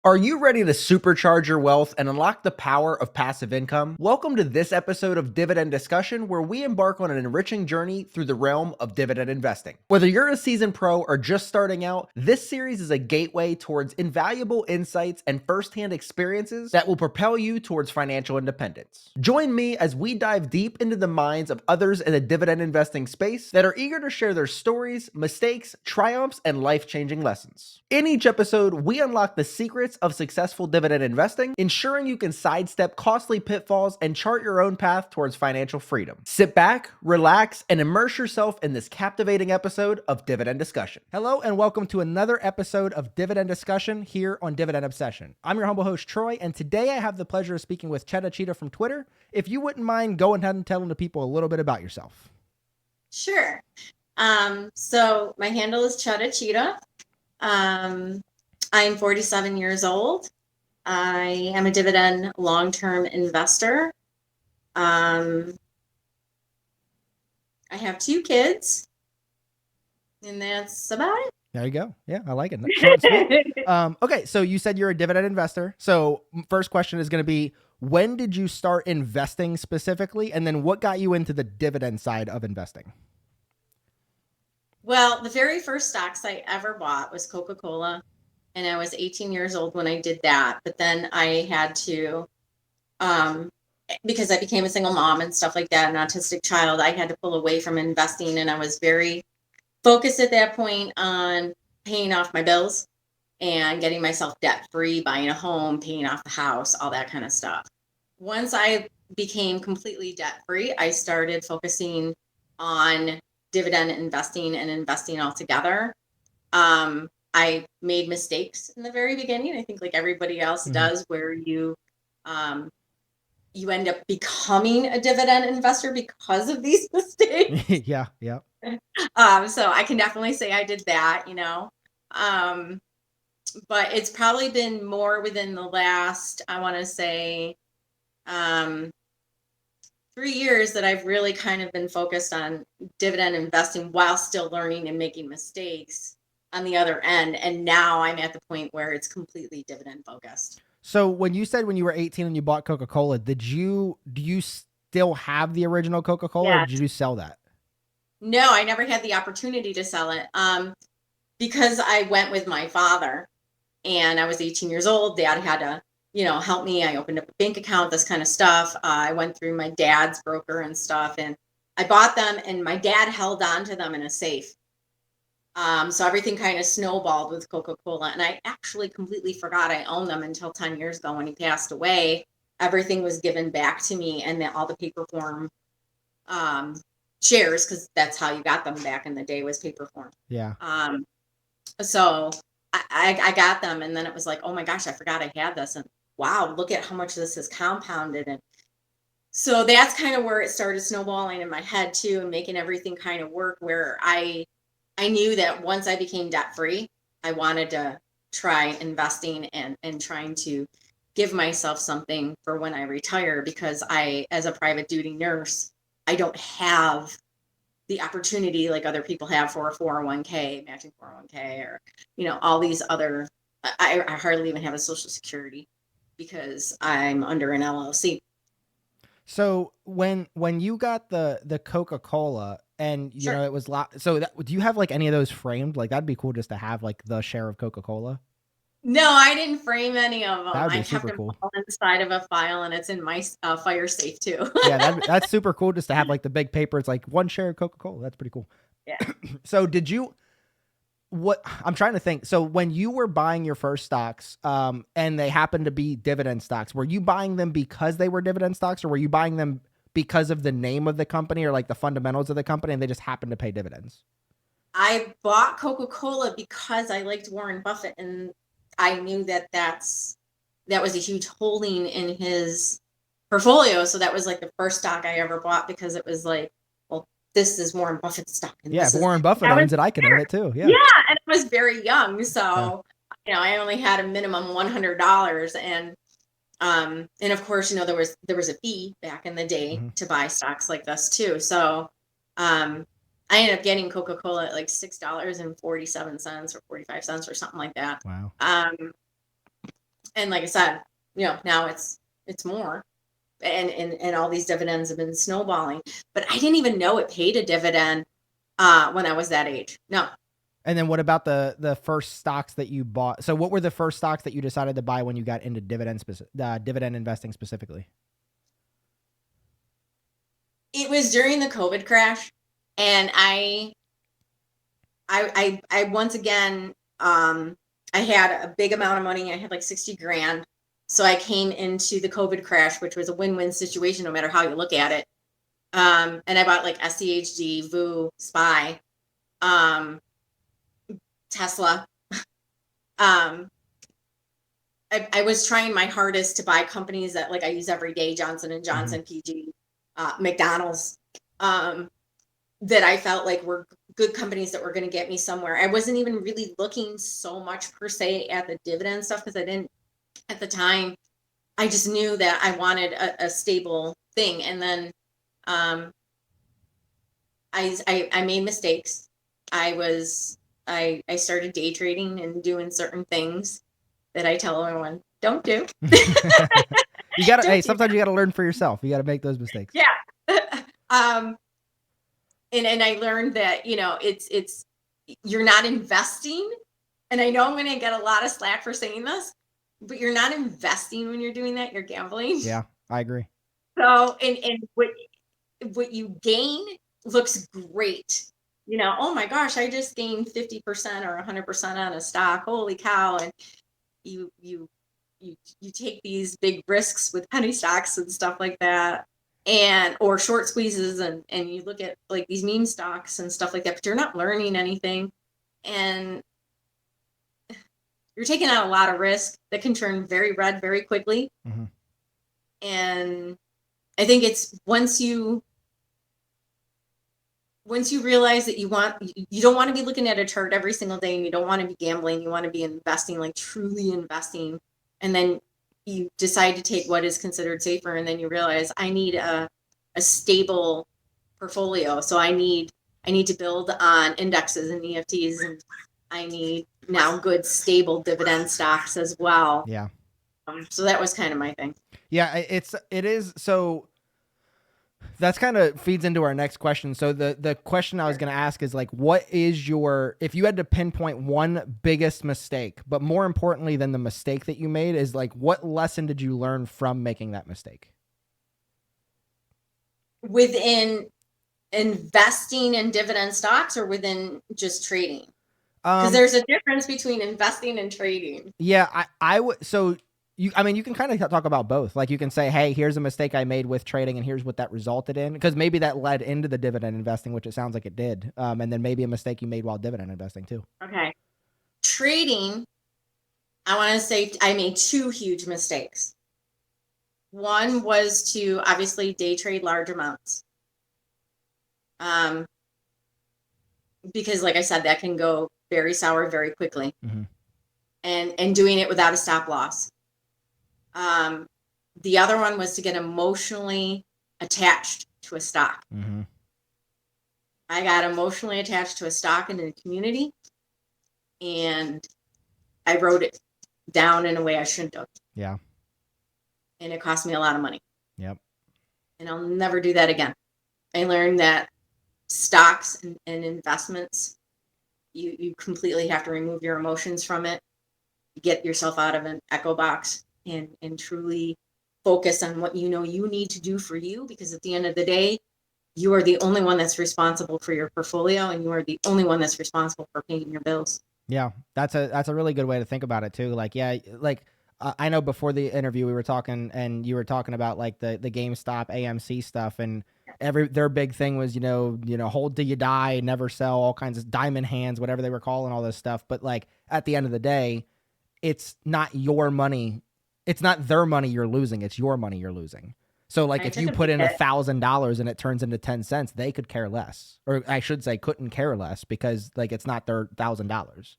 Are you ready to supercharge your wealth and unlock the power of passive income? Welcome to this episode of Dividend Discussion, where we embark on an enriching journey through the realm of dividend investing. Whether you're a seasoned pro or just starting out, this series is a gateway towards invaluable insights and firsthand experiences that will propel you towards financial independence. Join me as we dive deep into the minds of others in the dividend investing space that are eager to share their stories, mistakes, triumphs, and life-changing lessons. In each episode, we unlock the secrets of successful dividend investing, ensuring you can sidestep costly pitfalls and chart your own path towards financial freedom. Sit back, relax, and immerse yourself in this captivating episode of Dividend Discussion. Hello, and welcome to another episode of Dividend Discussion here on Dividend Obsession. I'm your humble host, Troy, and today I have the pleasure of speaking with Chetta from Twitter. If you wouldn't mind going ahead and telling the people a little bit about yourself. Sure. So my handle is Chetta. I'm 47 years old. I am a dividend long-term investor. I have 2 kids, and that's about it. There you go. Yeah, I like it. Short and sweet. Okay, so you said you're a dividend investor. So first question is going to be, when did you start investing specifically? And then what got you into the dividend side of investing? Well, the very first stocks I ever bought was CocaCola, and I was 18 years old when I did that. But then I had to, because I became a single mom and stuff like that, an autistic child, I had to pull away from investing, and I was very focused at that point on paying off my bills and getting myself debt free, buying a home, paying off the house, all that kind of stuff. Once I became completely debt free, I started focusing on dividend investing and investing altogether. I made mistakes in the very beginning. I think like everybody else does, where you end up becoming a dividend investor because of these mistakes. Yeah. So I can definitely say I did that, but it's probably been more within the last, I want to say, 3 years that I've really kind of been focused on dividend investing while still learning and making mistakes on the other end. And now I'm at the point where it's completely dividend focused. So when you said when you were 18 and you bought Coca-Cola, do you still have the original Coca-Cola, or did you sell that? No, I never had the opportunity to sell it. Because I went with my father and I was 18 years old. Dad had to, help me. I opened up a bank account, this kind of stuff. I went through my dad's broker and stuff, and I bought them, and my dad held on to them in a safe. So everything kind of snowballed with Coca-Cola, and I actually completely forgot I owned them until 10 years ago when he passed away. Everything was given back to me, and all the paper form shares, because that's how you got them back in the day, was paper form. Yeah. So I got them, and then it was like, oh my gosh, I forgot I had this, and wow, look at how much this has compounded. And so that's kind of where it started snowballing in my head too, and making everything kind of work, where I knew that once I became debt free, I wanted to try investing and trying to give myself something for when I retire, because I, as a private duty nurse, I don't have the opportunity like other people have for a 401k, matching 401k, or, all these other, I hardly even have a social security because I'm under an LLC. So when you got the Coca-Cola and Sure. it was do you have like any of those framed? Like that'd be cool just to have like the share of Coca-Cola. No, I didn't frame any of them. That would be I kept super them cool. all inside of a file, and it's in my fire safe too. Yeah, that's super cool just to have like the big paper. It's like one share of Coca-Cola. That's pretty cool. Yeah. So I'm trying to think. So when you were buying your first stocks, and they happened to be dividend stocks, were you buying them because they were dividend stocks, or were you buying them because of the name of the company or like the fundamentals of the company and they just happened to pay dividends? I bought Coca-Cola because I liked Warren Buffett, and I knew that was a huge holding in his portfolio. So that was like the first stock I ever bought, because it was like, well, this is Warren Buffett's stock. And Yeah, if Warren Buffett owns it, I can own it too. Yeah. Yeah, and I was very young, so I only had a minimum $100, and of course, there was a fee back in the day to buy stocks like this too. So I ended up getting Coca-Cola at like $6.47 or 45 cents or something like that. Wow. And like I said, now it's more. And all these dividends have been snowballing. But I didn't even know it paid a dividend when I was that age. No. And then what about the first stocks that you bought? So what were the first stocks that you decided to buy when you got into dividend investing specifically? It was during the COVID crash, and I once again, I had a big amount of money. I had like 60 grand. So I came into the COVID crash, which was a win-win situation, no matter how you look at it. And I bought like SCHD, VU, SPY, Tesla. I was trying my hardest to buy companies that like I use every day, Johnson & Johnson, PG, McDonald's, that I felt like were good companies that were going to get me somewhere. I wasn't even really looking so much per se at the dividend stuff because I didn't at the time. I just knew that I wanted a stable thing. And then I made mistakes. I started day trading and doing certain things that I tell everyone don't do. You gotta, hey, sometimes you gotta learn for yourself. You gotta make those mistakes. Yeah. And I learned that, it's you're not investing. And I know I'm going to get a lot of slack for saying this, but you're not investing when you're doing that. You're gambling. Yeah, I agree. So, and what you gain looks great. Oh my gosh, I just gained 50% or 100% on a stock. Holy cow. And you take these big risks with penny stocks and stuff like that, or short squeezes, and you look at like these meme stocks and stuff like that, but you're not learning anything, and you're taking out a lot of risk that can turn very red very quickly. Mm-hmm. And I think it's once you realize that you don't want to be looking at a chart every single day, and you don't want to be gambling, you want to be investing, like truly investing. And then you decide to take what is considered safer, and then you realize I need a stable portfolio. So I need to build on indexes and EFTs, and I need now good stable dividend stocks as well. Yeah. So that was kind of my thing. Yeah, it is. So that's kind of feeds into our next question. So the question I was going to ask is like, what is if you had to pinpoint one biggest mistake, but more importantly than the mistake that you made is like, what lesson did you learn from making that mistake? Within investing in dividend stocks or within just trading? Because there's a difference between investing and trading. Yeah, I would. So you can kind of talk about both. Like you can say, hey, here's a mistake I made with trading and here's what that resulted in. Because maybe that led into the dividend investing, which it sounds like it did. And then maybe a mistake you made while dividend investing too. Okay. Trading, I want to say I made two huge mistakes. One was to obviously day trade large amounts. Because like I said, that can go very sour very quickly. Mm-hmm. And doing it without a stop loss. The other one was to get emotionally attached to a stock. Mm-hmm. I got emotionally attached to a stock in a community, and I wrote it down in a way I shouldn't have. Yeah. And it cost me a lot of money. Yep. And I'll never do that again. I learned that stocks and investments, you completely have to remove your emotions from it, get yourself out of an echo box, and truly focus on what you need to do for you, because at the end of the day, you are the only one that's responsible for your portfolio, and you are the only one that's responsible for paying your bills. Yeah, that's a really good way to think about it too. Like, yeah, like I know before the interview we were talking, and you were talking about like the GameStop AMC stuff, and their big thing was hold till you die, never sell, all kinds of diamond hands, whatever they were calling all this stuff. But like at the end of the day, it's not your money. It's not their money you're losing. It's your money you're losing. So like if you put in $1,000 and it turns into 10 cents, they could care less, or I should say couldn't care less, because like it's not their $1,000.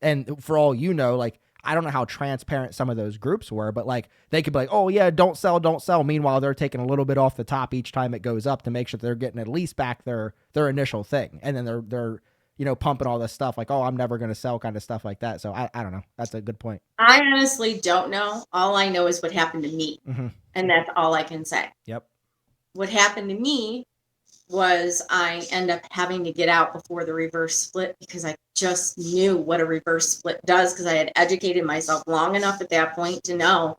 And for all you know, like I don't know how transparent some of those groups were, but like they could be like, oh yeah, don't sell. Meanwhile, they're taking a little bit off the top each time it goes up to make sure they're getting at least back their initial thing. And then they're pumping all this stuff like, oh, I'm never going to sell kind of stuff like that. So I don't know. That's a good point. I honestly don't know. All I know is what happened to me. Mm-hmm. And that's all I can say. Yep. What happened to me was I end up having to get out before the reverse split because I just knew what a reverse split does because I had educated myself long enough at that point to know.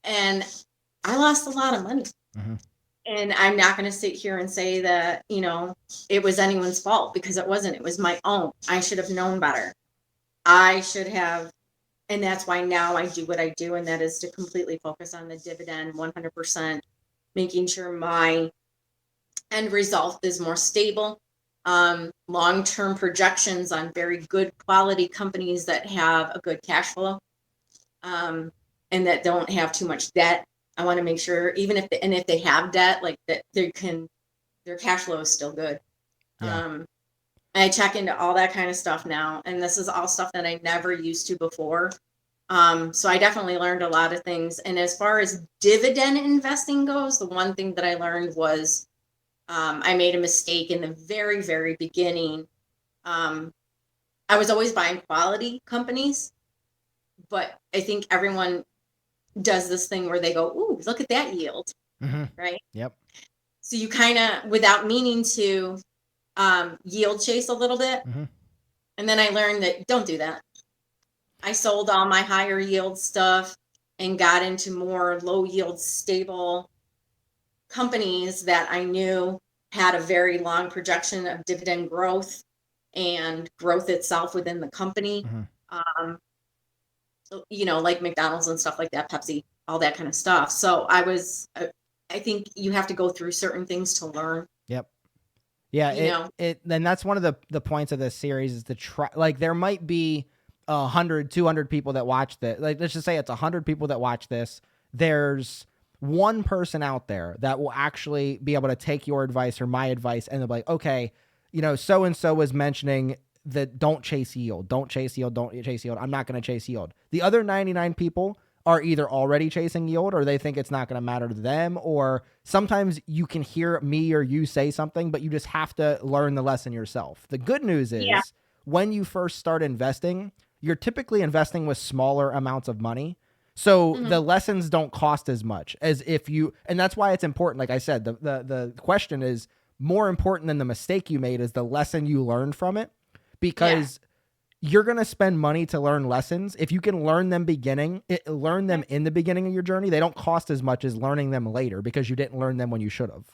And I lost a lot of money. Mm-hmm. And I'm not going to sit here and say that, it was anyone's fault because it wasn't. It was my own. I should have known better. I should have. And that's why now I do what I do. And that is to completely focus on the dividend 100%, making sure my end result is more stable. Long-term projections on very good quality companies that have a good cash flow and that don't have too much debt. I want to make sure, even if they have debt, like that their cash flow is still good. Yeah. I check into all that kind of stuff now, and this is all stuff that I never used to before. So I definitely learned a lot of things. And as far as dividend investing goes, the one thing that I learned was I made a mistake in the very, very beginning. I was always buying quality companies, but I think everyone does this thing where they go, ooh, look at that yield, Mm-hmm. right? Yep. So you kind of, without meaning to, yield chase a little bit. Mm-hmm. And then I learned that don't do that. I sold all my higher yield stuff and got into more low yield, stable companies that I knew had a very long projection of dividend growth and growth itself within the company. Mm-hmm. Like McDonald's and stuff like that, Pepsi, all that kind of stuff. So I think you have to go through certain things to learn. Yep. Yeah. Then that's one of the points of this series is to try, like there might be 100, 200 people that watch this. Like, let's just say it's 100 people that watch this. There's one person out there that will actually be able to take your advice or my advice and they'll be like, okay, so-and-so was mentioning that don't chase yield. Don't chase yield. Don't chase yield. I'm not going to chase yield. The other 99 people are either already chasing yield or they think it's not going to matter to them. Or sometimes you can hear me or you say something, but you just have to learn the lesson yourself. The good news is when you first start investing, you're typically investing with smaller amounts of money. So the lessons don't cost as much as if you, and that's why it's important. Like I said, the question is more important than the mistake you made is the lesson you learned from it. Because you're going to spend money to learn lessons. If you can learn them learn them in the beginning of your journey, they don't cost as much as learning them later because you didn't learn them when you should have.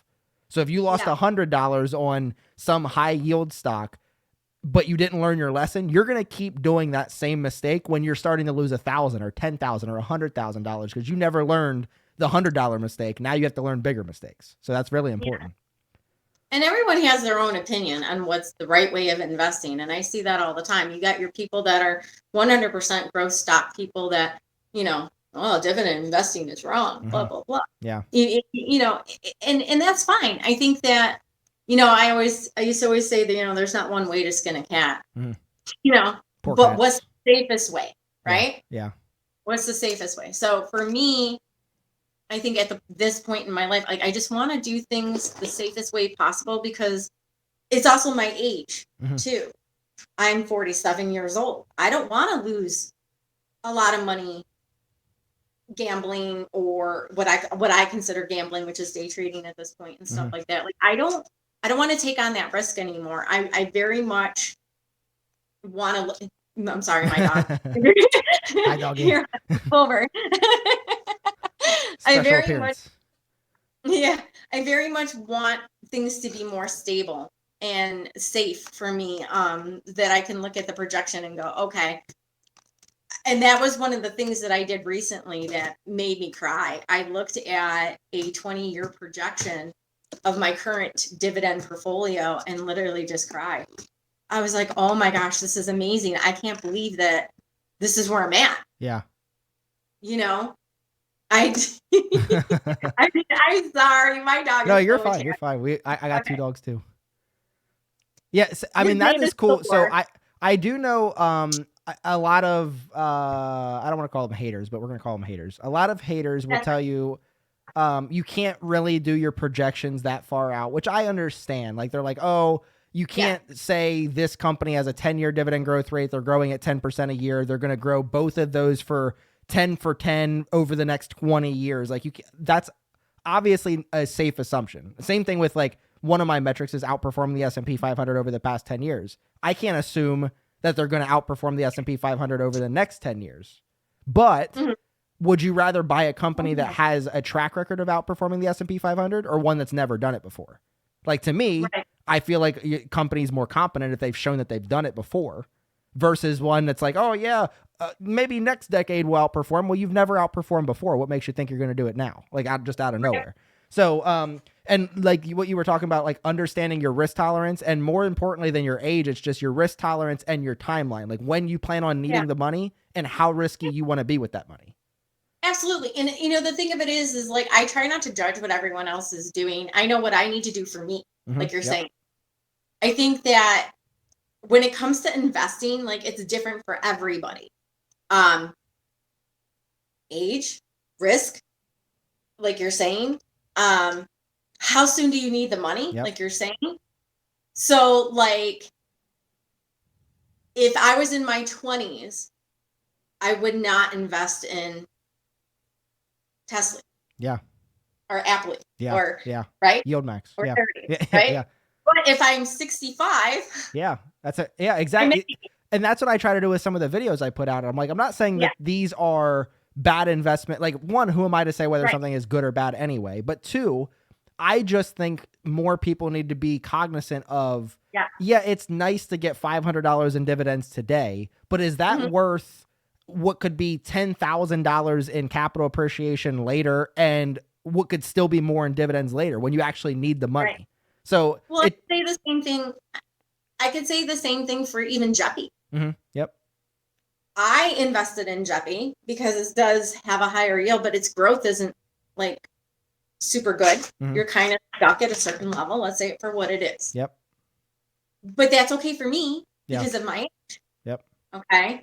So if you lost $100 on some high yield stock, but you didn't learn your lesson, you're going to keep doing that same mistake when you're starting to lose $1,000 or $10,000 or $100,000 because you never learned the $100 mistake. Now you have to learn bigger mistakes. So that's really important. And everyone has their own opinion on what's the right way of investing. And I see that all the time. You got your people that are 100% growth stock people that, dividend investing is wrong, blah, blah, blah. Yeah. And that's fine. I think that, I used to always say that, there's not one way to skin a cat, Poor but cats. what's the safest way, right? Yeah. What's the safest way? So for me, I think at this point in my life, like I just want to do things the safest way possible because it's also my age too. I'm 47 years old. I don't want to lose a lot of money gambling or what I consider gambling, which is day trading at this point and stuff like that. Like I don't want to take on that risk anymore. I very much want to look. I'm sorry, my dog. Hi, doggy. Here, over. I very much want things to be more stable and safe for me, that I can look at the projection and go, okay. And that was one of the things that I did recently that made me cry. I looked at a 20-year projection of my current dividend portfolio and literally just cried. I was like, oh my gosh, this is amazing. I can't believe that this is where I'm at. Yeah. I'm sorry, my dog. No, you're fine. You're fine. I got two dogs too. Yes, I mean that is cool. So I do know a lot of I don't want to call them haters, but we're gonna call them haters. A lot of haters will tell you you can't really do your projections that far out, which I understand. Like they're like, oh, you can't say this company has a 10-year dividend growth rate. They're growing at 10% a year. They're going to grow both of those for 10 for 10 over the next 20 years. Like that's obviously a safe assumption. Same thing with like one of my metrics is outperforming the S&P 500 over the past 10 years. I can't assume that they're going to outperform the S&P 500 over the next 10 years. But would you rather buy a company that has a track record of outperforming the S&P 500 or one that's never done it before? Like to me, I feel like a company's more competent if they've shown that they've done it before versus one that's like, oh yeah, maybe next decade will outperform. Well, you've never outperformed before. What makes you think you're going to do it now? Like just out of nowhere. So, and like what you were talking about, like understanding your risk tolerance, and more importantly than your age, it's just your risk tolerance and your timeline, like when you plan on needing the money and how risky you want to be with that money. Absolutely. And the thing of it is like, I try not to judge what everyone else is doing. I know what I need to do for me. Like you're saying, I think that when it comes to investing, like it's different for everybody. Age, risk, like you're saying, how soon do you need the money? Like you're saying. So like, if I was in my 20s, I would not invest in Tesla. Or Apple. Or right. Yield max. Or 30, right. But if I'm 65. That's it. Yeah, exactly. And that's what I try to do with some of the videos I put out. I'm like, I'm not saying that these are bad investment. Like one, who am I to say whether something is good or bad anyway? But two, I just think more people need to be cognizant of, it's nice to get $500 in dividends today, but is that worth what could be $10,000 in capital appreciation later and what could still be more in dividends later when you actually need the money? So I could say the same thing. I could say the same thing for even Jeppy. I invested in Jeppy because it does have a higher yield, but its growth isn't like super good. You're kind of stuck at a certain level. Let's say it for what it is. But that's okay for me because of my age. Okay.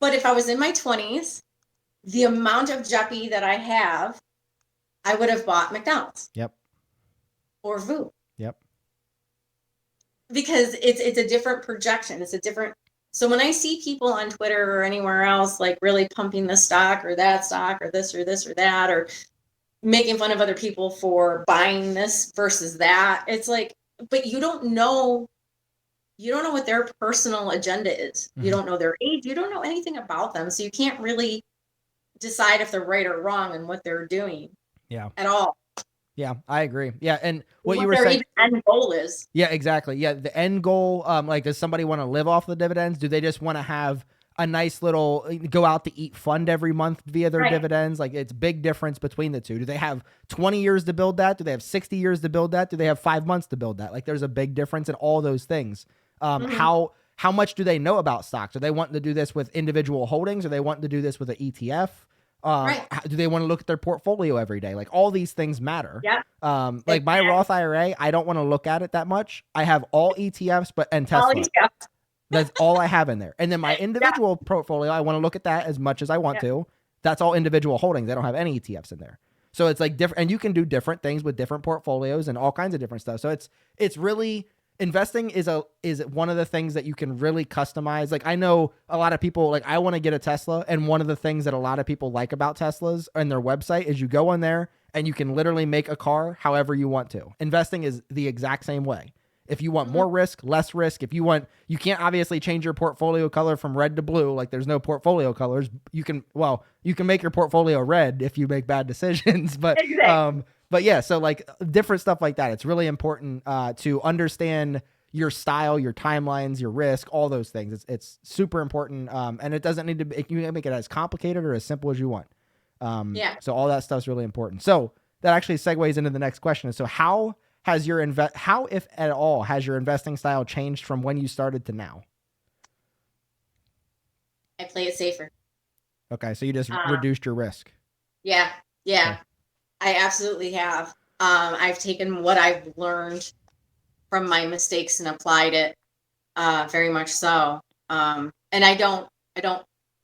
But if I was in my 20s, the amount of Jeppy that I have, I would have bought McDonald's. Or VU. Because it's a different projection. It's a different. So when I see people on Twitter or anywhere else, like really pumping this stock or that stock or this or this or that, or making fun of other people for buying this versus that, it's like, but you don't know what their personal agenda is. You don't know their age. You don't know anything about them. So you can't really decide if they're right or wrong in what they're doing at all. Yeah, I agree. Yeah, and what you were saying, end goal is. Yeah, exactly. Yeah, the end goal. Like, does somebody want to live off the dividends? Do they just want to have a nice little go out to eat fund every month via their dividends? Like, it's big difference between the two. Do they have 20 years to build that? Do they have 60 years to build that? Do they have 5 months to build that? Like, there's a big difference in all those things. How much do they know about stocks? Are they wanting to do this with individual holdings? Are they wanting to do this with an ETF? Do they want to look at their portfolio every day? Like all these things matter. Like my Roth IRA, I don't want to look at it that much. I have all ETFs, and Tesla. That's all I have in there. And then my individual portfolio, I want to look at that as much as I want to. That's all individual holdings. I don't have any ETFs in there. So it's like different, and you can do different things with different portfolios and all kinds of different stuff. So it's really, investing is one of the things that you can really customize. Like I know a lot of people, like I want to get a Tesla, and one of the things that a lot of people like about Teslas and their website is you go on there and you can literally make a car however you want to. Investing is the exact same way. If you want more risk, less risk, you can't obviously change your portfolio color from red to blue. Like there's no portfolio colors. You can make your portfolio red if you make bad decisions, but yeah, so like different stuff like that. It's really important to understand your style, your timelines, your risk, all those things. It's super important. And it doesn't need to be, you can make it as complicated or as simple as you want. So all that stuff's really important. So that actually segues into the next question. So how, if at all, has your investing style changed from when you started to now? I play it safer. Okay, so you just reduced your risk. Yeah. Okay. I absolutely have. I've taken what I've learned from my mistakes and applied it very much so. And I don't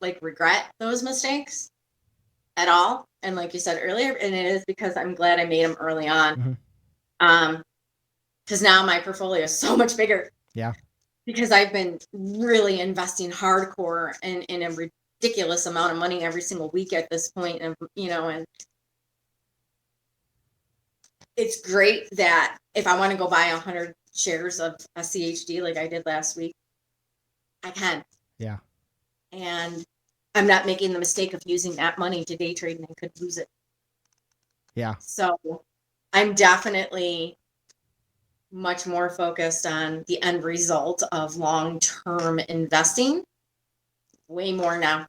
like regret those mistakes at all. And like you said earlier, and it is because I'm glad I made them early on. because now my portfolio is so much bigger. Yeah. Because I've been really investing hardcore and in a ridiculous amount of money every single week at this point. And, and it's great that if I want to go buy 100 shares of a CHD like I did last week, I can. Yeah. And I'm not making the mistake of using that money to day trade and I could lose it. Yeah. So I'm definitely much more focused on the end result of long-term investing. Way more now.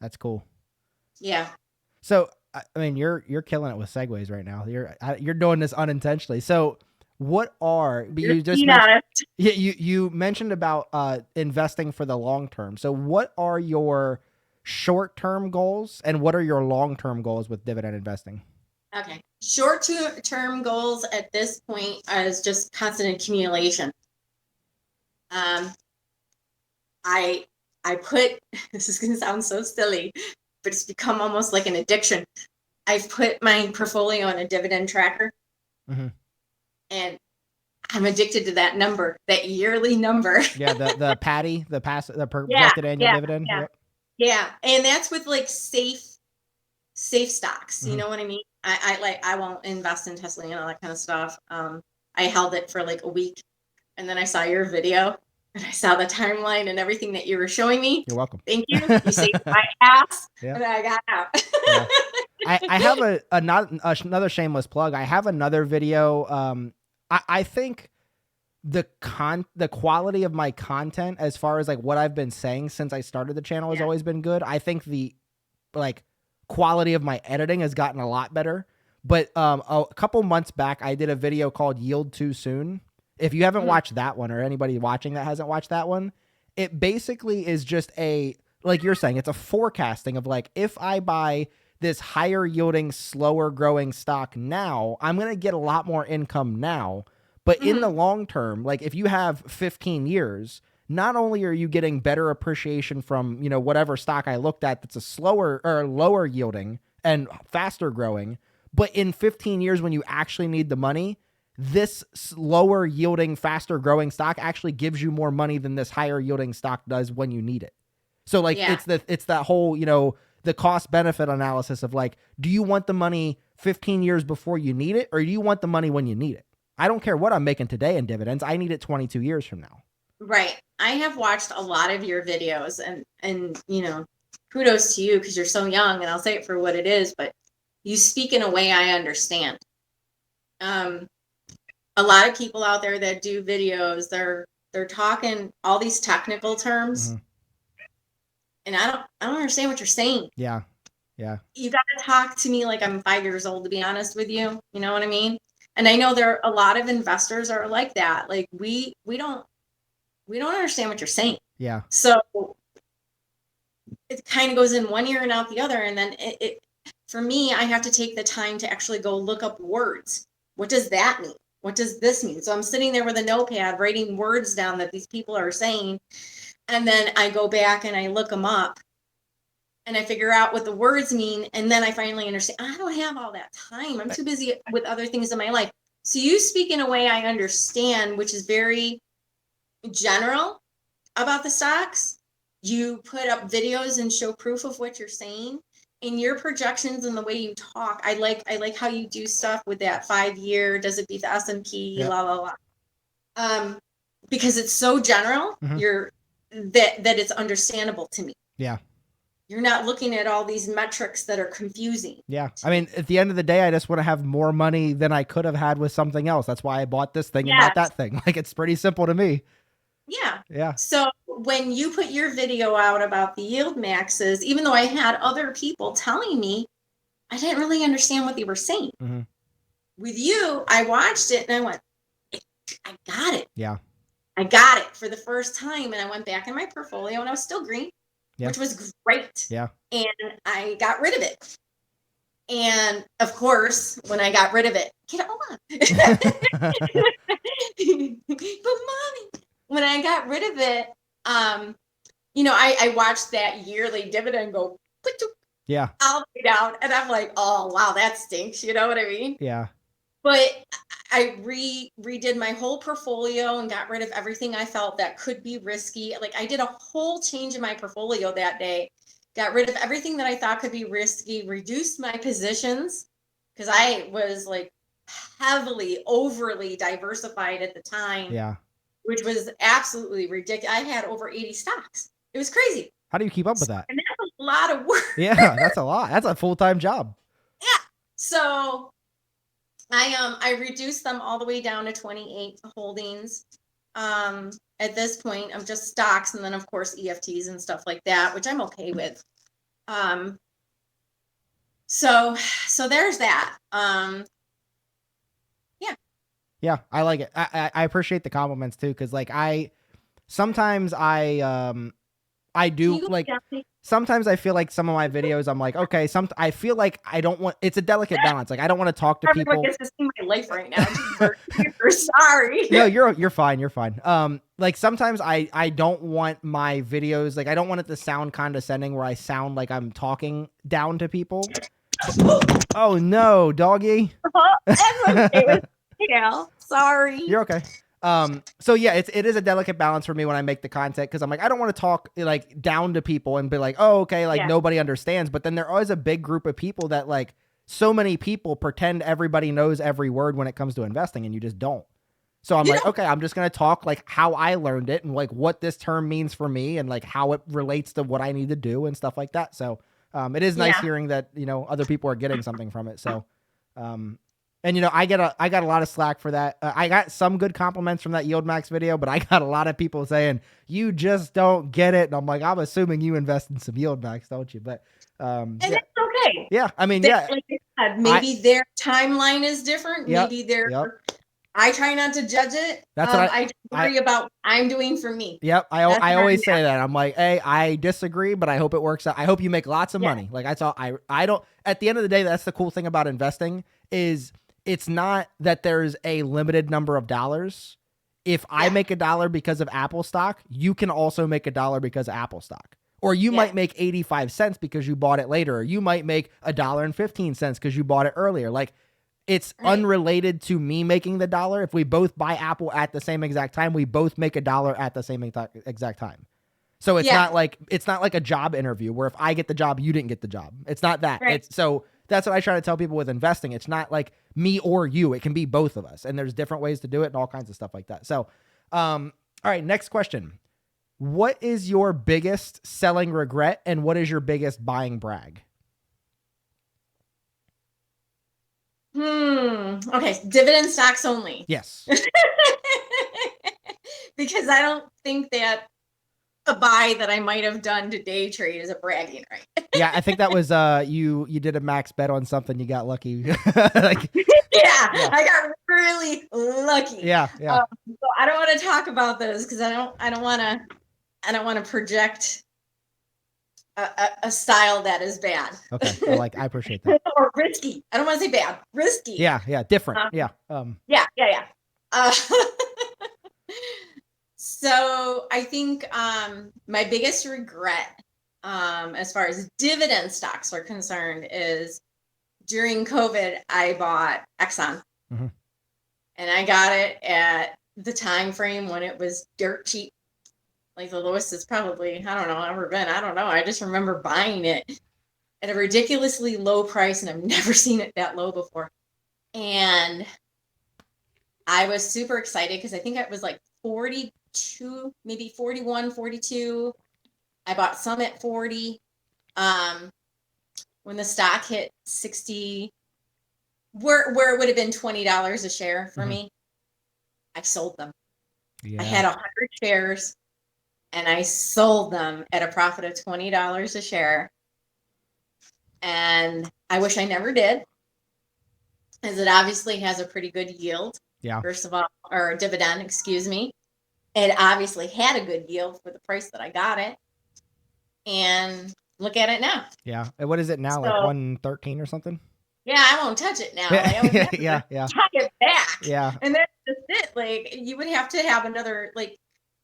That's cool. Yeah. So, I mean, you're killing it with segues right now. You're doing this unintentionally. So, what are you just mentioned, you mentioned about investing for the long term. So, what are your short term goals and what are your long term goals with dividend investing? Okay. Short term goals at this point is just constant accumulation. I put, this is going to sound so silly, but it's become almost like an addiction. I've put my portfolio on a dividend tracker, and I'm addicted to that number, that yearly number. Yeah, the PADI, the projected annual dividend. Yeah. Yep. Yeah, and that's with like safe stocks. You know what I mean? I won't invest in Tesla and all that kind of stuff. I held it for like a week, and then I saw your video, and I saw the timeline and everything that you were showing me. You're welcome. Thank you. You saved my ass, Yeah. and I got out. Yeah. I have another shameless plug. I have another video. I think the quality of my content, as far as like what I've been saying since I started the channel, has always been good. I think the quality of my editing has gotten a lot better. But a couple months back, I did a video called "Yield Too Soon." If you haven't watched that one, or anybody watching that hasn't watched that one, it basically is just like you're saying, it's a forecasting of like, if I buy this higher yielding, slower growing stock now, I'm going to get a lot more income now. But in the long term, like if you have 15 years, not only are you getting better appreciation from, whatever stock I looked at that's a slower or lower yielding and faster growing, but in 15 years when you actually need the money, this lower yielding, faster growing stock actually gives you more money than this higher yielding stock does when you need it. So like it's that whole, the cost benefit analysis of like, do you want the money 15 years before you need it, or do you want the money when you need it? I don't care what I'm making today in dividends. I need it 22 years from now. Right. I have watched a lot of your videos, and kudos to you because you're so young, and I'll say it for what it is, but you speak in a way I understand. A lot of people out there that do videos, they're talking all these technical terms, and I don't understand what you're saying. Yeah. You got to talk to me like I'm 5 years old, to be honest with you. You know what I mean? And I know there are a lot of investors are like that. Like we don't understand what you're saying. Yeah. So it kind of goes in one ear and out the other. And then it for me, I have to take the time to actually go look up words. What does that mean? What does this mean? So I'm sitting there with a notepad writing words down that these people are saying. And then I go back and I look them up and I figure out what the words mean. And then I finally understand, I don't have all that time. I'm too busy with other things in my life. So you speak in a way I understand, which is very general about the stocks. You put up videos and show proof of what you're saying. In your projections and the way you talk, I like how you do stuff with that 5 year, does it beat the S&P, la la la. Because it's so general, that it's understandable to me. Yeah. You're not looking at all these metrics that are confusing. Yeah. I mean, at the end of the day, I just want to have more money than I could have had with something else. That's why I bought this thing and not that thing. Like, it's pretty simple to me. Yeah. Yeah. So when you put your video out about the yield maxes, even though I had other people telling me, I didn't really understand what they were saying. With you, I watched it and I went, I got it. Yeah. I got it for the first time. And I went back in my portfolio and I was still green, which was great. Yeah. And I got rid of it. And of course, when I got rid of it, but mommy, when I got rid of it, I watched that yearly dividend go all the way down, and I'm like, oh wow, that stinks. You know what I mean? Yeah. But redid my whole portfolio and got rid of everything I felt that could be risky. Like I did a whole change in my portfolio that day, got rid of everything that I thought could be risky, reduced my positions because I was like heavily, overly diversified at the time. Yeah. Which was absolutely ridiculous. I had over 80 stocks. It was crazy. How do you keep up with that? And that's a lot of work. Yeah, that's a lot. That's a full-time job. Yeah. So I reduced them all the way down to 28 holdings. At this point, I'm just stocks and then of course EFTs and stuff like that, which I'm okay with. So there's that. Yeah, I like it. I appreciate the compliments too, because like sometimes I do like sometimes I feel like some of my videos I'm like, okay, I feel like I don't want, it's a delicate balance. Like I don't want to talk to Everyone people. gets to see my life right now. Sorry. No, you're fine. You're fine. Like sometimes I don't want my videos, like I don't want it to sound condescending where I sound like I'm talking down to people. Oh no, doggy. That's okay. Yeah, sorry. You're okay. So yeah, it is a delicate balance for me when I make the content, because I'm like, I don't want to talk like down to people and be like, oh, okay, like nobody understands. But then there is a big group of people that like, so many people pretend everybody knows every word when it comes to investing, and you just don't. So I'm like, okay, I'm just going to talk like how I learned it and like what this term means for me and like how it relates to what I need to do and stuff like that. So it is nice hearing that, you know, other people are getting something from it. So, and you know, I got a lot of slack for that. I got some good compliments from that Yield Max video, but I got a lot of people saying you just don't get it. And I'm like, I'm assuming you invest in some Yield Max, don't you? But and it's okay. Yeah, I mean, yeah. Like I said, maybe their timeline is different. Maybe their I try not to judge it. That's what I just worry about what I'm doing for me. Yep. I always say that. I'm like, hey, I disagree, but I hope it works out. I hope you make lots of money. Like I don't, at the end of the day, that's the cool thing about investing is it's not that there's a limited number of dollars. If I make $1 because of Apple stock, you can also make $1 because of Apple stock. Or you might make 85 cents because you bought it later. Or you might make $1.15 because you bought it earlier. Like, it's unrelated to me making the dollar. If we both buy Apple at the same exact time, we both make $1 at the same exact time. So it's not like a job interview where if I get the job, you didn't get the job. It's not that. So that's what I try to tell people with investing. It's not like me or you. It can be both of us. And there's different ways to do it and all kinds of stuff like that. So, all right, next question. What is your biggest selling regret and what is your biggest buying brag? Okay. Dividend stocks only. Yes. Because I don't think that a buy that I might have done to day trade is a bragging right. Yeah, I think that was you did a max bet on something, you got lucky. Like, I got really lucky. Yeah. So I don't want to talk about those because I don't want to project a style that is bad. Okay, I appreciate that. Or risky. I don't want to say bad. Risky. Yeah, different. Yeah. So I think my biggest regret as far as dividend stocks are concerned is during COVID, I bought Exxon. Mm-hmm. And I got it at the time frame when it was dirt cheap. Like the lowest it's probably, I don't know, ever been. I don't know. I just remember buying it at a ridiculously low price, and I've never seen it that low before. And I was super excited because I think it was like 42, maybe 41, 42. I bought some at 40. When the stock hit 60, where it would have been $20 a share for me, I sold them. Yeah. I had 100 shares. And I sold them at a profit of $20 a share. And I wish I never did, as it obviously has a pretty good yield. Yeah. First of all, or dividend, excuse me. It obviously had a good yield for the price that I got it. And look at it now. Yeah. And what is it now? So, like 113 or something? Yeah, I won't touch it now. Like, I would never talk it back. Yeah. And that's just it. Like, you would have to have another, like,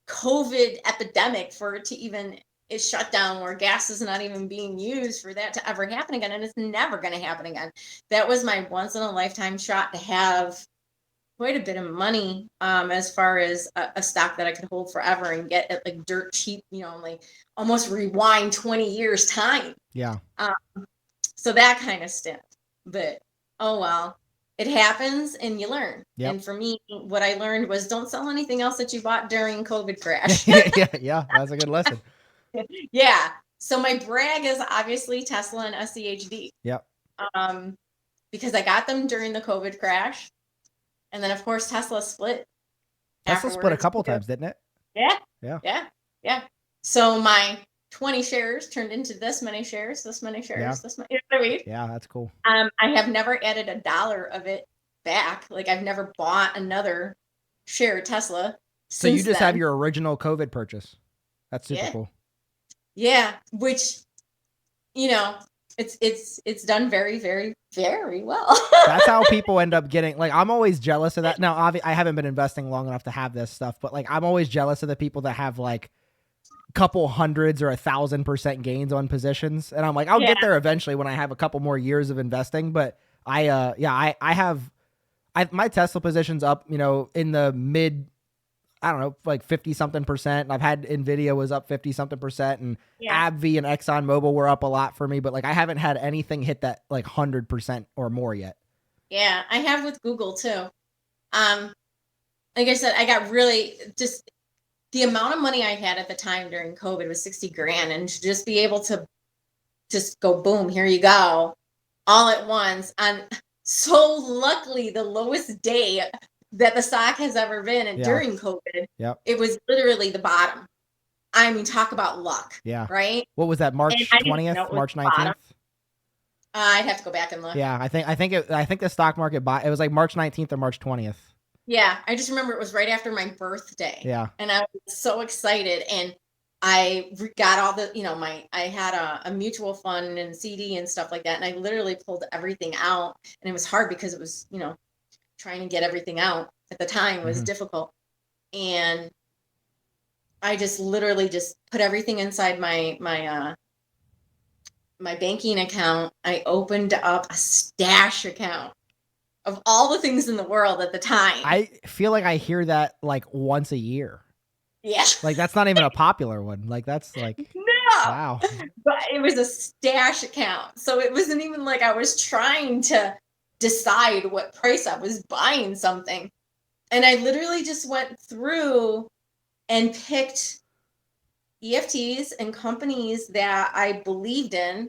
COVID epidemic for it to even is shut down where gas is not even being used for that to ever happen again. And it's never going to happen again. That was my once in a lifetime shot to have quite a bit of money as far as a stock that I could hold forever and get at like dirt cheap, like almost rewind 20 years time. Yeah. So that kind of stuff. But oh well, it happens and you learn. Yep. And for me, what I learned was don't sell anything else that you bought during COVID crash. Yeah, that's a good lesson. Yeah. So my brag is obviously Tesla and SCHD. Yep. Because I got them during the COVID crash. And then of course Tesla split. Tesla split a afterwards. couple times, didn't it? Yeah. So my 20 shares turned into this many shares, this many shares, this many. You know what I mean? Yeah, that's cool. I have never added $1 of it back. Like I've never bought another share of Tesla. So you just have your original COVID purchase. That's super cool. Yeah, which it's done very, very, very well. That's how people end up getting, like, I'm always jealous of that. Now, I haven't been investing long enough to have this stuff, but like, I'm always jealous of the people that have like a couple hundreds or 1,000% gains on positions. And I'm like, I'll get there eventually when I have a couple more years of investing. But I have my Tesla position's up, in the mid, I don't know, like 50 something percent. And I've had Nvidia was up 50 something percent, and AbbVie and ExxonMobil were up a lot for me, but like I haven't had anything hit that like 100% or more yet. Yeah, I have with Google too. Like I said, I got really just the amount of money I had at the time during COVID was 60 grand, and to just be able to just go boom, here you go, all at once. And so luckily the lowest day that the stock has ever been, and during COVID, it was literally the bottom. I mean, talk about luck. Yeah. Right. What was that? March 20th, March 19th. I'd have to go back and look. Yeah, I think the stock market it was like March 19th or March 20th. Yeah, I just remember it was right after my birthday. Yeah. And I was so excited, and I got all the, I had a mutual fund and CD and stuff like that, and I literally pulled everything out, and it was hard because it was, trying to get everything out at the time was difficult. And I just literally just put everything inside my banking account. I opened up a stash account of all the things in the world at the time. I feel like I hear that like once a year. Yeah. Like that's not even a popular one. Like that's like, no. Wow. But it was a stash account. So it wasn't even like I was trying to decide what price I was buying something. And I literally just went through and picked EFTs and companies that I believed in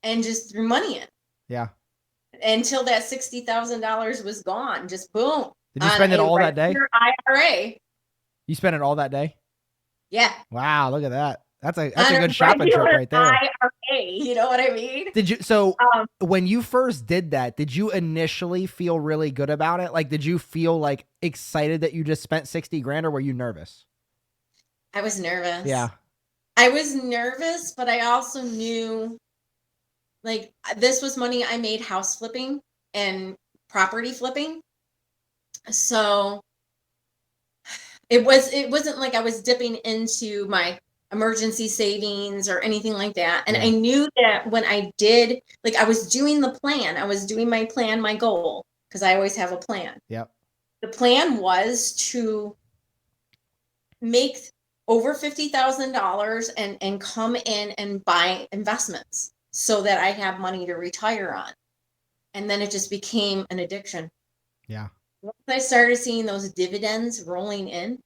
and just threw money in. Yeah. Until that $60,000 was gone. Just boom. Did you spend it all that day? IRA. You spent it all that day? Yeah. Wow, look at that. That's a good shopping trip right there. IRA, you know what I mean? When you first did that, did you initially feel really good about it? Like, did you feel like excited that you just spent 60 grand, or were you nervous? I was nervous. Yeah. I was nervous, but I also knew like this was money I made house flipping and property flipping. So it wasn't like I was dipping into my emergency savings or anything like that. And I knew that when I did, like I was doing the plan, I was doing my plan, my goal, because I always have a plan. Yep. The plan was to make over $50,000 and come in and buy investments so that I have money to retire on. And then it just became an addiction. Yeah. Once I started seeing those dividends rolling in,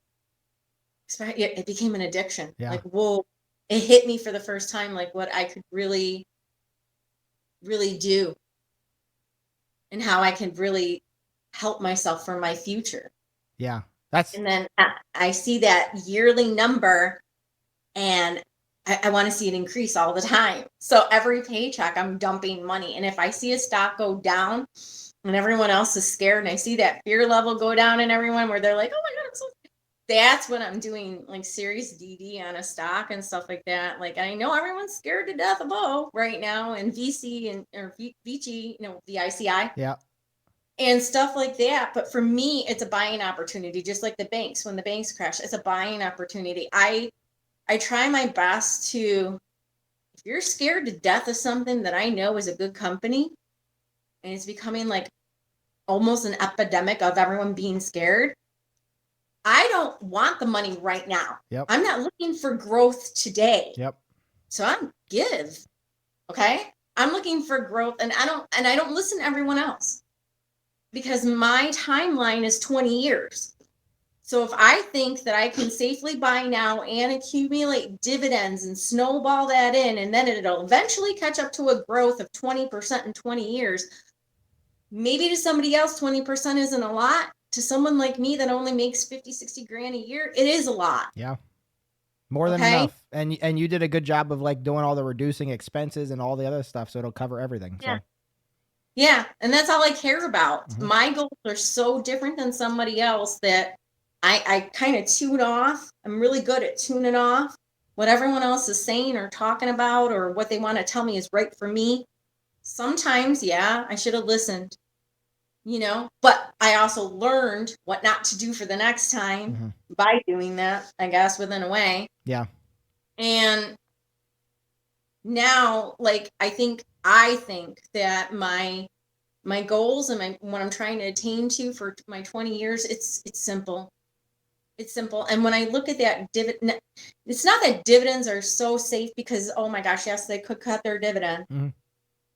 it became an addiction. Yeah. Like, whoa, it hit me for the first time, like what I could really, really do and how I could really help myself for my future. Yeah. And then I see that yearly number and I want to see it increase all the time. So every paycheck I'm dumping money. And if I see a stock go down and everyone else is scared and I see that fear level go down in everyone where they're like, oh my God, I'm so scared. That's when I'm doing like serious DD on a stock and stuff like that. Like, I know everyone's scared to death of O right now and VC or VG, the ICI. Yeah. And stuff like that. But for me, it's a buying opportunity, just like the banks. When the banks crash, it's a buying opportunity. I try my best to, if you're scared to death of something that I know is a good company and it's becoming like almost an epidemic of everyone being scared. I don't want the money right now. Yep. I'm not looking for growth today. Yep. So I'm give. Okay. I'm looking for growth, and I don't listen to everyone else, because my timeline is 20 years. So if I think that I can safely buy now and accumulate dividends and snowball that in, and then it'll eventually catch up to a growth of 20% in 20 years, maybe to somebody else, 20% isn't a lot. To someone like me that only makes 50, 60 grand a year, it is a lot. Yeah. More than enough. And you did a good job of like doing all the reducing expenses and all the other stuff, so it'll cover everything. Yeah. So Yeah, and that's all I care about. My goals are so different than somebody else that I kind of tune off. I'm really good at tuning off what everyone else is saying or talking about, or what they want to tell me is right for me. Sometimes, yeah, I should have listened, but I also learned what not to do for the next time by doing that, I guess, within a way. Yeah. And now, like, I think that my goals and what I'm trying to attain to for my 20 years, it's simple. It's simple. And when I look at that dividend, it's not that dividends are so safe, because, oh my gosh, yes, they could cut their dividend.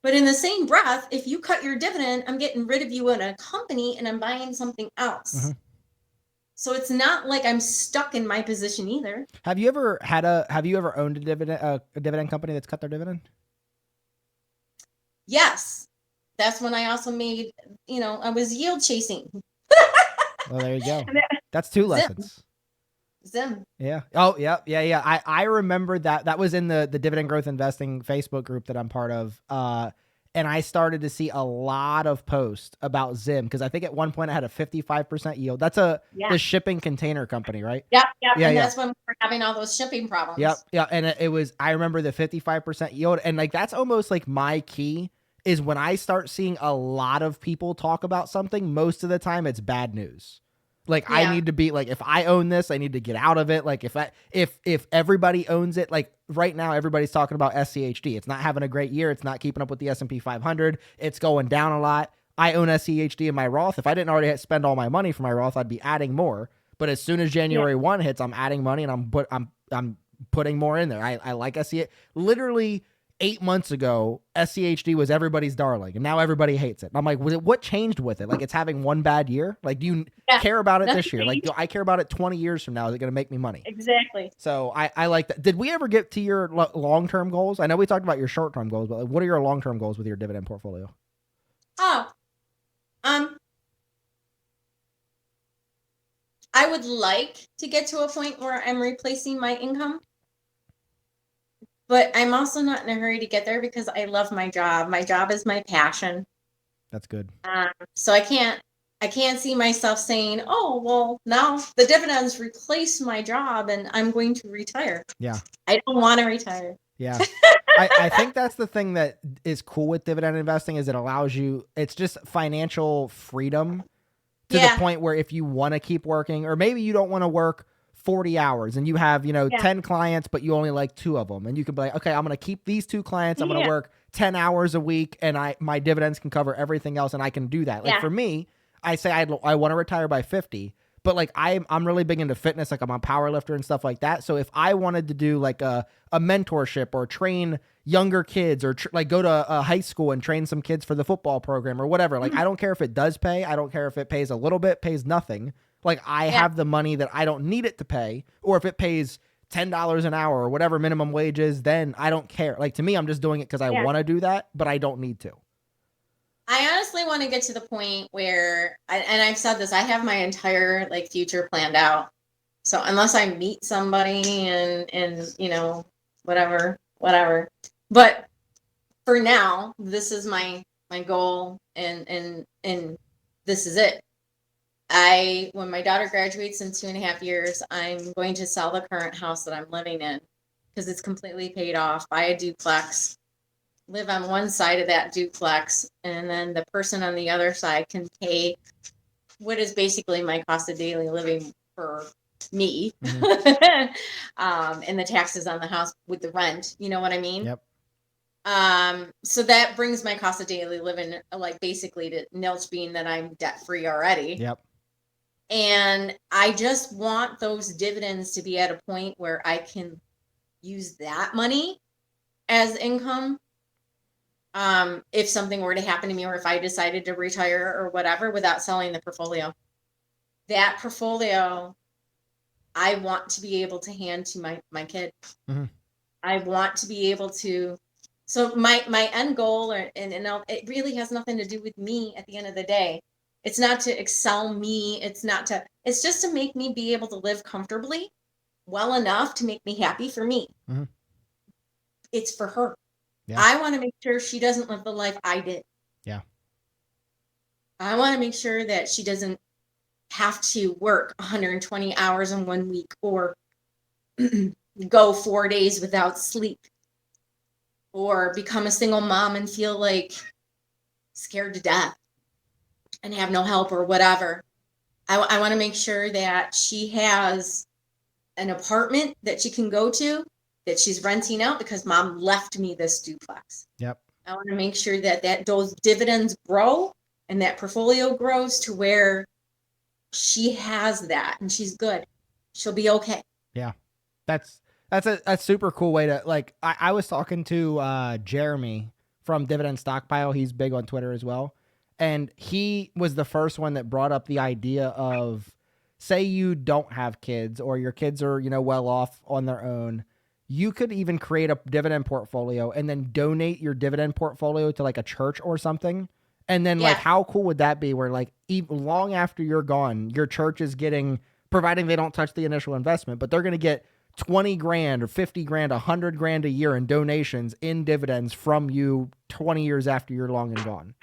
But in the same breath, if you cut your dividend, I'm getting rid of you in a company and I'm buying something else. So it's not like I'm stuck in my position either. Have you ever owned a dividend company that's cut their dividend? Yes. That's when I also made, I was yield chasing. Well, there you go. That's two lessons. Zim. Yeah. Oh, yeah. Yeah. Yeah. I remember that was in the Dividend Growth Investing Facebook group that I'm part of. And I started to see a lot of posts about Zim, because I think at one point I had a 55% yield. That's the shipping container company, right? Yep. And that's when we were having all those shipping problems. Yep. Yeah. And it was, I remember the 55% yield, and like, that's almost like my key is when I start seeing a lot of people talk about something, most of the time it's bad news. Like, I need to be like, if I own this, I need to get out of it. Like, if everybody owns it, like right now, everybody's talking about SCHD. It's not having a great year. It's not keeping up with the S&P 500. It's going down a lot. I own SCHD in my Roth. If I didn't already spend all my money for my Roth, I'd be adding more. But as soon as January 1 hits, I'm adding money, and I'm putting more in there. I like SCHD. Literally 8 months ago, SCHD was everybody's darling, and now everybody hates it. And I'm like, what changed with it? Like, it's having one bad year? Like, do you care about it this year? Like, do I care about it 20 years from now? Is it going to make me money? Exactly. So I like that. Did we ever get to your long-term goals? I know we talked about your short-term goals, but like, what are your long-term goals with your dividend portfolio? Oh, I would like to get to a point where I'm replacing my income. But I'm also not in a hurry to get there, because I love my job. My job is my passion. That's good. So I can't see myself saying, oh, well, now the dividends replace my job and I'm going to retire. Yeah. I don't want to retire. Yeah. I think that's the thing that is cool with dividend investing, is it allows you, it's just financial freedom to the point where if you want to keep working, or maybe you don't want to work 40 hours and you have, 10 clients, but you only like 2 of them. And you can be like, okay, I'm going to keep these 2 clients. I'm going to work 10 hours a week, and my dividends can cover everything else. And I can do that. Like for me, I say I want to retire by 50, but like I'm really big into fitness. Like I'm a power lifter and stuff like that. So if I wanted to do like a mentorship or train younger kids, or like go to a high school and train some kids for the football program or whatever, like I don't care if it does pay. I don't care if it pays a little bit, pays nothing. Like I have the money that I don't need it to pay, or if it pays $10 an hour or whatever minimum wage is, then I don't care. Like to me, I'm just doing it because I want to do that, but I don't need to. I honestly want to get to the point where, and I've said this, I have my entire like future planned out. So unless I meet somebody and whatever. But for now, this is my goal, and this is it. When my daughter graduates in 2.5 years, I'm going to sell the current house that I'm living in, because it's completely paid off. Buy a duplex, live on one side of that duplex, and then the person on the other side can pay what is basically my cost of daily living for me, and the taxes on the house with the rent. You know what I mean? Yep. So that brings my cost of daily living like basically to nilch, being that I'm debt free already. Yep. And I just want those dividends to be at a point where I can use that money as income. If something were to happen to me, or if I decided to retire or whatever, without selling the portfolio, that portfolio I want to be able to hand to my kid. Mm-hmm. I want to be able to. So my end goal, it really has nothing to do with me at the end of the day. It's not to excel me. It's just to make me be able to live comfortably, well enough to make me happy for me. Mm-hmm. It's for her. Yeah. I want to make sure she doesn't live the life I did. Yeah. I want to make sure that she doesn't have to work 120 hours in 1 week, or go 4 days without sleep, or become a single mom and feel like scared to death and have no help or whatever. I want to make sure that she has an apartment that she can go to, that she's renting out because mom left me this duplex. Yep. I want to make sure that those dividends grow and that portfolio grows to where she has that and she's good. She'll be okay. Yeah. That's a super cool way to, like, I was talking to Jeremy from Dividend Stockpile. He's big on Twitter as well. And he was the first one that brought up the idea of, say you don't have kids, or your kids are, well off on their own. You could even create a dividend portfolio and then donate your dividend portfolio to like a church or something. And then like, how cool would that be, where like even long after you're gone, your church is getting, providing they don't touch the initial investment, but they're going to get 20 grand or 50 grand, 100 grand a year in donations in dividends from you 20 years after you're long and gone.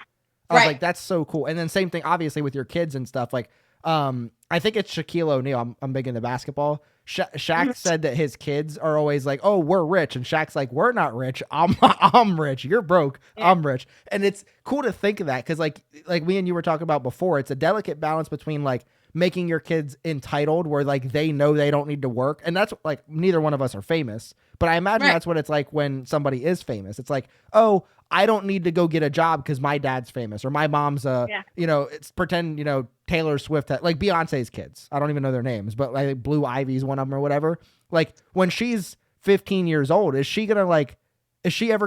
I was like, that's so cool. And then same thing, obviously, with your kids and stuff. Like, I think it's Shaquille O'Neal. I'm big into basketball. Shaq said that his kids are always like, "Oh, we're rich," and Shaq's like, "We're not rich. I'm rich. You're broke. Yeah. I'm rich." And it's cool to think of that, because like me and you were talking about before, it's a delicate balance between like making your kids entitled, where like they know they don't need to work, and that's like, neither one of us are famous, but I imagine that's what it's like when somebody is famous. It's like, oh, I don't need to go get a job because my dad's famous, or my mom's it's pretend, Taylor Swift, like Beyonce's kids. I don't even know their names, but like Blue Ivy's one of them or whatever. Like when she's 15 years old, is she ever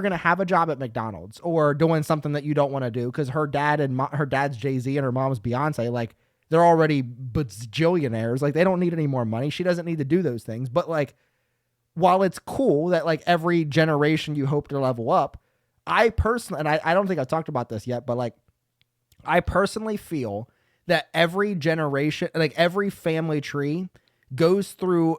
going to have a job at McDonald's or doing something that you don't want to do? Because her dad and her dad's Jay-Z and her mom's Beyonce, like they're already bajillionaires. Like they don't need any more money. She doesn't need to do those things. But like, while it's cool that like every generation you hope to level up, I personally, and I don't think I've talked about this yet, but like I personally feel that every generation, like every family tree goes through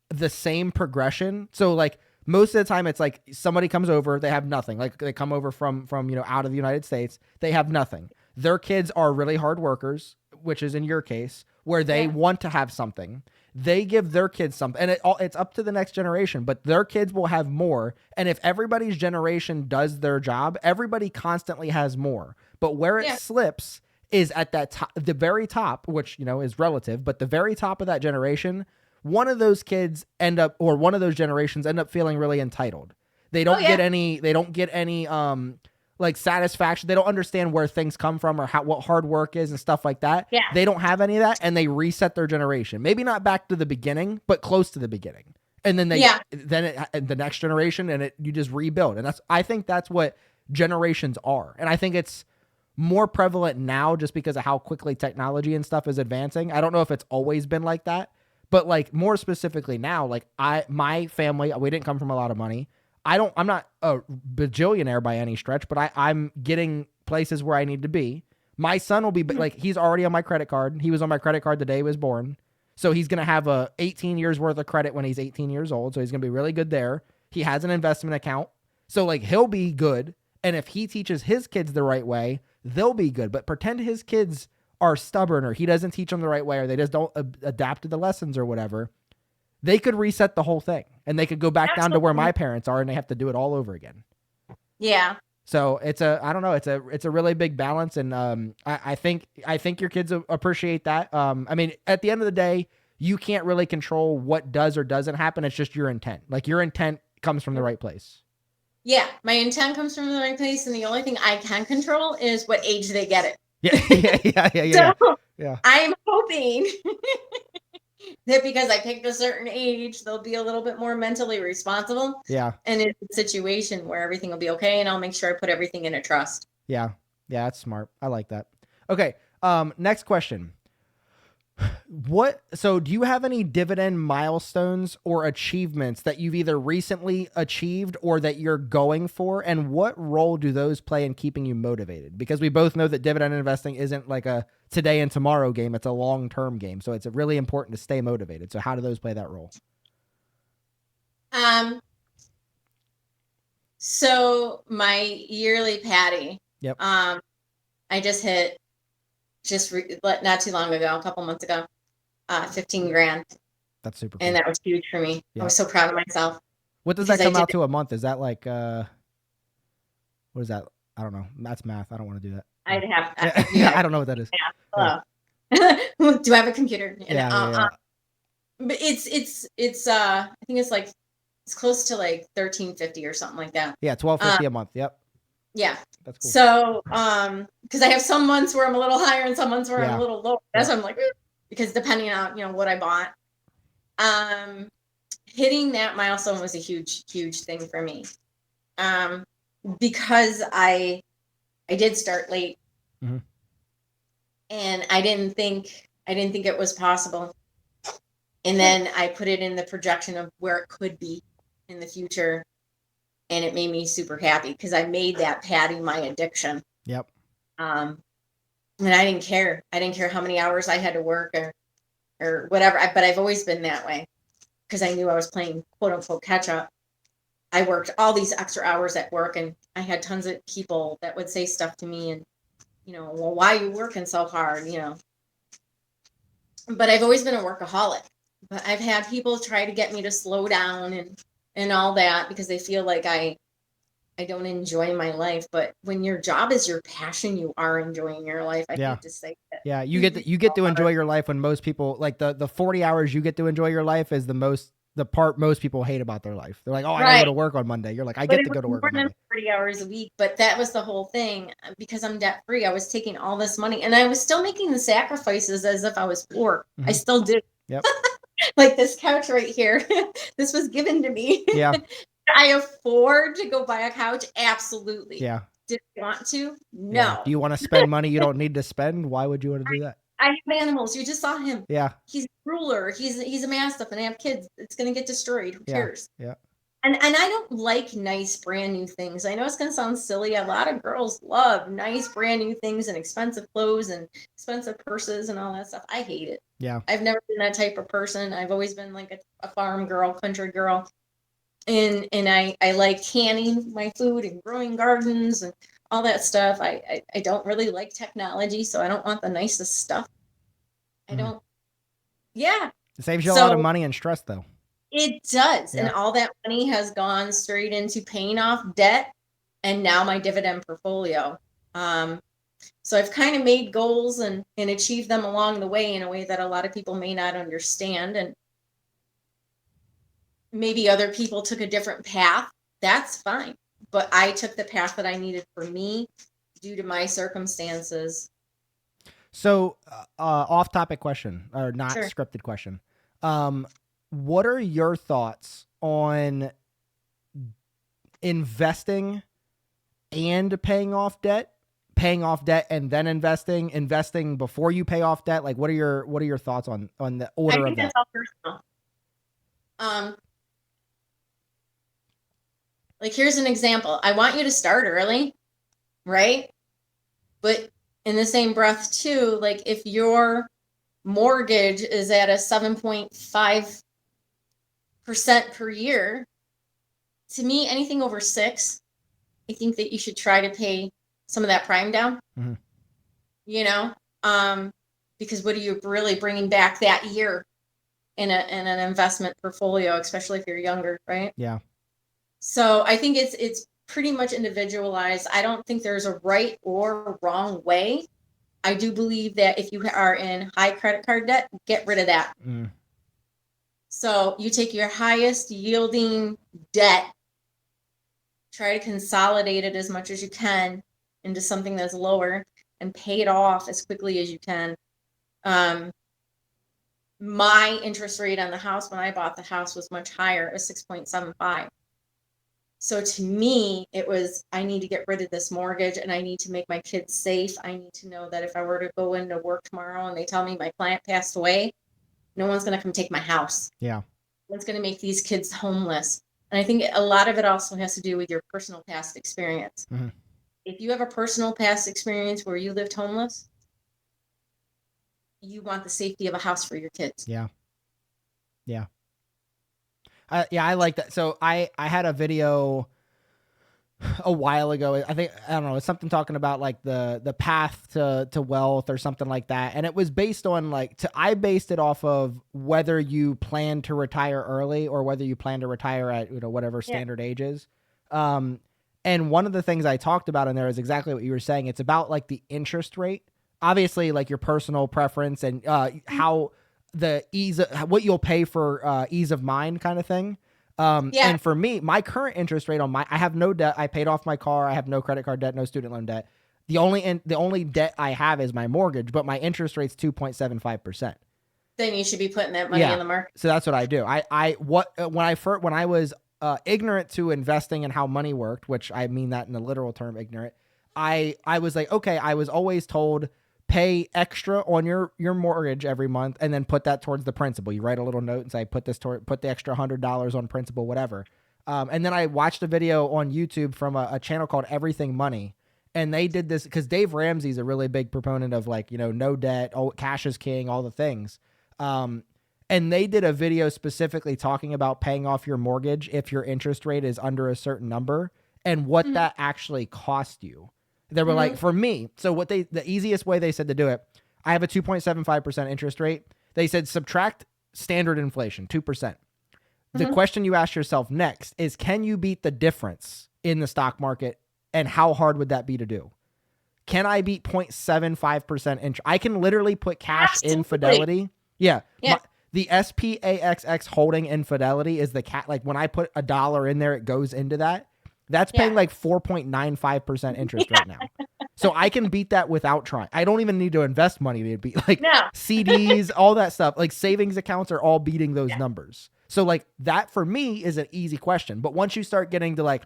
the same progression. So like most of the time it's like somebody comes over, they have nothing. Like they come over from out of the United States, they have nothing. Their kids are really hard workers, which is in your case, where they want to have something. They give their kids something, and it's up to the next generation, but their kids will have more. And if everybody's generation does their job, everybody constantly has more. But where it slips is at that top, the very top, which, is relative, but the very top of that generation, one of those kids one of those generations end up feeling really entitled. They don't get any, like satisfaction. They don't understand where things come from or what hard work is and stuff like that. Yeah. They don't have any of that, and they reset their generation. Maybe not back to the beginning, but close to the beginning. And then the next generation, and you just rebuild. And I think that's what generations are. And I think it's more prevalent now just because of how quickly technology and stuff is advancing. I don't know if it's always been like that, but like more specifically now, like my family, we didn't come from a lot of money. I'm not a bajillionaire by any stretch, but I'm getting places where I need to be. My son will be like, he's already on my credit card. He was on my credit card the day he was born. So he's going to have 18 years worth of credit when he's 18 years old. So he's going to be really good there. He has an investment account. So like he'll be good. And if he teaches his kids the right way, they'll be good. But pretend his kids are stubborn, or he doesn't teach them the right way, or they just don't adapt to the lessons or whatever. They could reset the whole thing, and they could go back down to where my parents are, and they have to do it all over again. Yeah. So I don't know. It's a really big balance. And, I think your kids appreciate that. I mean, at the end of the day, you can't really control what does or doesn't happen. It's just your intent. Like your intent comes from the right place. Yeah, my intent comes from the right place, and the only thing I can control is what age they get it. So Yeah. I'm hoping that because I picked a certain age, they'll be a little bit more mentally responsible. Yeah. And it's a situation where everything will be okay, and I'll make sure I put everything in a trust. Yeah. Yeah, that's smart. I like that. Okay. Next question. So do you have any dividend milestones or achievements that you've either recently achieved or that you're going for? And what role do those play in keeping you motivated? Because we both know that dividend investing isn't like a today and tomorrow game. It's a long-term game. So it's really important to stay motivated. So how do those play that role? So my yearly patty, Yep. I just hit not too long ago, a couple months ago, 15 grand. That's super cool. And that was huge for me. Yeah. I was so proud of myself. What does that come out to a month? Is that like, what is that? I don't know. That's math. I don't want to do that. I'd have, I don't know what that is. Hello. Yeah. Do I have a computer? Yeah. But it's I think it's close to like 1350 or something like that. Yeah, 1250 a month. Yep. Yeah. That's cool. So because I have some months where I'm a little higher and some months where I'm a little lower. That's why I'm like, because depending on what I bought. Hitting that milestone was a huge thing for me. Because I did start late. Mm-hmm. And I didn't think it was possible. And then I put it in the projection of where it could be in the future. And it made me super happy because I made that patty my addiction. Yep. And I didn't care. I didn't care how many hours I had to work or whatever. But I've always been that way because I knew I was playing quote unquote catch up. I worked all these extra hours at work, and I had tons of people that would say stuff to me and, well, why are you working so hard? But I've always been a workaholic. But I've had people try to get me to slow down and all that because they feel like I don't enjoy my life. But when your job is your passion, you are enjoying your life. I hate to say that. Yeah, you get to enjoy your life when most people, like the 40 hours you get to enjoy your life is the part most people hate about their life. They're like, oh, I gotta go to work on Monday. You're like, I get to go to work on Monday. 40 hours a week, but that was the whole thing. Because I'm debt free, I was taking all this money and I was still making the sacrifices as if I was poor. Mm-hmm. I still do. Yep. Like this couch right here. This was given to me. Yeah. I afford to go buy a couch? Absolutely. Yeah. Did I want to? No. Yeah. Do you want to spend money you don't need to spend? Why would you want to do that? I have animals. You just saw him. Yeah. He's a ruler. He's a mastiff, and I have kids. It's gonna get destroyed. Who cares? Yeah. And I don't like nice brand new things. I know it's gonna sound silly. A lot of girls love nice brand new things and expensive clothes and expensive purses and all that stuff. I hate it. Yeah. I've never been that type of person. I've always been like a farm girl, country girl. And I like canning my food and growing gardens and all that stuff. I don't really like technology, so I don't want the nicest stuff. I don't. Yeah. It saves you a lot of money and stress, though. It does. Yeah. And all that money has gone straight into paying off debt and now my dividend portfolio. So I've kind of made goals and achieved them along the way in a way that a lot of people may not understand. And maybe other people took a different path. That's fine. But I took the path that I needed for me due to my circumstances. So off-topic question, or not scripted question. What are your thoughts on investing and paying off debt and then investing before you pay off debt? Like, what are your thoughts on the order of that? That's all personal. Like, here's an example. I want you to start early, right? But in the same breath too, like if your mortgage is at a 7.5% per year, to me, anything over 6%, I think that you should try to pay some of that prime down. Mm-hmm. Because what are you really bringing back that year in an investment portfolio, especially if you're younger, right? Yeah. So I think it's pretty much individualized. I don't think there's a right or wrong way. I do believe that if you are in high credit card debt, get rid of that. Mm. So you take your highest yielding debt try to consolidate it as much as you can into something that's lower and pay it off as quickly as you can. My interest rate on the house when I bought the house was much higher. It was 6.75. So to me, it was, I need to get rid of this mortgage and I need to make my kids safe. I need to know that if I were to go into work tomorrow and they tell me my client passed away, no one's going to come take my house. Yeah. What's going to make these kids homeless? And I think a lot of it also has to do with your personal past experience. Mm-hmm. If you have a personal past experience where you lived homeless, you want the safety of a house for your kids. Yeah. Yeah. Yeah, I like that. So I had a video a while ago. I don't know, it's something talking about like the path to wealth or something like that. And it was based on I based it off of whether you plan to retire early or whether you plan to retire at, whatever standard age is. And one of the things I talked about in there is exactly what you were saying. It's about like the interest rate, obviously like your personal preference and how the ease of what you'll pay for ease of mind kind of thing. And for me, my current interest rate I have no debt. I paid off my car. I have no credit card debt, no student loan debt. The only debt I have is my mortgage, but my interest rate's 2.75%. Then you should be putting that money in the market. So that's what I do. When I was ignorant to investing and how money worked, which I mean that in the literal term, ignorant, I was like, okay, I was always told pay extra on your mortgage every month and then put that towards the principal. You write a little note and say, put the extra $100 on principal, whatever. And then I watched a video on YouTube from a channel called Everything Money. And they did this because Dave Ramsey's a really big proponent of no debt, cash is king, all the things. And they did a video specifically talking about paying off your mortgage if your interest rate is under a certain number and what that actually cost you. They were like, for me, so the easiest way they said to do it, I have a 2.75% interest rate. They said subtract standard inflation, 2%. The question you ask yourself next is, can you beat the difference in the stock market and how hard would that be to do? Can I beat 0.75% interest? I can literally put cash in Fidelity. Yeah. The SPAXX holding in Fidelity is like when I put $1 in there, it goes into that. That's paying like 4.95% interest right now. So I can beat that without trying. I don't even need to invest money to beat CDs, all that stuff. Like savings accounts are all beating those numbers. So like that for me is an easy question. But once you start getting to like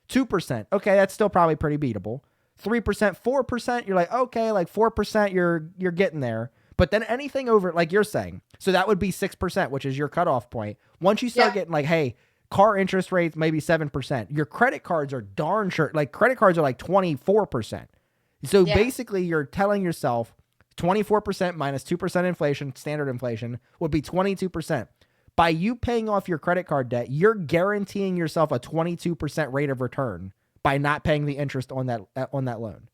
2%, okay, that's still probably pretty beatable. 3%, 4%, you're like, okay, like 4%, you're getting there. But then anything over, like you're saying, so that would be 6%, which is your cutoff point. Once you start getting like, hey, car interest rates, maybe 7%. Your credit cards are darn sure, like credit cards are like 24%. So basically you're telling yourself 24% minus 2% inflation, standard inflation would be 22%. By you paying off your credit card debt, you're guaranteeing yourself a 22% rate of return by not paying the interest on that loan.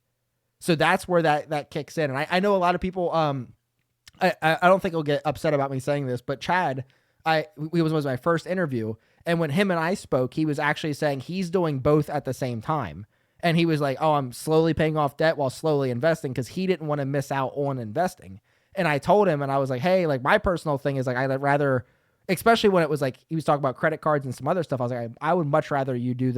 So that's where that kicks in. And I know a lot of people, I don't think he'll get upset about me saying this, but Chad, was my first interview. And when him and I spoke, he was actually saying he's doing both at the same time. And he was like, oh, I'm slowly paying off debt while slowly investing because he didn't want to miss out on investing. And I told him, and I was like, hey, like my personal thing is like, I'd rather, especially when it was like, he was talking about credit cards and some other stuff. I was like, I would much rather you do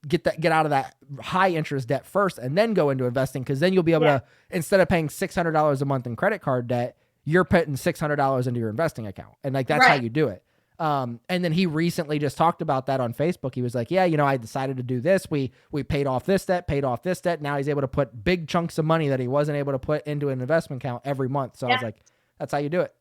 get out of that high interest debt first and then go into investing. Cause then you'll be able to, instead of paying $600 a month in credit card debt, you're putting $600 into your investing account. And like, that's how you do it. And then he recently just talked about that on Facebook. He was like, yeah, I decided to do this. We paid off this debt. Now he's able to put big chunks of money that he wasn't able to put into an investment account every month. So I was like, that's how you do it.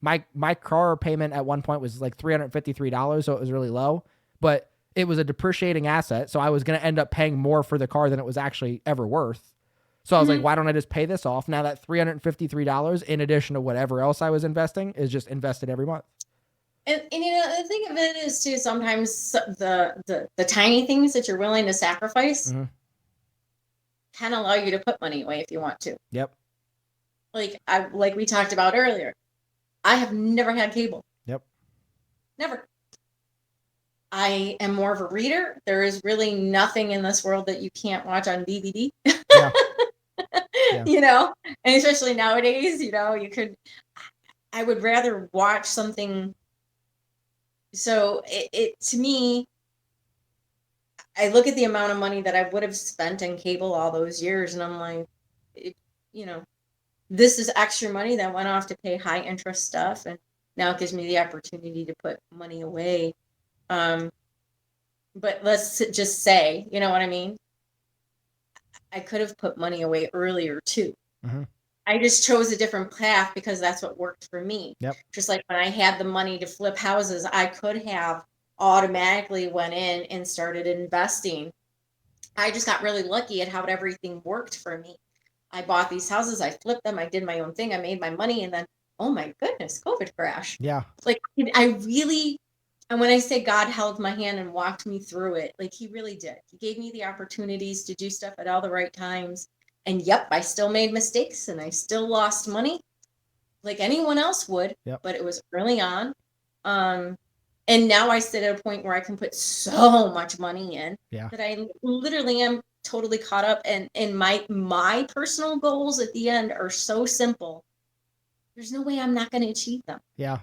My car payment at one point was like $353. So it was really low, but it was a depreciating asset. So I was going to end up paying more for the car than it was actually ever worth. So I was like, why don't I just pay this off? Now that $353 in addition to whatever else I was investing is just invested every month. And the thing of it is too, sometimes the tiny things that you're willing to sacrifice can allow you to put money away if you want to. Yep. Like we talked about earlier, I have never had cable. Yep. Never. I am more of a reader. There is really nothing in this world that you can't watch on DVD. Yeah. And especially nowadays, I would rather watch something. So it to me, I look at the amount of money that I would have spent in cable all those years, and I'm like, it, you know, this is extra money that went off to pay high interest stuff, and now it gives me the opportunity to put money away. But let's just say, you know what I mean? I could have put money away earlier too. Mhm. I just chose a different path because that's what worked for me. Yep. Just like when I had the money to flip houses, I could have automatically went in and started investing. I just got really lucky at how everything worked for me. I bought these houses, I flipped them, I did my own thing, I made my money, and then, oh my goodness, COVID crash. Yeah. Like, I really, and when I say God held my hand and walked me through it, like he really did. He gave me the opportunities to do stuff at all the right times. And yep, I still made mistakes and I still lost money like anyone else would, Yep. but it was early on. And now I sit at a point where I can put so much money in Yeah. that I literally am totally caught up. And my personal goals at the end are so simple. There's no way I'm not going to achieve them. Yeah.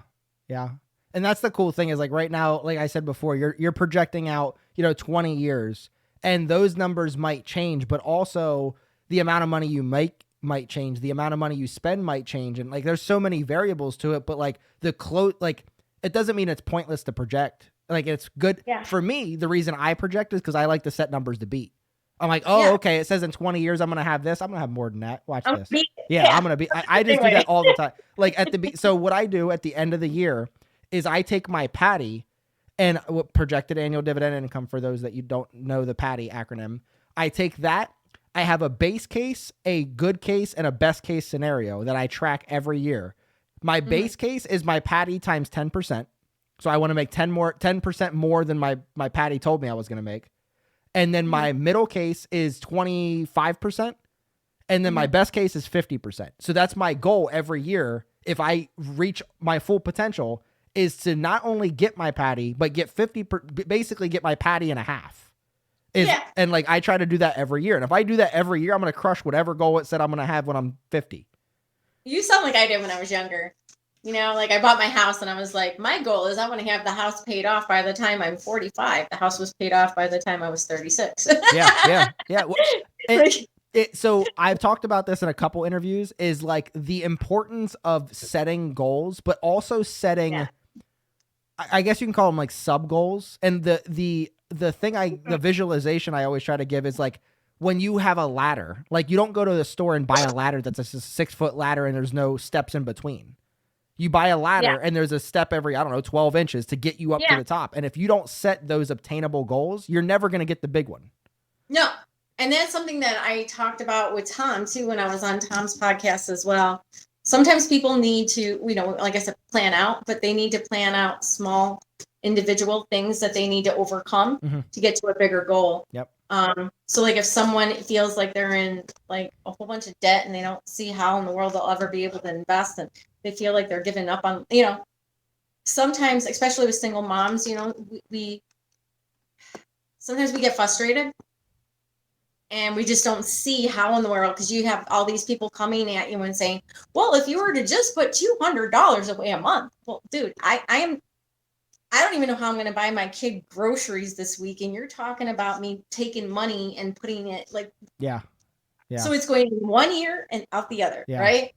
Yeah. And that's the cool thing is like right now, like I said before, you're projecting out, 20 years, and those numbers might change, but also the amount of money you make might change, the amount of money you spend might change. And like there's so many variables to it, but like it doesn't mean it's pointless to project. Like it's good for me. The reason I project is because I like to set numbers to beat. I'm like, okay, it says in 20 years I'm gonna have this. I'm gonna have more than that. Watch this. I'm gonna be. I just do that all the time. Like so what I do at the end of the year is I take my PADI and projected annual dividend income, for those that you don't know the PADI acronym. I take that. I have a base case, a good case, and a best case scenario that I track every year. My base case is my PADI times 10%. So I want to make 10% more than my PADI told me I was going to make. And then my middle case is 25%. And then my best case is 50%. So that's my goal every year. If I reach my full potential, is to not only get my PADI, but get basically get my PADI and a half. And like, I try to do that every year. And if I do that every year, I'm going to crush whatever goal it said I'm going to have when I'm 50. You sound like I did when I was younger. Like I bought my house and I was like, my goal is I want to have the house paid off by the time I'm 45. The house was paid off by the time I was 36. Yeah. Well, so I've talked about this in a couple interviews, is like the importance of setting goals, but also setting, I guess you can call them like sub goals. And the visualization I always try to give is like, when you have a ladder, like you don't go to the store and buy a ladder that's a 6-foot ladder and there's no steps in between. You buy a ladder and there's a step every, 12 inches to get you up to the top. And if you don't set those obtainable goals, you're never going to get the big one. No. And that's something that I talked about with Tom too, when I was on Tom's podcast as well. Sometimes people need to, like I said, plan out, but they need to plan out small individual things that they need to overcome to get to a bigger goal. Yep. So like if someone feels like they're in like a whole bunch of debt and they don't see how in the world they'll ever be able to invest, and they feel like they're giving up on, sometimes, especially with single moms, we sometimes we get frustrated and we just don't see how in the world, because you have all these people coming at you and saying, well, if you were to just put $200 away a month, well, dude, I don't even know how I'm going to buy my kid groceries this week. And you're talking about me taking money and putting it like, yeah. So it's going in one ear and out the other, right?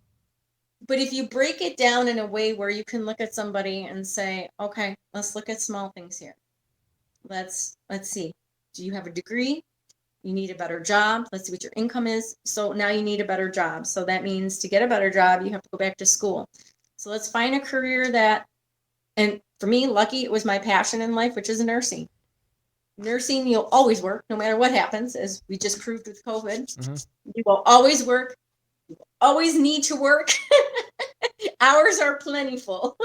But if you break it down in a way where you can look at somebody and say, okay, let's look at small things here. Let's see. Do you have a degree? You need a better job. Let's see what your income is. So now you need a better job. So that means to get a better job, you have to go back to school. So let's find a career that, and for me, lucky, it was my passion in life, which is nursing. Nursing, you'll always work, no matter what happens, as we just proved with COVID. You will always work. You will always need to work. Hours are plentiful.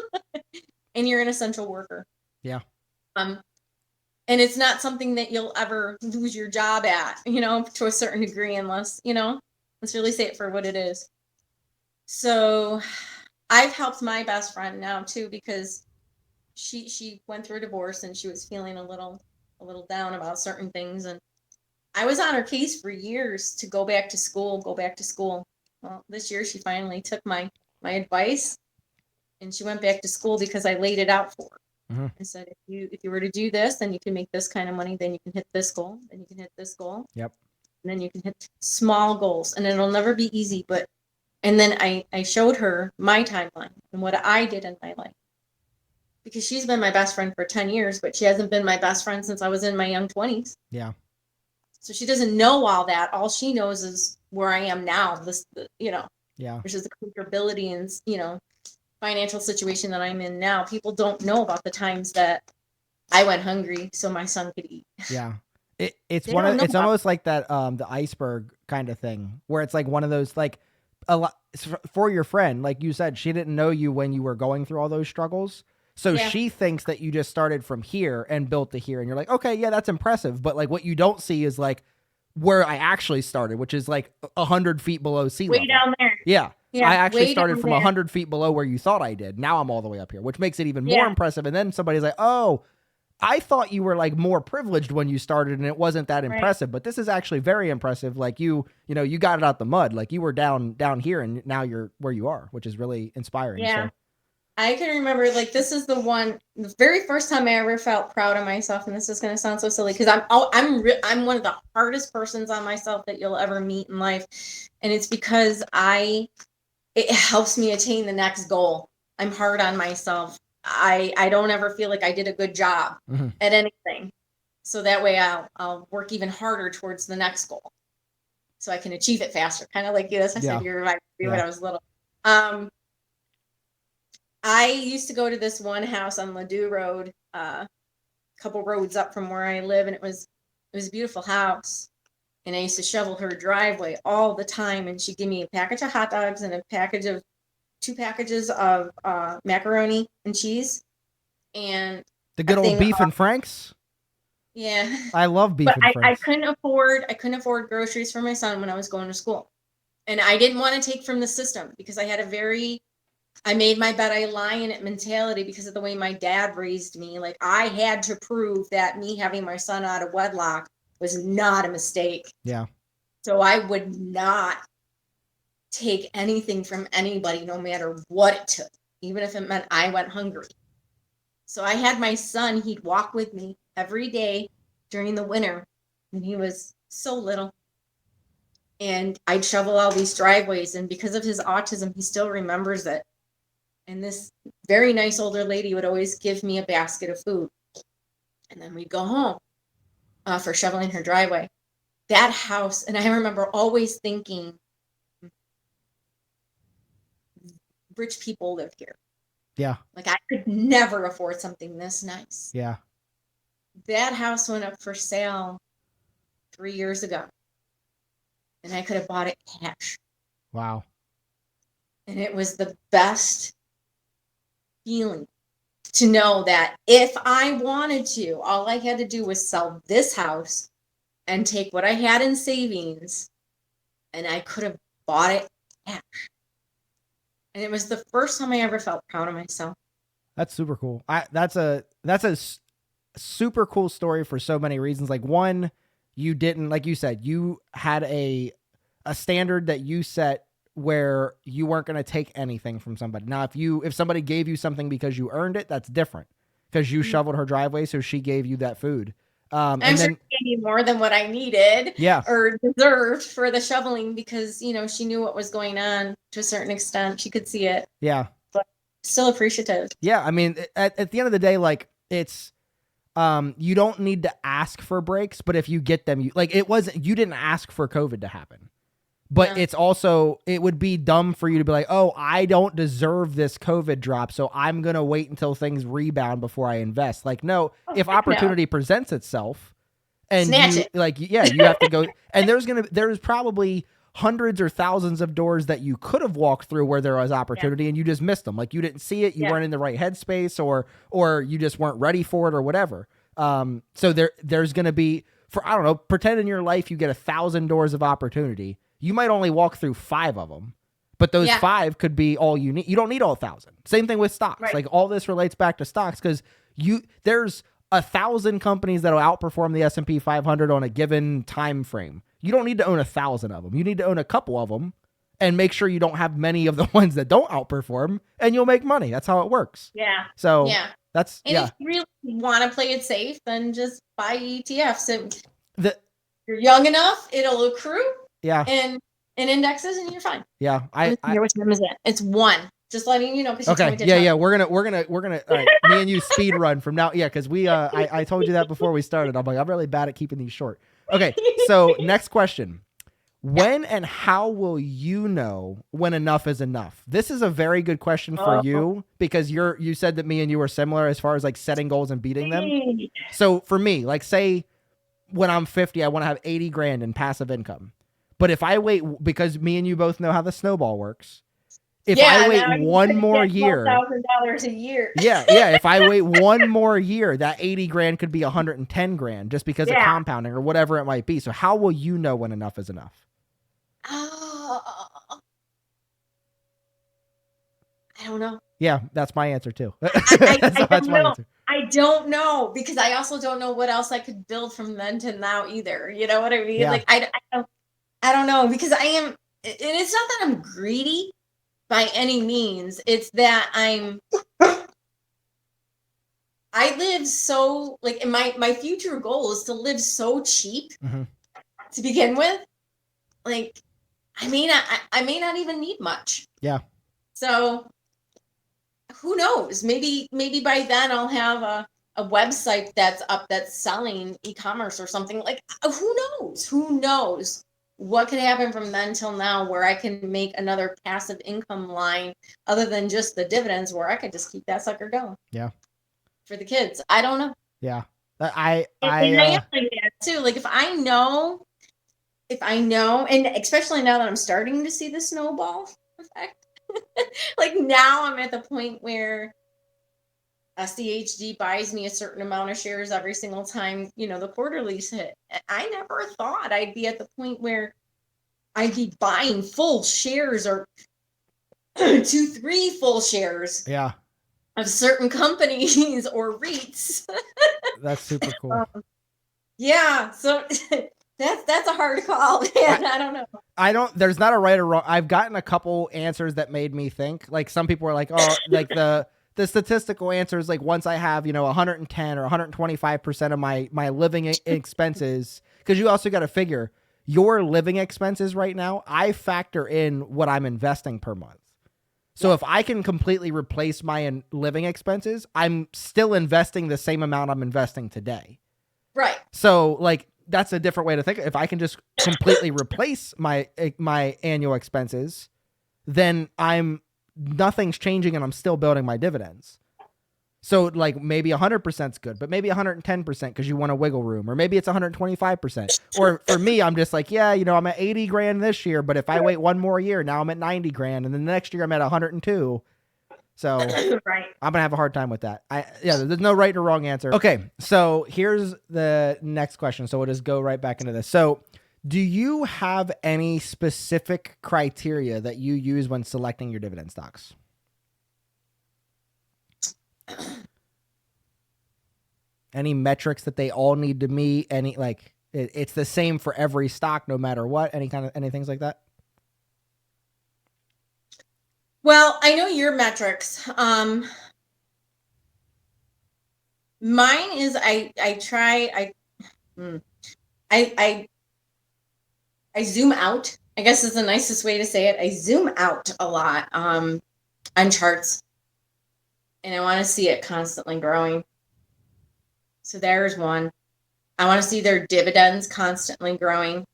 And you're an essential worker. Yeah. And it's not something that you'll ever lose your job at, to a certain degree, unless, let's really say it for what it is. So I've helped my best friend now too, because she went through a divorce and she was feeling a little down about certain things. And I was on her case for years to go back to school. Well, this year she finally took my advice and she went back to school because I laid it out for her. Mhm. I said, if you were to do this, then you can make this kind of money, then you can hit this goal, then you can hit this goal, Yep. and then you can hit small goals, and it'll never be easy. And then I showed her my timeline and what I did in my life, because she's been my best friend for 10 years, but she hasn't been my best friend since I was in my young 20s. Yeah. So she doesn't know all that. All she knows is where I am now, Yeah. which is the comfortability and, financial situation that I'm in now. People don't know about the times that I went hungry so my son could eat. Yeah. They don't know It's about almost like that the iceberg kind of thing where it's like one of those like a lot for your friend, like you said, she didn't know you when you were going through all those struggles. So Yeah. she thinks that you just started from here and built to here and you're like, "Okay, yeah, that's impressive." But like what you don't see is like where I actually started, which is like 100 feet below sea way level. down there. Yeah. Yeah, I actually way started down from there. 100 feet below where you thought I did. Now I'm all the way up here, which makes it even more Yeah. impressive. And then somebody's like, "Oh, I thought you were like more privileged when you started and it wasn't that Right. impressive, but this is actually very impressive. Like you know, you got it out the mud. Like you were down here and now you're where you are, which is really inspiring." Yeah. So I can remember, like, this is the very first time I ever felt proud of myself, and this is going to sound so silly because I'm one of the hardest persons on myself that you'll ever meet in life, and it's because it helps me attain the next goal. I'm hard on myself. I don't ever feel like I did a good job mhm. at anything, so that way I'll work even harder towards the next goal, so I can achieve it faster. Kind of like you, as I Yeah. said, you reminded me when Yeah. I was little. I used to go to this one house on Ladue Road, a couple roads up from where I live, and it was a beautiful house. And I used to shovel her driveway all the time, and she'd give me a package of hot dogs and two packages of macaroni and cheese, and The a good old thing. beef and Franks. Yeah, I love beef but and I Franks. couldn't afford groceries for my son when I was going to school, and I didn't want to take from the system because I had I made my bed, I lie in it mentality because of the way my dad raised me. Like, I had to prove that me having my son out of wedlock was not a mistake. Yeah. So I would not take anything from anybody, no matter what it took, even if it meant I went hungry. So I had my son, he'd walk with me every day during the winter when he was so little. And I'd shovel all these driveways. And because of his autism, he still remembers it. And this very nice older lady would always give me a basket of food. And then we'd go home for shoveling her driveway. That house, and I remember always thinking, rich people live here. Yeah. Like, I could never afford something this nice. Yeah. That house went up for sale 3 years ago. And I could have bought it cash. Wow. And it was the best feeling to know that if I wanted to, all I had to do was sell this house and take what I had in savings, and I could have bought it cash. And it was the first time I ever felt proud of myself. That's super cool. That's a super cool story for so many reasons. Like one, you didn't, like you said, you had a standard that you set where you weren't going to take anything from somebody. Now, if somebody gave you something because you earned it, that's different because you shoveled her driveway. So she gave you that food. I'm and sure then, she gave me more than what I needed yeah, or deserved for the shoveling because, she knew what was going on to a certain extent. She could see it. yeah, But still appreciative. yeah. I mean, at the end of the day, like it's, you don't need to ask for breaks, but if you get them, you didn't ask for COVID to happen. But it's also, it would be dumb for you to be like, oh, I don't deserve this COVID drop, so I'm going to wait until things rebound before I invest. Like, no, if opportunity presents itself and Snatch it. like, yeah, you have to go. And there's probably hundreds or thousands of doors that you could have walked through where there was opportunity and you just missed them. Like you didn't see it. You weren't in the right headspace or you just weren't ready for it or whatever. So there's going to be, I don't know, pretend in your life you get 1,000 doors of opportunity. You might only walk through 5 of them, but those 5 could be all you need. You don't need all 1,000. Same thing with stocks. Right. Like all this relates back to stocks because there's 1,000 companies that'll outperform the S&P 500 on a given time frame. You don't need to own 1,000 of them. You need to own a couple of them and make sure you don't have many of the ones that don't outperform, and you'll make money. That's how it works. Yeah. So That's And if you really want to play it safe, then just buy ETFs. And you're young enough, it'll accrue. Yeah. And indexes, and you're fine. Yeah. Which number is it? It's 1. Just letting you know, because you told me to Yeah. We're gonna. All right. Me and you speed run from now. Yeah, because we. I told you that before we started. I'm like, I'm really bad at keeping these short. Okay. So next question. When and how will you know when enough is enough? This is a very good question for you, because you said that me and you are similar as far as like setting goals and beating them. So for me, like, say when I'm 50, I want to have 80 grand in passive income. But if I wait, because me and you both know how the snowball works. If I wait one more year, $12,000 a year. Yeah. If I wait one more year, that 80 grand could be 110 grand just because of compounding or whatever it might be. So how will you know when enough is enough? I don't know. Yeah, that's my answer too. That's my answer. I don't know, because I also don't know what else I could build from then to now either. You know what I mean? Yeah. Like I don't know, because I am, and it's not that I'm greedy by any means. It's that I live so, like, and my future goal is to live so cheap to begin with. Like, I may not even need much. Yeah. So who knows? Maybe by then I'll have a website that's up that's selling e-commerce or something. Like, who knows? Who knows what could happen from then till now, where I can make another passive income line other than just the dividends, where I could just keep that sucker going. Yeah. For the kids. I don't know. Yeah. And I am like that too. Like, if I know, and especially now that I'm starting to see the snowball effect, like now I'm at the point where SDHD buys me a certain amount of shares every single time, the quarterlies hit. I never thought I'd be at the point where I'd be buying full shares, or 2-3 full shares. Yeah. Of certain companies or REITs. That's super cool. Yeah. So that's a hard call. Man. I don't know. There's not a right or wrong. I've gotten a couple answers that made me think. Like, some people are like, oh, like the statistical answer is like, once I have, 110 or 125% of my living expenses, because you also got to figure your living expenses right now. I factor in what I'm investing per month. So if I can completely replace my living expenses, I'm still investing the same amount I'm investing today. Right. So, like, that's a different way to think. If I can just completely replace my annual expenses, then nothing's changing and I'm still building my dividends. So, like, maybe 100% is good, but maybe 110% because you want a wiggle room, or maybe it's 125%. Or for me, I'm just like, yeah, I'm at 80 grand this year, but if I wait one more year, now I'm at 90 grand, and then the next year I'm at 102. So right. I'm gonna have a hard time with that. There's no right or wrong answer. Okay, so here's the next question. So we'll just go right back into this. So, do you have any specific criteria that you use when selecting your dividend stocks? Any metrics that they all need to meet? Any, like, it's the same for every stock, no matter what? Any things like that? Well, I know your metrics. Mine is I zoom out. I guess is the nicest way to say it. I zoom out a lot on charts, and I want to see it constantly growing. So there's one. I want to see their dividends constantly growing.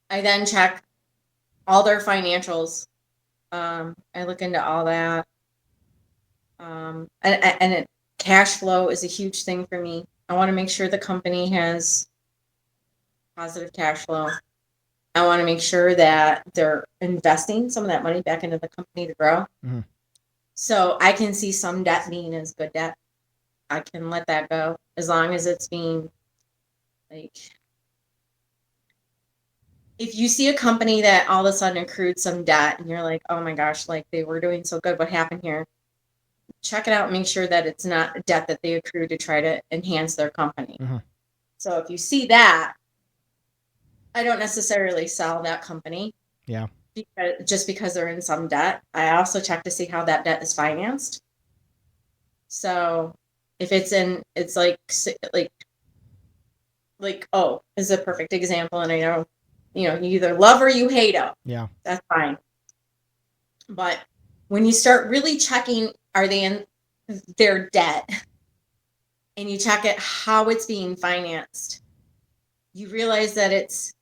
I then check all their financials. I look into all that. And cash flow is a huge thing for me. I want to make sure the company has positive cash flow. I want to make sure that they're investing some of that money back into the company to grow. Mm-hmm. So I can see some debt being as good debt. I can let that go as long as it's being, like, if you see a company that all of a sudden accrued some debt and you're like, oh my gosh, like, they were doing so good, what happened here? Check it out and make sure that it's not a debt that they accrue to try to enhance their company. Mm-hmm. So if you see that, I don't necessarily sell that company. Yeah. just because they're in some debt. I also check to see how that debt is financed. So if it's like, oh, is a perfect example. And I know, you either love or you hate them. Yeah. That's fine. But when you start really checking, are they in their debt, and you check it how it's being financed, you realize that it's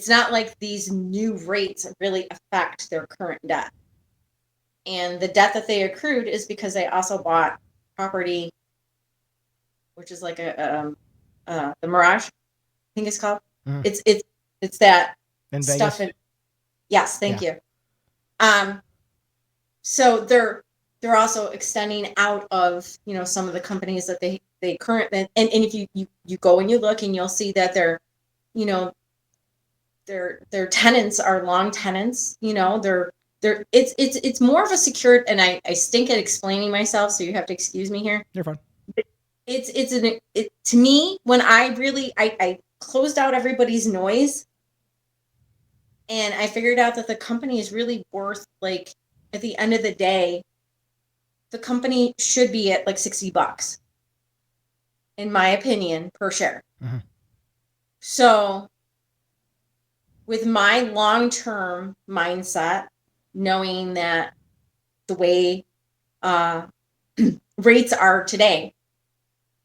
not like these new rates really affect their current debt. And the debt that they accrued is because they also bought property, which is like the Mirage, I think it's called. Mhm. It's that In stuff. Vegas? Yes, thank you. So they're also extending out of some of the companies that they currently, and if you go and you look, and you'll see that you know their tenants are long tenants. It's more of a secured, and I stink at explaining myself, so you have to excuse me here. You're fine. To me, when I closed out everybody's noise, and I figured out that the company is really worth, like, at the end of the day, the company should be at like $60, in my opinion, per share. Mhm. So with my long-term mindset, knowing that the way rates are today,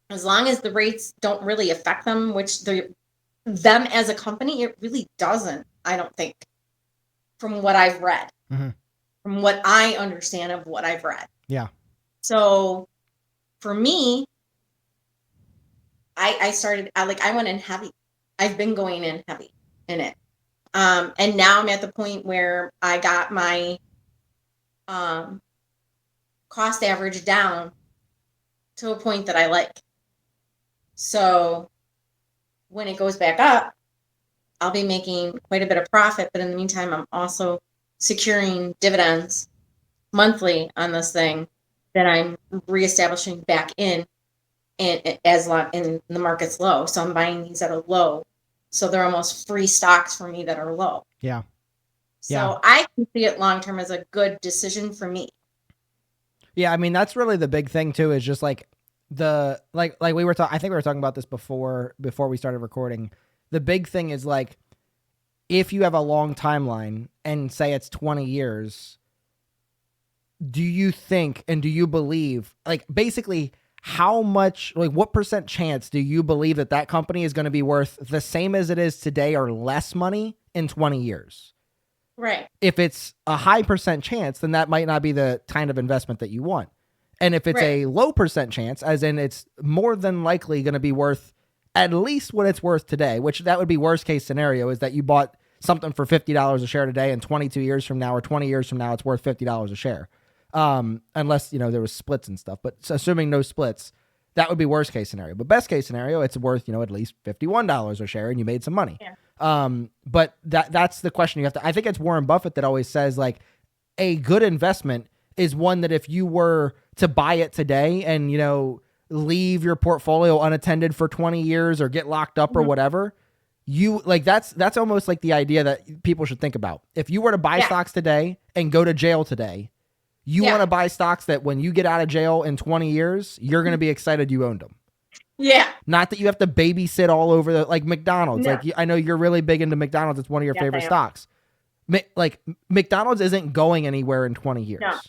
as long as the rates don't really affect them, which them as a company, it really doesn't, I don't think, from what I've read, Mhm. from what I understand of what I've read. Yeah. So for me, I went in heavy. I've been going in heavy in it. And now I'm at the point where I got my cost average down to a point that I like. So when it goes back up, I'll be making quite a bit of profit. But in the meantime, I'm also securing dividends monthly on this thing that I'm reestablishing back in, and as long in the market's low. So I'm buying these at a low. So they're almost free stocks for me that are low. Yeah. So I can see it long term as a good decision for me. Yeah, I mean, that's really the big thing too, is just like like we were talking, I think we were talking about this before we started recording. The big thing is, like, if you have a long timeline and say it's 20 years, do you think and do you believe, like, basically how much, like, what % chance do you believe that company is going to be worth the same as it is today or less money in 20 years? Right. If it's a high % chance, then that might not be the kind of investment that you want. And if it's a low % chance, as in it's more than likely going to be worth at least what it's worth today, which that would be worst case scenario, is that you bought something for $50 a share today, and 22 years from now or 20 years from now, it's worth $50 a share. Unless, there was splits and stuff, but assuming no splits, that would be worst case scenario. But best case scenario, it's worth, at least $51 a share, and you made some money. Yeah. But that's the question you have to, I think it's Warren Buffett that always says, like, a good investment is one that if you were to buy it today and, leave your portfolio unattended for 20 years or get locked up or whatever, you, like, that's almost like the idea that people should think about. If you were to buy stocks today and go to jail today, you want to buy stocks that when you get out of jail in 20 years, you're going to be excited you owned them. Yeah. Not that you have to babysit all over like McDonald's. No. Like, I know you're really big into McDonald's. It's one of your favorite stocks. Like, McDonald's isn't going anywhere in 20 years. No.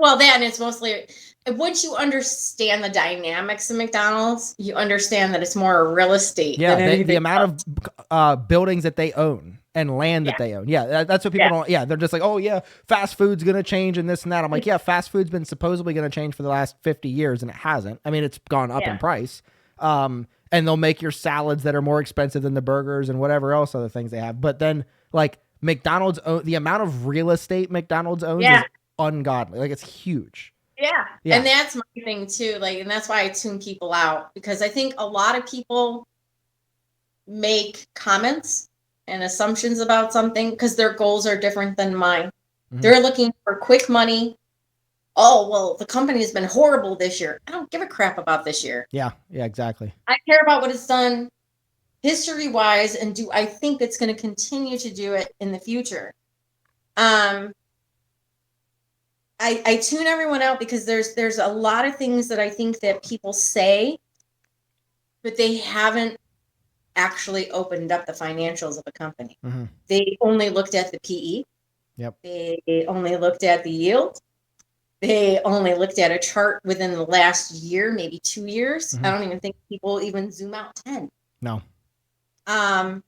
Well, then it's mostly, once you understand the dynamics of McDonald's, you understand that it's more real estate. Yeah, than the amount of buildings that they own and land that they own. Yeah, that's what people don't. Yeah, they're just like, oh yeah, fast food's gonna change and this and that. I'm like, yeah, fast food's been supposedly gonna change for the last 50 years and it hasn't. I mean, it's gone up in price. And they'll make your salads that are more expensive than the burgers and whatever else other things they have. But then, like, McDonald's the amount of real estate McDonald's owns is ungodly. Like, it's huge. Yeah. And that's my thing too. Like, and that's why I tune people out, because I think a lot of people make comments and assumptions about something because their goals are different than mine. Mm-hmm. They're looking for quick money. Oh, well, the company has been horrible this year. I don't give a crap about this year. Yeah, exactly. I care about what it's done history-wise, and do I think it's going to continue to do it in the future? Um, I tune everyone out because there's a lot of things that I think that people say, but they haven't actually opened up the financials of a company. Mm-hmm. They only looked at the PE. Yep. They only looked at the yield. They only looked at a chart within the last year, maybe 2 years. Mm-hmm. I don't even think people even zoom out 10. No. Um,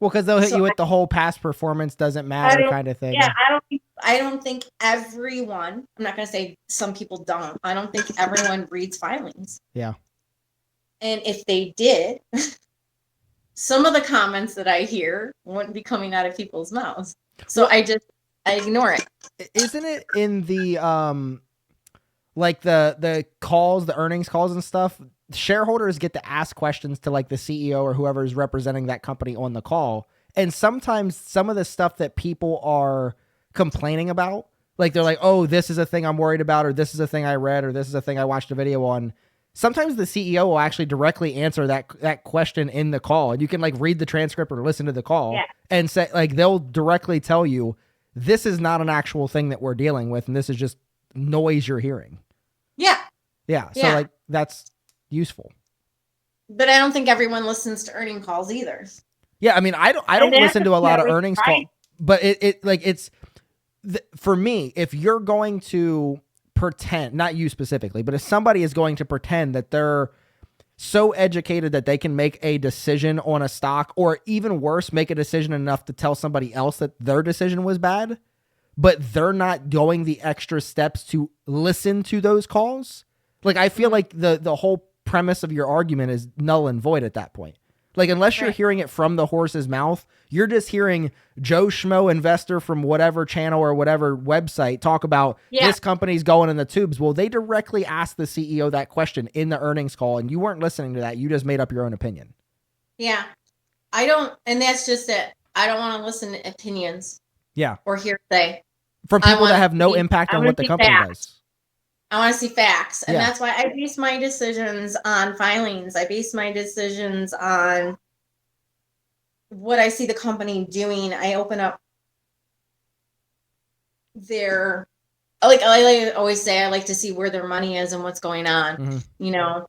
Well, because they'll hit so you with the whole past performance doesn't matter kind of thing. Yeah, I don't think everyone, I'm not going to say some people don't. I don't think everyone reads filings. Yeah. And if they did, some of the comments that I hear wouldn't be coming out of people's mouths. So Well, I ignore it. Isn't it in the like the calls, the earnings calls and stuff? Shareholders get to ask questions to like the CEO or whoever is representing that company on the call. And sometimes some of the stuff that people are complaining about, like they're like, oh, this is a thing I'm worried about, or this is a thing I read, or this is a thing I watched a video on. Sometimes the CEO will actually directly answer that question in the call. And you can like read the transcript or listen to the call and say, like, they'll directly tell you, this is not an actual thing that we're dealing with. And this is just noise you're hearing. Yeah. Yeah. So like that's useful. But I don't think everyone listens to earning calls either. Yeah. I mean, I don't listen to a lot of earnings calls, but it's for me, if you're going to pretend, not you specifically, but if somebody is going to pretend that they're so educated that they can make a decision on a stock, or even worse, make a decision enough to tell somebody else that their decision was bad, but they're not going the extra steps to listen to those calls. Like, I feel like the whole premise of your argument is null and void at that point. Like, unless you're hearing it from the horse's mouth, you're just hearing Joe Schmo investor from whatever channel or whatever website talk about this company's going in the tubes. Well, they directly asked the CEO that question in the earnings call, and you weren't listening to that. You just made up your own opinion. Yeah. I don't, and that's just it. I don't want to listen to opinions. Yeah. Or hearsay. From people that have no impact on what the company does. I want to see facts. And that's why I base my decisions on filings. I base my decisions on what I see the company doing. I open up their, like I always say, I like to see where their money is and what's going on. Mm-hmm. You know,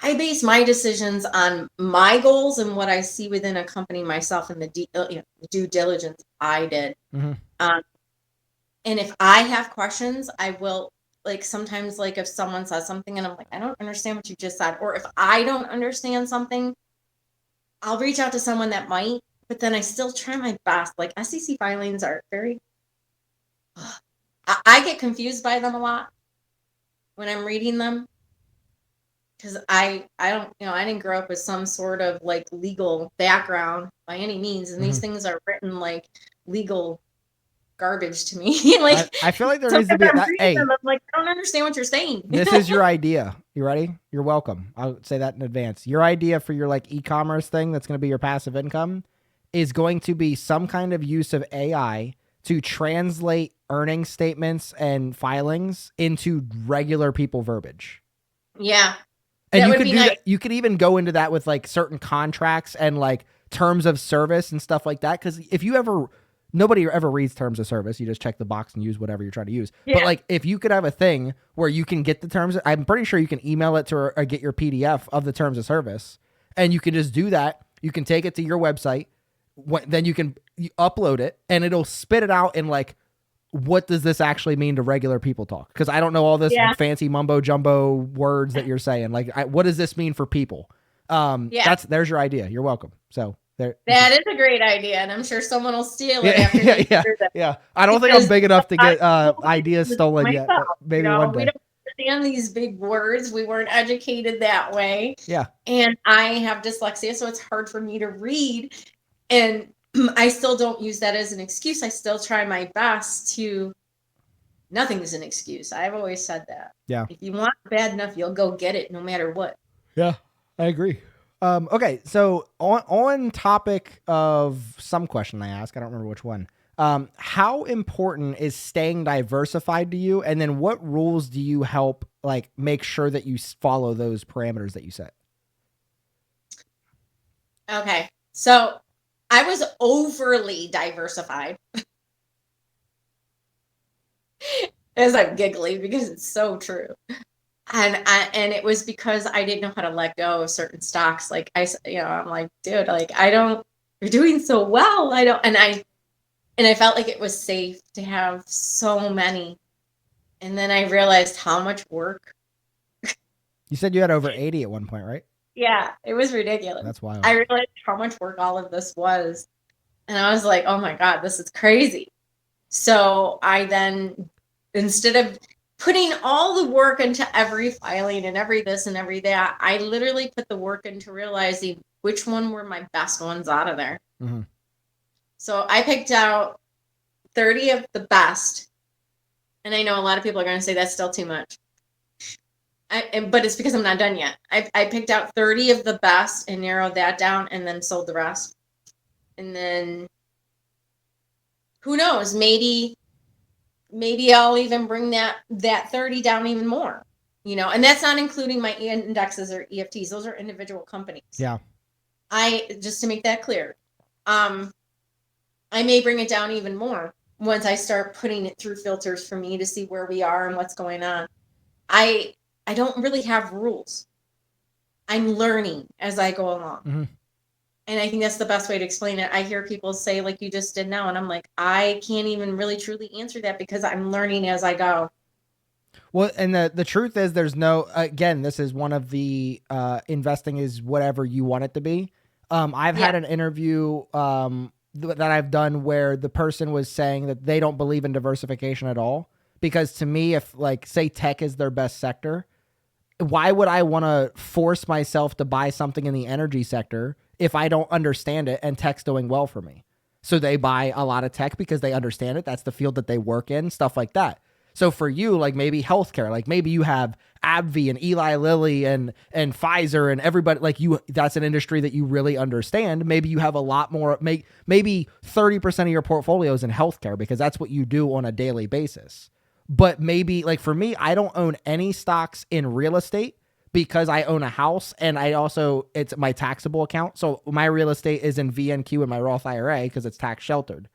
I base my decisions on my goals and what I see within a company myself, and the due diligence I did. Mm-hmm. And if I have questions, I will, like, sometimes, like, if someone says something and I'm like, I don't understand what you just said, or if I don't understand something, I'll reach out to someone that might, but then I still try my best. Like, SEC filings are very, I get confused by them a lot when I'm reading them, because I don't, I didn't grow up with some sort of like legal background by any means, and these things are written like legal garbage to me. Like, I feel like there needs to be that. Hey, I'm like, I don't understand what you're saying. This is your idea. You ready? You're welcome. I'll say that in advance. Your idea for your like e-commerce thing that's going to be your passive income is going to be some kind of use of AI to translate earnings statements and filings into regular people verbiage. Yeah. And you could do that. You could even go into that with like certain contracts and like terms of service and stuff like that. Because if you ever, nobody ever reads terms of service. You just check the box and use whatever you're trying to use. Yeah. But like, if you could have a thing where you can get the terms, I'm pretty sure you can email it to or get your PDF of the terms of service, and you can just do that. You can take it to your website. Then you upload it, and it'll spit it out in like, what does this actually mean to regular people talk? Because I don't know all this fancy mumbo jumbo words that you're saying. Like, what does this mean for people? There's your idea. You're welcome. So there. That is a great idea, and I'm sure someone will steal it after. Yeah. I don't think I'm big enough to get ideas stolen yet. But maybe one day. We don't understand these big words. We weren't educated that way. Yeah. And I have dyslexia, so it's hard for me to read, and I still don't use that as an excuse. I still try my best to. Nothing is an excuse. I've always said that. Yeah. If you want it bad enough, you'll go get it no matter what. Yeah, I agree. Okay, so on topic of some question I asked, I don't remember which one. How important is staying diversified to you? And then what rules do you help like make sure that you follow those parameters that you set? Okay. So I was overly diversified. As I'm giggling because it's so true. And it was because I didn't know how to let go of certain stocks. Like I'm like, dude, like you're doing so well. I felt like it was safe to have so many. And then I realized how much work. You said you had over 80 at one point, right? Yeah, it was ridiculous. That's wild. I realized how much work all of this was. And I was like, oh my God, this is crazy. So I then, instead of putting all the work into every filing and every this and every that, I literally put the work into realizing which one were my best ones out of there. Mm-hmm. So I picked out 30 of the best. And I know a lot of people are going to say that's still too much. But it's because I'm not done yet. I picked out 30 of the best and narrowed that down and then sold the rest. And then who knows, maybe I'll even bring that 30 down even more, and that's not including my indexes or EFTs. Those are individual companies. Yeah. Just to make that clear, I may bring it down even more once I start putting it through filters for me to see where we are and what's going on. I don't really have rules. I'm learning as I go along. Mm-hmm. And I think that's the best way to explain it. I hear people say, like you just did now, and I'm like, I can't even really truly answer that because I'm learning as I go. Well, and the truth is there's no, again, this is one of the investing is whatever you want it to be. I've had an interview that I've done where the person was saying that they don't believe in diversification at all. Because to me, if like, say tech is their best sector, why would I want to force myself to buy something in the energy sector if I don't understand it and tech's doing well for me? So they buy a lot of tech because they understand it. That's the field that they work in, stuff like that. So for you, like maybe healthcare, like maybe you have AbbVie and Eli Lilly and Pfizer and everybody, like that's an industry that you really understand. Maybe you have a lot more, maybe 30% of your portfolio is in healthcare because that's what you do on a daily basis. But maybe like for me, I don't own any stocks in real estate because I own a house and it's my taxable account. So my real estate is in VNQ and my Roth IRA because it's tax sheltered.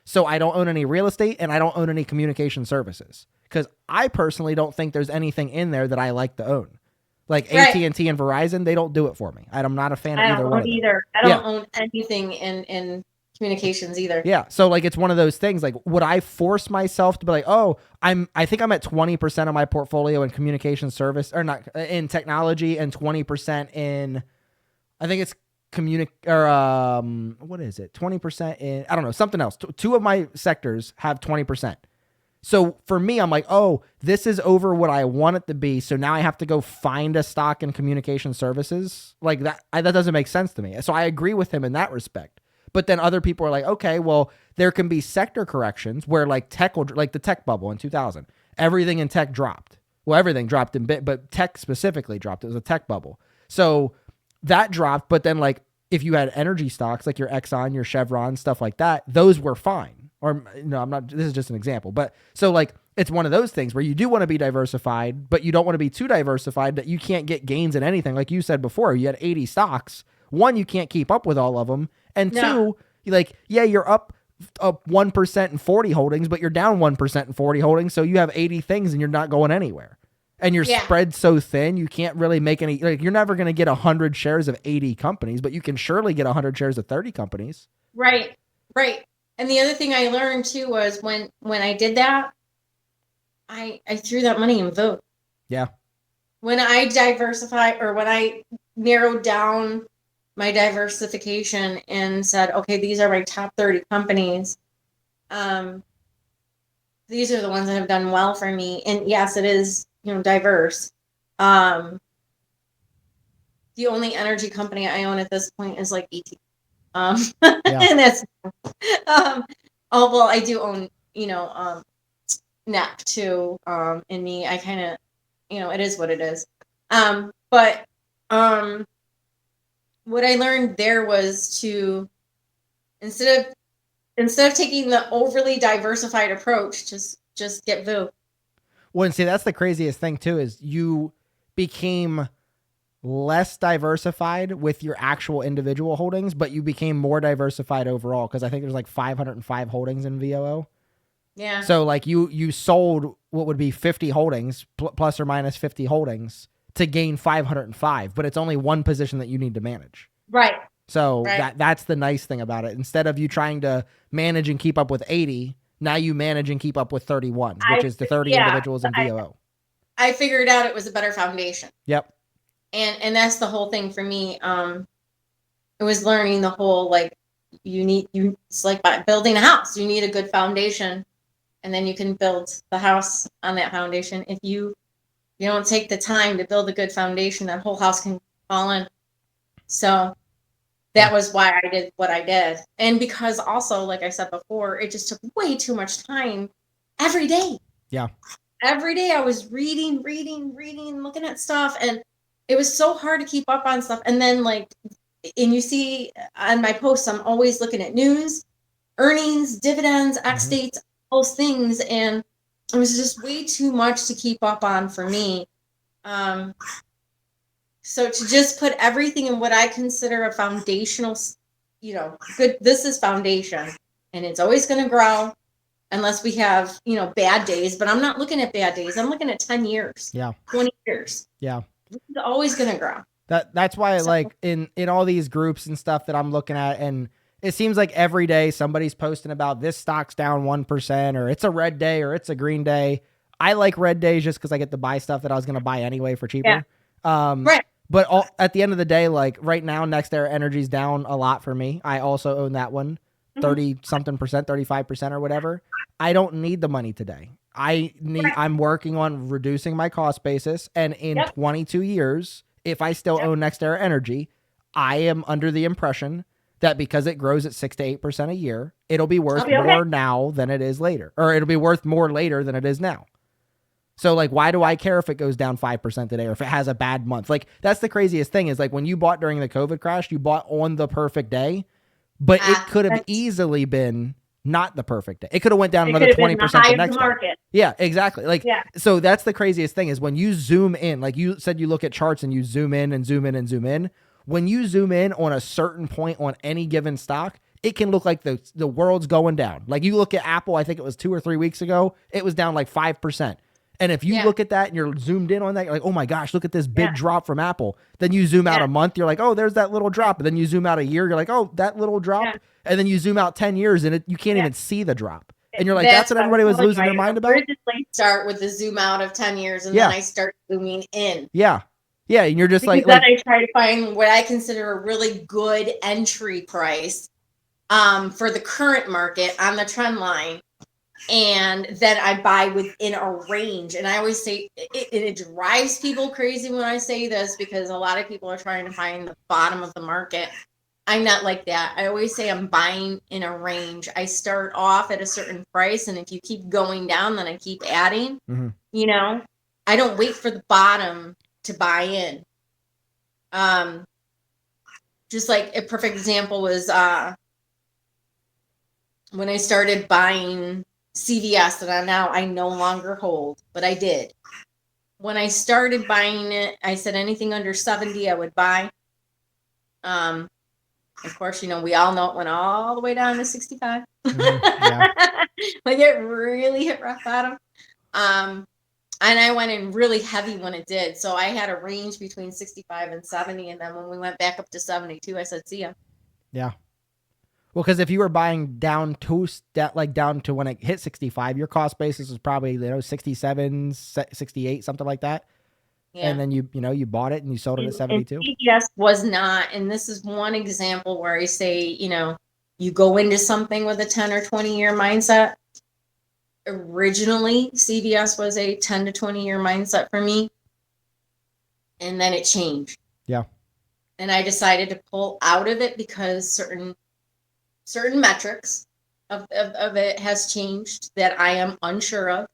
So I don't own any real estate and I don't own any communication services because I personally don't think there's anything in there that I like to own. Like AT&T and Verizon, they don't do it for me. I'm not a fan of either one of them. I don't own anything in communications either. Yeah. So like, it's one of those things, like, would I force myself to be like, oh, I think I'm at 20% of my portfolio in communication service or not in technology and 20% in, I think it's what is it? 20% in, I don't know, something else. Two of my sectors have 20%. So for me, I'm like, oh, this is over what I want it to be. So now I have to go find a stock in communication services like that. That doesn't make sense to me. So I agree with him in that respect. But then other people are like, okay, well, there can be sector corrections where like like the tech bubble in 2000, everything in tech dropped. Well, everything dropped in bit, but tech specifically dropped. It was a tech bubble. So that dropped. But then like if you had energy stocks like your Exxon, your Chevron, stuff like that, those were fine. Or no, this is just an example. But so like it's one of those things where you do want to be diversified, but you don't want to be too diversified that you can't get gains in anything. Like you said before, you had 80 stocks. One, you can't keep up with all of them. And two, you're up 1% in 40 holdings, but you're down 1% in 40 holdings. So you have 80 things and you're not going anywhere. And your spread's so thin, you can't really make any, like you're never going to get 100 shares of 80 companies, but you can surely get 100 shares of 30 companies. Right. And the other thing I learned too was when I did that, I threw that money in vote. Yeah. When I diversified or when I narrowed down my diversification and said, okay, these are my top 30 companies. These are the ones that have done well for me. And yes, it is, diverse. The only energy company I own at this point is like ET. And that's, I do own, NAP too. In me, I kind of, it is what it is. But what I learned there was to, instead of taking the overly diversified approach, just get VOO. Well, and see, that's the craziest thing too, is you became less diversified with your actual individual holdings, but you became more diversified overall. Cause I think there's like 505 holdings in VOO. Yeah. So like you sold what would be 50 holdings plus or minus 50 holdings to gain 505, but it's only one position that you need to manage. Right. So Right. that's the nice thing about it. Instead of you trying to manage and keep up with 80, now you manage and keep up with 31, which is the 30 individuals in VOO. I figured out it was a better foundation. Yep. And that's the whole thing for me. It was learning the whole, like, it's like building a house. You need a good foundation, and then you can build the house on that foundation. If you don't take the time to build a good foundation, that whole house can fall in. So that was why I did what I did. And because also, like I said before, it just took way too much time every day. Yeah. Every day I was reading, looking at stuff, and it was so hard to keep up on stuff. And then, like, and you see on my posts, I'm always looking at news, earnings, dividends, X dates, those things, and it was just way too much to keep up on for me. So to just put everything in what I consider a foundational, good, this is foundation, and it's always going to grow unless we have, bad days. But I'm not looking at bad days. I'm looking at 10 years. Yeah. 20 years. Yeah. It's always going to grow. That's why, like, in all these groups and stuff that I'm looking at, and it seems like every day somebody's posting about this stock's down 1%, or it's a red day, or it's a green day. I like red days just because I get to buy stuff that I was going to buy anyway for cheaper. Yeah. Right. But at the end of the day, like right now, NextEra Energy's down a lot for me. I also own that one, 30 something percent, 35% or whatever. I don't need the money today. I'm working on reducing my cost basis. And in 22 years, if I still own NextEra Energy, I am under the impression that because it grows at 6 to 8% a year, it'll be worth more now than it is later, or it'll be worth more later than it is now. So, like, why do I care if it goes down 5% today or if it has a bad month? Like, that's the craziest thing is, like, when you bought during the COVID crash, you bought on the perfect day, but it could have easily been not the perfect day. It could have went down another 20% the next day. Yeah, exactly. Like, so that's the craziest thing is when you zoom in, like you said, you look at charts and you zoom in and zoom in and zoom in. When you zoom in on a certain point on any given stock, it can look like the world's going down. Like, you look at Apple, I think it was 2 or 3 weeks ago, it was down like 5%. And if you look at that and you're zoomed in on that, you're like, oh my gosh, look at this big drop from Apple. Then you zoom out a month, you're like, oh, there's that little drop. And then you zoom out a year, you're like, oh, that little drop. And then you zoom out 10 years and you can't even see the drop. And you're like, that's what everybody was losing their mind about? I originally start with the zoom out of 10 years and then I start zooming in. Yeah. Yeah. And you're just because then I try to find what I consider a really good entry price for the current market on the trend line. And then I buy within a range. And I always say it drives people crazy when I say this because a lot of people are trying to find the bottom of the market. I'm not like that. I always say I'm buying in a range. I start off at a certain price. And if you keep going down, then I keep adding. I don't wait for the bottom to buy in. Just like a perfect example was when I started buying CVS that I no longer hold, but I did. When I started buying it, I said anything under 70 I would buy. Of course, we all know it went all the way down to 65. Like it really hit rock bottom. And I went in really heavy when it did. So I had a range between 65 and 70. And then when we went back up to 72, I said, see ya. Yeah. Well, because if you were buying down to when it hit 65, your cost basis was probably 67, 68, something like that. Yeah. And then you bought it and you sold it at 72. CVS was not, and this is one example where I say you go into something with a 10 or 20 year mindset. Originally, CVS was a 10 to 20 year mindset for me, and then it changed. Yeah. And I decided to pull out of it because certain metrics of it has changed that I am unsure of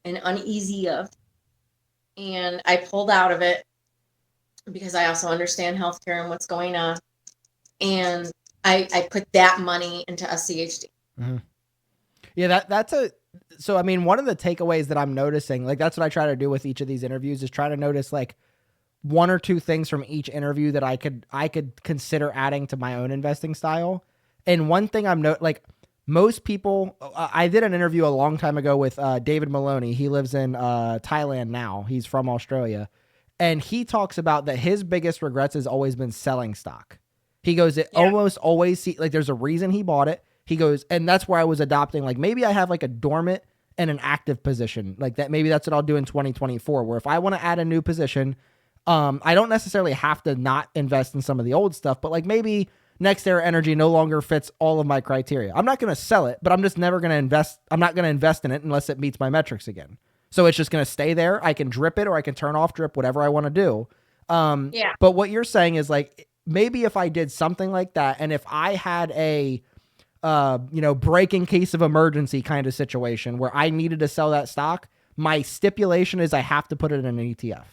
and uneasy of. And I pulled out of it because I also understand healthcare and what's going on. And I put that money into SCHD. Mm-hmm. Yeah, so I mean, one of the takeaways that I'm noticing, like that's what I try to do with each of these interviews is try to notice like one or two things from each interview that I could consider adding to my own investing style. And one thing like most people, I did an interview a long time ago with David Maloney. He lives in Thailand now. He's from Australia. And he talks about that his biggest regrets has always been selling stock. He goes, it almost always like there's a reason he bought it. He goes, and that's where I was adopting, like maybe I have like a dormant and an active position like that. Maybe that's what I'll do in 2024, where if I want to add a new position, I don't necessarily have to not invest in some of the old stuff, but like maybe Next Era Energy no longer fits all of my criteria. I'm not going to sell it, but I'm just never going to invest. I'm not going to invest in it unless it meets my metrics again. So it's just going to stay there. I can drip it or I can turn off drip, whatever I want to do. But what you're saying is like, maybe if I did something like that, and if I had a, break in case of emergency kind of situation where I needed to sell that stock, my stipulation is I have to put it in an ETF.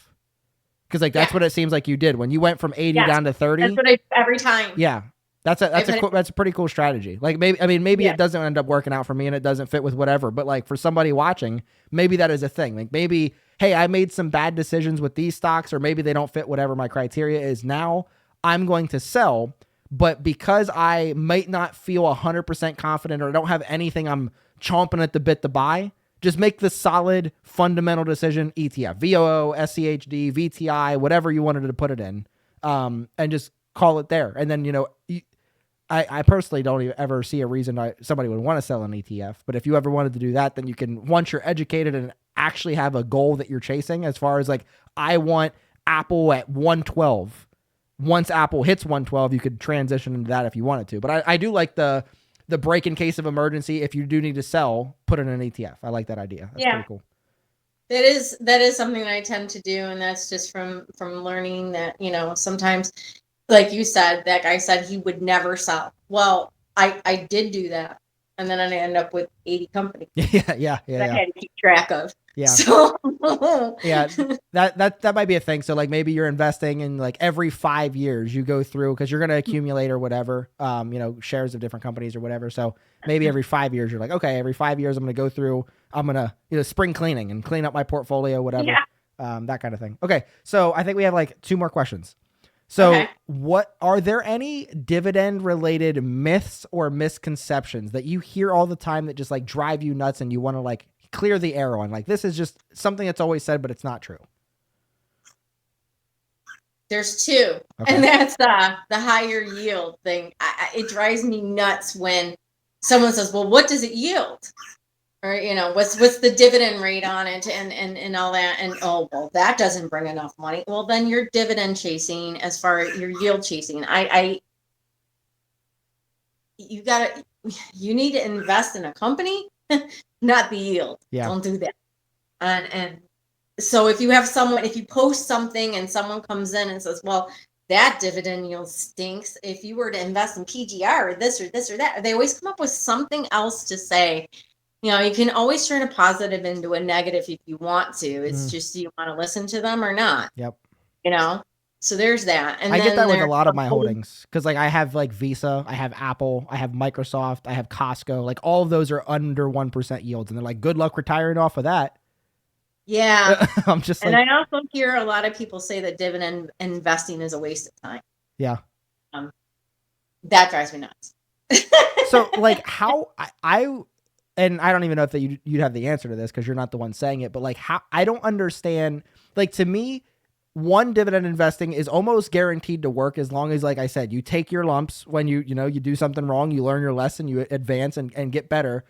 Because like that's what it seems like you did when you went from 80 down to 30. That's what I every time. Yeah. That's a pretty cool strategy. Like maybe it doesn't end up working out for me and it doesn't fit with whatever, but like for somebody watching, maybe that is a thing. Like maybe, hey, I made some bad decisions with these stocks, or maybe they don't fit whatever my criteria is. Now I'm going to sell, but because I might not feel 100% confident or don't have anything I'm chomping at the bit to buy, just make the solid fundamental decision, ETF, VOO, SCHD, VTI, whatever you wanted to put it in, and just call it there. And then, I personally don't ever see a reason somebody would want to sell an ETF. But if you ever wanted to do that, then you can, once you're educated and actually have a goal that you're chasing, as far as like, I want Apple at 112. Once Apple hits 112, you could transition into that if you wanted to. But I do like the break in case of emergency. If you do need to sell, put it in an ETF. I like that idea. That's pretty cool. That is something that I tend to do. And that's just from learning that, sometimes, like you said, that guy said he would never sell. Well, I did do that. And then I ended up with 80 companies. Yeah. That I had to keep track of. Yeah. So yeah, that might be a thing. So like maybe you're investing in like every 5 years you go through, because you're going to accumulate or whatever, shares of different companies or whatever. So maybe every 5 years you're like, okay, every 5 years I'm going to go through, I'm going to, spring cleaning and clean up my portfolio, whatever, that kind of thing. Okay. So I think we have like 2 more questions. So what are there any dividend related myths or misconceptions that you hear all the time that just like drive you nuts and you want to like clear the air on? Like, this is just something that's always said, but it's not true. There's 2, and that's the higher yield thing. It drives me nuts when someone says, well, what does it yield? Or, what's the dividend rate on it and all that. And, oh, well, that doesn't bring enough money. Well, then you're dividend chasing as far as your yield chasing. You need to invest in a company, not the yield. Yeah. Don't do that. And so if you post something and someone comes in and says, well, that dividend yield stinks, if you were to invest in PGR or this or this or that, they always come up with something else to say. You can always turn a positive into a negative if you want to. It's just, do you want to listen to them or not? Yep. So there's that. And I get that with a lot of my holdings, because like I have like Visa, I have Apple, I have Microsoft, I have Costco. Like all of those are under 1% yields, and they're like, good luck retiring off of that. Yeah. I'm just and I also hear a lot of people say that dividend investing is a waste of time. Yeah. That drives me nuts. So like how and I don't even know if you'd have the answer to this because you're not the one saying it, but like how, I don't understand, like to me, one, dividend investing is almost guaranteed to work as long as, like I said, you take your lumps when you do something wrong, you learn your lesson, you advance and get better.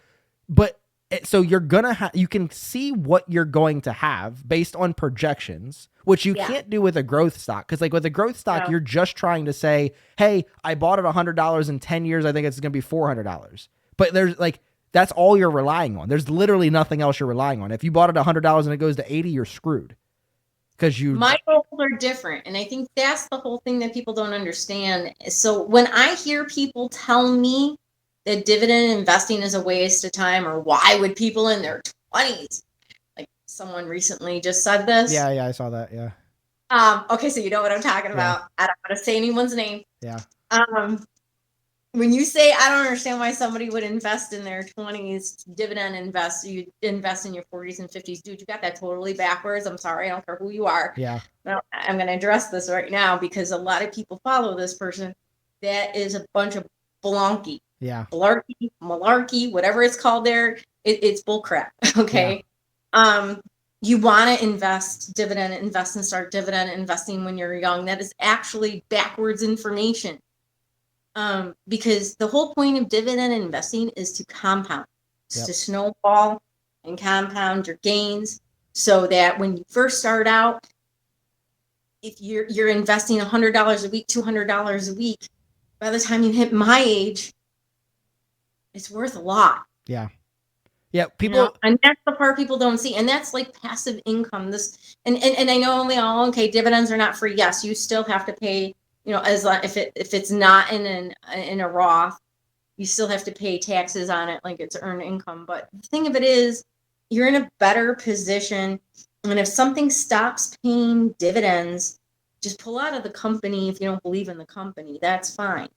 But so you're gonna you can see what you're going to have based on projections, which you can't do with a growth stock. Because like with a growth stock, you're just trying to say, hey, I bought it $100 in 10 years. I think it's going to be $400. But there's like, that's all you're relying on. There's literally nothing else you're relying on. If you bought it $100 and it goes to 80, you're screwed. Because my goals are different. And I think that's the whole thing that people don't understand. So when I hear people tell me that dividend investing is a waste of time, or why would people in their 20s, like someone recently just said this. Yeah, I saw that. Yeah. Okay, so you know what I'm talking about. I don't want to say anyone's name. Yeah. when you say, I don't understand why somebody would invest in their 20s, dividend invest, you invest in your 40s and 50s. Dude, you got that totally backwards. I'm sorry. I don't care who you are. Yeah. Now, I'm going to address this right now because a lot of people follow this person. That is a bunch of balonky. Yeah. Blarkey, malarkey, whatever it's called there. It's bullcrap. Okay. Yeah. You want to invest and start dividend investing when you're young. That is actually backwards information. Because the whole point of dividend investing is to compound, to snowball and compound your gains, so that when you first start out, if you're investing $100 a week, $200 a week, by the time you hit my age, it's worth a lot. Yeah. Yeah. People, and that's the part people don't see. And that's like passive income. And I know okay, dividends are not free. Yes, you still have to pay. If it's not in a Roth, you still have to pay taxes on it, like it's earned income. But the thing of it is, you're in a better position. And if something stops paying dividends, just pull out of the company. If you don't believe in the company, that's fine.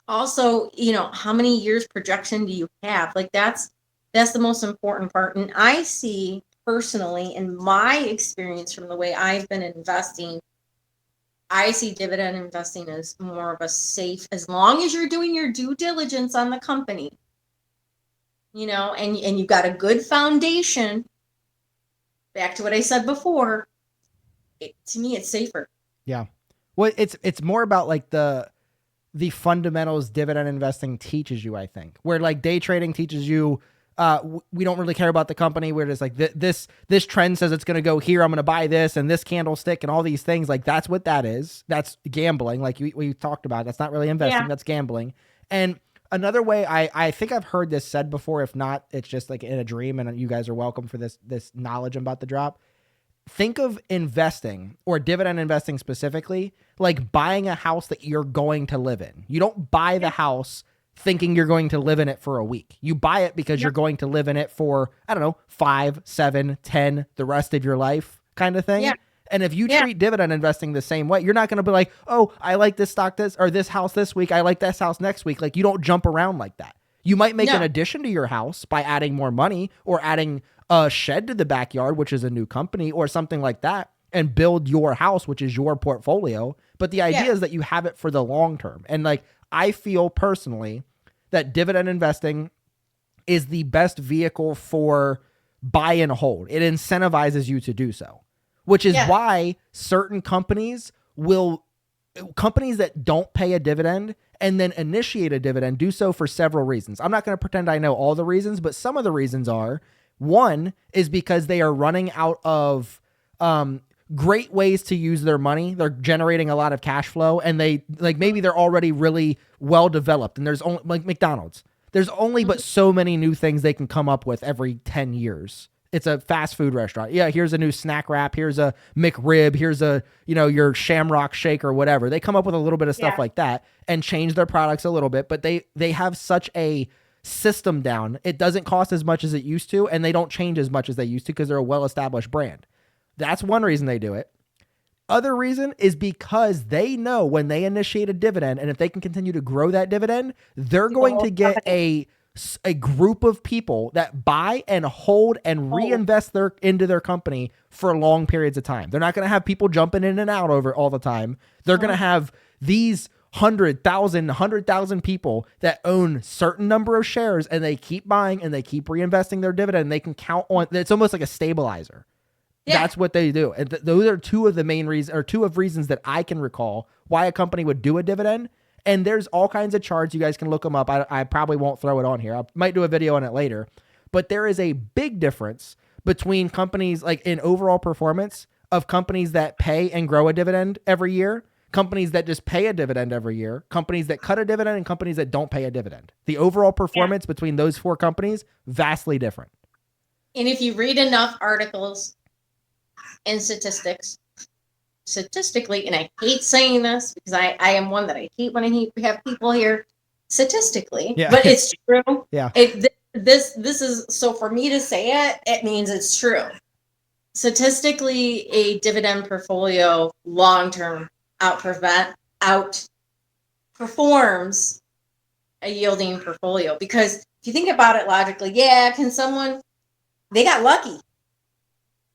Also, how many years projection do you have? Like that's the most important part. And I see personally, in my experience from the way I've been investing, I see dividend investing as more of a safe, as long as you're doing your due diligence on the company, and you've got a good foundation. Back to what I said before, to me, it's safer. Yeah. Well, it's more about like the fundamentals dividend investing teaches you, I think, where like day trading teaches you, we don't really care about the company. We're just like this trend says it's going to go here. I'm going to buy this and this candlestick and all these things. Like that's what that is. That's gambling. Like we talked about, that's not really investing. That's gambling. And another way I think I've heard this said before, if not, it's just like in a dream, and you guys are welcome for this knowledge about the drop. Think of investing, or dividend investing specifically, like buying a house that you're going to live in. You don't buy the house thinking you're going to live in it for a week. You buy it because you're going to live in it for, I don't know, 5, 7, 10, the rest of your life kind of thing. Yeah. And if you treat dividend investing the same way, you're not going to be like, oh, I like this stock this house this week. I like this house next week. Like you don't jump around like that. You might make an addition to your house by adding more money or adding a shed to the backyard, which is a new company or something like that, and build your house, which is your portfolio. But the idea is that you have it for the long term. And like, I feel personally that dividend investing is the best vehicle for buy and hold. It incentivizes you to do so, which is why certain companies that don't pay a dividend and then initiate a dividend do so for several reasons. I'm not going to pretend I know all the reasons, but some of the reasons are, one is because they are running out of great ways to use their money. They're generating a lot of cash flow, and maybe they're already really well developed, and there's only, like McDonald's, there's only but so many new things they can come up with every 10 years. It's a fast food restaurant. Yeah, here's a new snack wrap. Here's a McRib. Here's your Shamrock Shake or whatever. They come up with a little bit of stuff like that and change their products a little bit, but they have such a system down. It doesn't cost as much as it used to, and they don't change as much as they used to because they're a well-established brand. That's one reason they do it. Other reason is because they know when they initiate a dividend, and if they can continue to grow that dividend, they're going to get a group of people that buy and hold and reinvest into their company for long periods of time. They're not going to have people jumping in and out over all the time. They're going to have these 100,000 people that own certain number of shares, and they keep buying and they keep reinvesting their dividend. And they can count on, it's almost like a stabilizer. Yeah. That's what they do. And those are two of the main reasons, or two of reasons that I can recall why a company would do a dividend. And there's all kinds of charts. You guys can look them up. I probably won't throw it on here. I might do a video on it later. But there is a big difference between companies, like in overall performance of companies that pay and grow a dividend every year, companies that just pay a dividend every year, companies that cut a dividend, and companies that don't pay a dividend. The overall performance between those four companies, vastly different. And if you read enough articles and statistically, and I hate saying this because I am one that I hate when I have people here statistically, but it's true. Yeah. This is, so for me to say it means it's true. Statistically, a dividend portfolio long-term outperforms performs a yielding portfolio. Because if you think about it logically, they got lucky.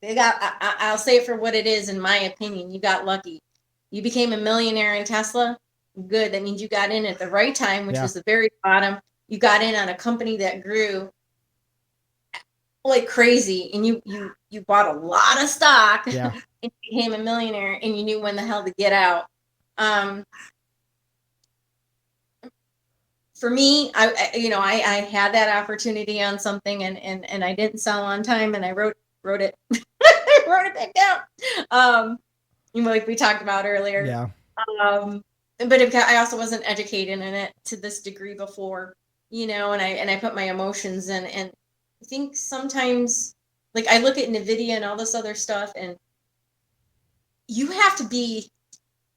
I'll say it for what it is, in my opinion. You got lucky. You became a millionaire in Tesla. Good. That means you got in at the right time, which was the very bottom. You got in on a company that grew like crazy, and you bought a lot of stock and became a millionaire, and you knew when the hell to get out. For me, I had that opportunity on something, and I didn't sell on time, and I wrote it I wrote it back down. Like we talked about earlier. Yeah. But I also wasn't educated in it to this degree before, and I put my emotions in, and I think sometimes, like, I look at NVIDIA and all this other stuff, and you have to be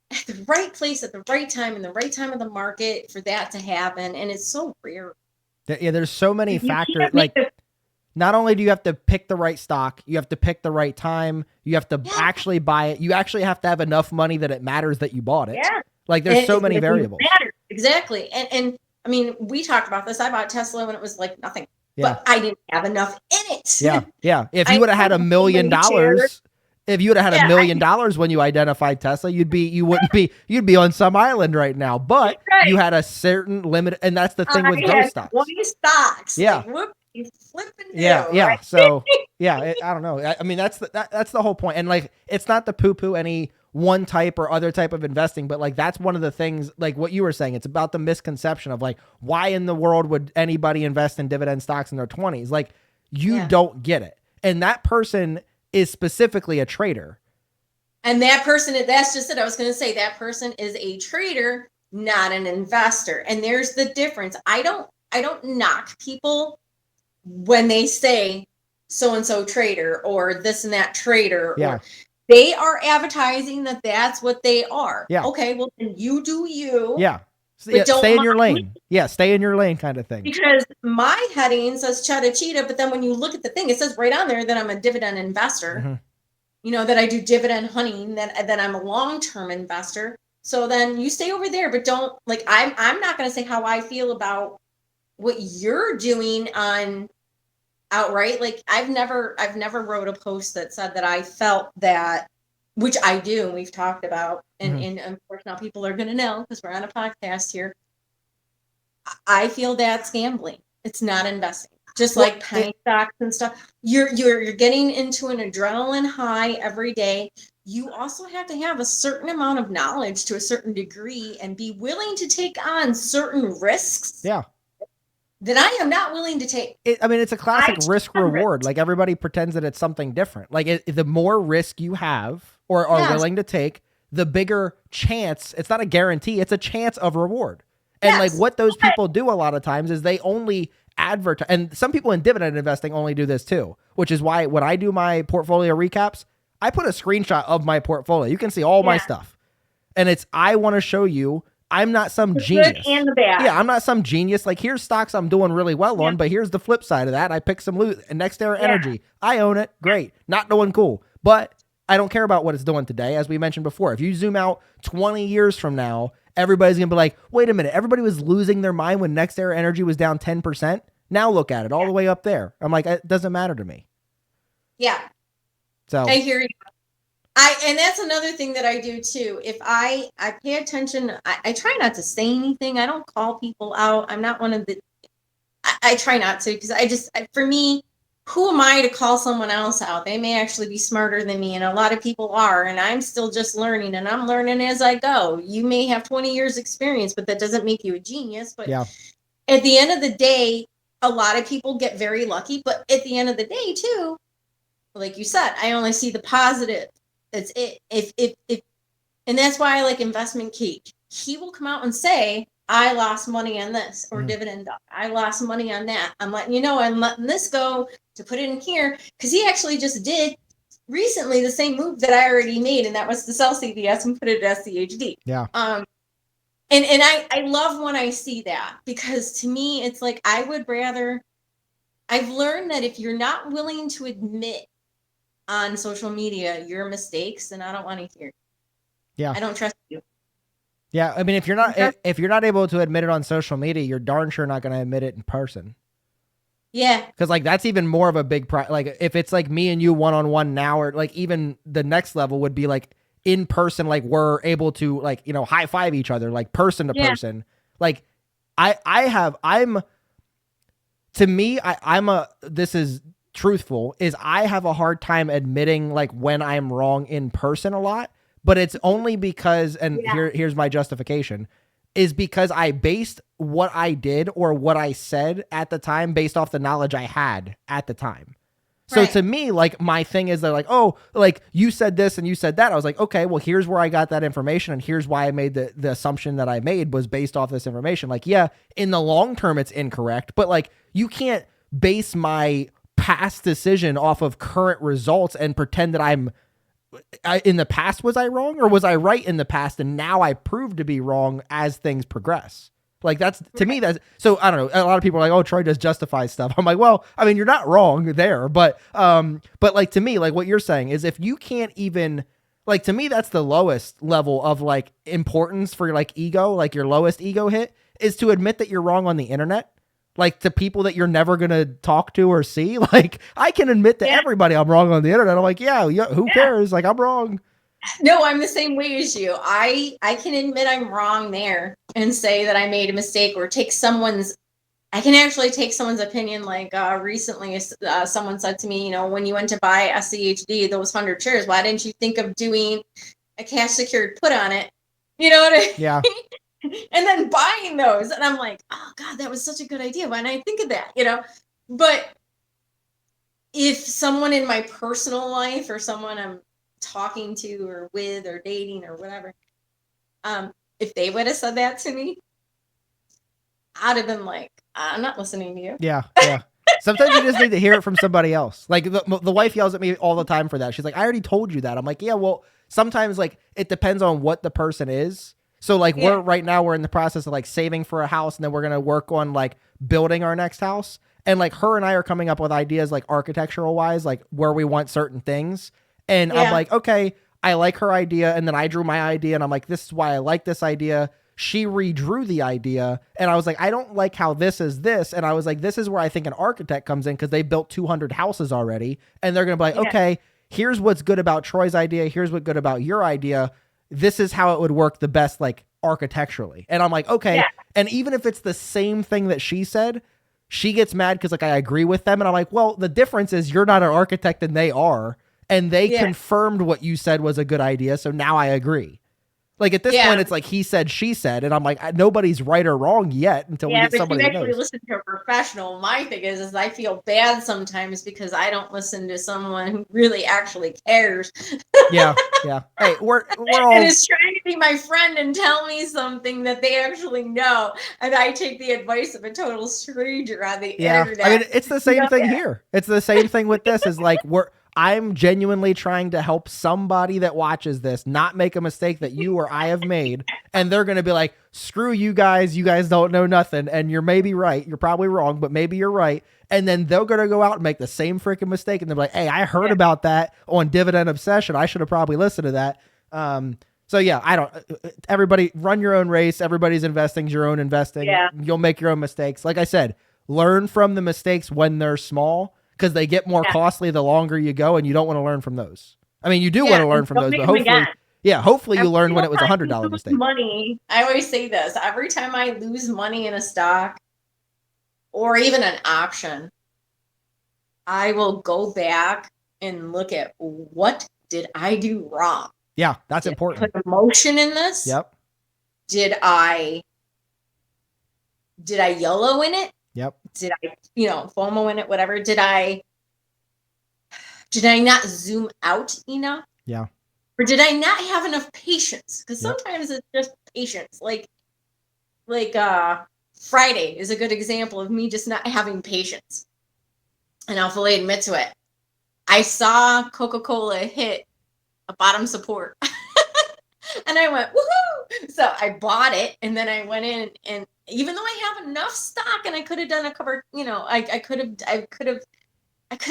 at the right place at the right time, in the right time of the market for that to happen, and it's so rare. Yeah, there's so many factors. Like, not only do you have to pick the right stock, you have to pick the right time, you have to actually buy it. You actually have to have enough money that it matters that you bought it. Yeah. Like, there's so many variables. Exactly. And I mean, we talked about this. I bought Tesla when it was like nothing, but I didn't have enough in it. Yeah. If you would have had $1 million, if you would have had $1 million when you identified Tesla, you'd be on some island right now. But you had a certain limit, and that's the thing with growth stocks. 20 stocks. Yeah. Like, whoop, you flipping yeah. Right? So I don't know. I mean, that's the whole point. And like, it's not to poo-poo any one type or other type of investing, but like, that's one of the things, like what you were saying, it's about the misconception of like, why in the world would anybody invest in dividend stocks in their 20s? Like, you don't get it. And that person is specifically a trader. And that person, that's just it. I was going to say that person is a trader, not an investor. And there's the difference. I don't knock people when they say so-and-so trader or this and that trader. Or they are advertising that that's what they are. Okay, well, then you do you. Stay in your lane. Stay in your lane kind of thing. Because my heading says Chetta, but then when you look at the thing, it says right on there that I'm a dividend investor. That I do dividend hunting, that I'm a long-term investor. So then you stay over there, but don't, like, I'm not going to say how I feel about what you're doing on outright. Like, I've never wrote a post that said that I felt that, which I do, and we've talked about, and of course now people are going to know because we're on a podcast here. I feel that's gambling. It's not investing. Just like penny stocks and stuff. You're getting into an adrenaline high every day. You also have to have a certain amount of knowledge to a certain degree and be willing to take on certain risks. That I am not willing to take. It's a classic risk reward. Like, everybody pretends that it's something different. Like, the more risk you have or are willing to take, the bigger chance. It's not a guarantee. It's a chance of reward. And like, what those people do a lot of times is they only advertise. And some people in dividend investing only do this too, which is why when I do my portfolio recaps, I put a screenshot of my portfolio. You can see all my stuff. And I want to show you, I'm not some genius. Good and the bad. I'm not some genius. Like, here's stocks I'm doing really well on, but here's the flip side of that. I picked some loot. And NextEra Energy, I own it. Great. Not doing cool. But I don't care about what it's doing today. As we mentioned before, if you zoom out 20 years from now, everybody's going to be like, wait a minute. Everybody was losing their mind when NextEra Energy was down 10%. Now look at it all the way up there. I'm like, it doesn't matter to me. So I hear you. And that's another thing that I do too. If I pay attention, I try not to say anything. I don't call people out. I'm not one of the, I try not to, because for me, who am I to call someone else out? They may actually be smarter than me, and a lot of people are, and I'm still just learning, and I'm learning as I go. You may have 20 years experience, but that doesn't make you a genius. But at the end of the day, a lot of people get very lucky, but at the end of the day too, like you said, I only see the positive. That's it. If and that's why I like Investment Cake. He will come out and say, I lost money on this, or Dividend Dog. I lost money on that. I'm letting you know, I'm letting this go to put it in here, because he actually just did recently the same move that I already made, and that was to sell CVS and put it at SCHD. And I love when I see that, because to me it's like, I've learned that if you're not willing to admit on social media your mistakes, then I don't want to hear. I don't trust you. Yeah, I mean, if you're not if you're not able to admit it on social media, you're darn sure not going to admit it in person. Yeah. Because like that's even more of a big like if it's like me and you one-on-one now, or like even the next level would be like in person, like we're able to like, you know, high five each other, like person to Yeah. person. Like I'm to me, I'm a this is truthful, is I have a hard time admitting like when I'm wrong in person a lot, but it's only because, and Yeah. here's my justification, is because I based what I did or what I said at the time based off the knowledge I had at the time. So Right. to me, like my thing is they're like, oh, like you said this and you said that. I was like, okay, well, here's where I got that information, and here's why I made the assumption that I made was based off this information. Like, yeah, in the long term, it's incorrect, but like you can't base my past decision off of current results and pretend that in the past, was I wrong or was I right in the past? And now I proved to be wrong as things progress. Like that's to me, that's so I don't know. A lot of people are like, oh, Troy just justifies stuff. I'm like, well, I mean, you're not wrong there, but like to me, like what you're saying is if you can't even like to me, that's the lowest level of like importance for like ego, like your lowest ego hit is to admit that you're wrong on the internet. Like to people that you're never gonna talk to or see, like I can admit to Yeah. everybody I'm wrong on the internet. I'm like, yeah, who Yeah. cares? Like I'm wrong. No, I'm the same way as you. I can admit I'm wrong there and say that I made a mistake, or take someone's I can actually take someone's opinion. Like recently, someone said to me, you know, when you went to buy SCHD, those 100 shares, why didn't you think of doing a cash secured put on it? You know what I Yeah, mean? And then buying those. And I'm like, oh God, that was such a good idea. Why didn't I think of that? You know? But if someone in my personal life, or someone I'm talking to or with or dating or whatever, if they would have said that to me, I'd have been like, I'm not listening to you. yeah, yeah. Sometimes you just need to hear it from somebody else. Like the wife yells at me all the time for that. She's like, I already told you that. I'm like, yeah, well, sometimes like it depends on what the person is. So like Yeah. we're in the process of like saving for a house, and then we're gonna work on like building our next house. And like her and I are coming up with ideas like architectural wise, like where we want certain things. And I'm Yeah. like, okay, I like her idea, and then I drew my idea, and I'm like, this is why I like this idea. She redrew the idea, and I was like, I don't like how this is this. And I was like, this is where I think an architect comes in, because they built 200 houses already, and they're going to be like, Yeah. okay, here's what's good about Troy's idea. Here's what's good about your idea. This is how it would work the best, like architecturally. And I'm like, okay. Yeah. And even if it's the same thing that she said, she gets mad because like I agree with them. And I'm like, well, the difference is you're not an architect and they are. And they Yeah. confirmed what you said was a good idea. So now I agree. Like at this Yeah. point, it's like he said, she said, and I'm like, nobody's right or wrong yet until we Yeah, get but you somebody that actually knows. listen to a professional. My thing is I feel bad sometimes because I don't listen to someone who really actually cares Yeah, yeah. Hey, we're and all is trying to be my friend and tell me something that they actually know, and I take the advice of a total stranger on the yeah. I internet. mean, it's the You same know? thing here. It's the same thing with this. Is like I'm genuinely trying to help somebody that watches this not make a mistake that you or I have made, and they're gonna be like, screw you guys. You guys don't know nothing, and you're maybe right. You're probably wrong, but maybe you're right. And then they're gonna go out and make the same freaking mistake, and they're like, hey, I heard Yeah. about that on Dividend Obsession. I should have probably listened to that. So yeah, I don't. Everybody run your own race. Everybody's investing your own investing. Yeah. You'll make your own mistakes. Like I said, learn from the mistakes when they're small, because they get more Yeah. costly the longer you go, and you don't want to learn from those. I mean, you do want Yeah, to learn and from don't those, make but them hopefully, again. yeah, hopefully you Every learned when single it was time you $100 lose mistake. money, I always say this. Every time I lose money in a stock or even an option, I will go back and look at what did I do wrong? Yeah, that's Did I important. put emotion in this? Yep, Did I YOLO in it? yep, Did I, FOMO in it, whatever? Did I not zoom out enough? yeah, Or did I not have enough patience? Because Yep. sometimes it's just patience. Like Friday is a good example of me just not having patience. And I'll fully admit to it. I saw Coca-Cola hit a bottom support. And I went, woohoo! So I bought it, and then I went in, and even though I have enough stock and I could have done a cover, I could have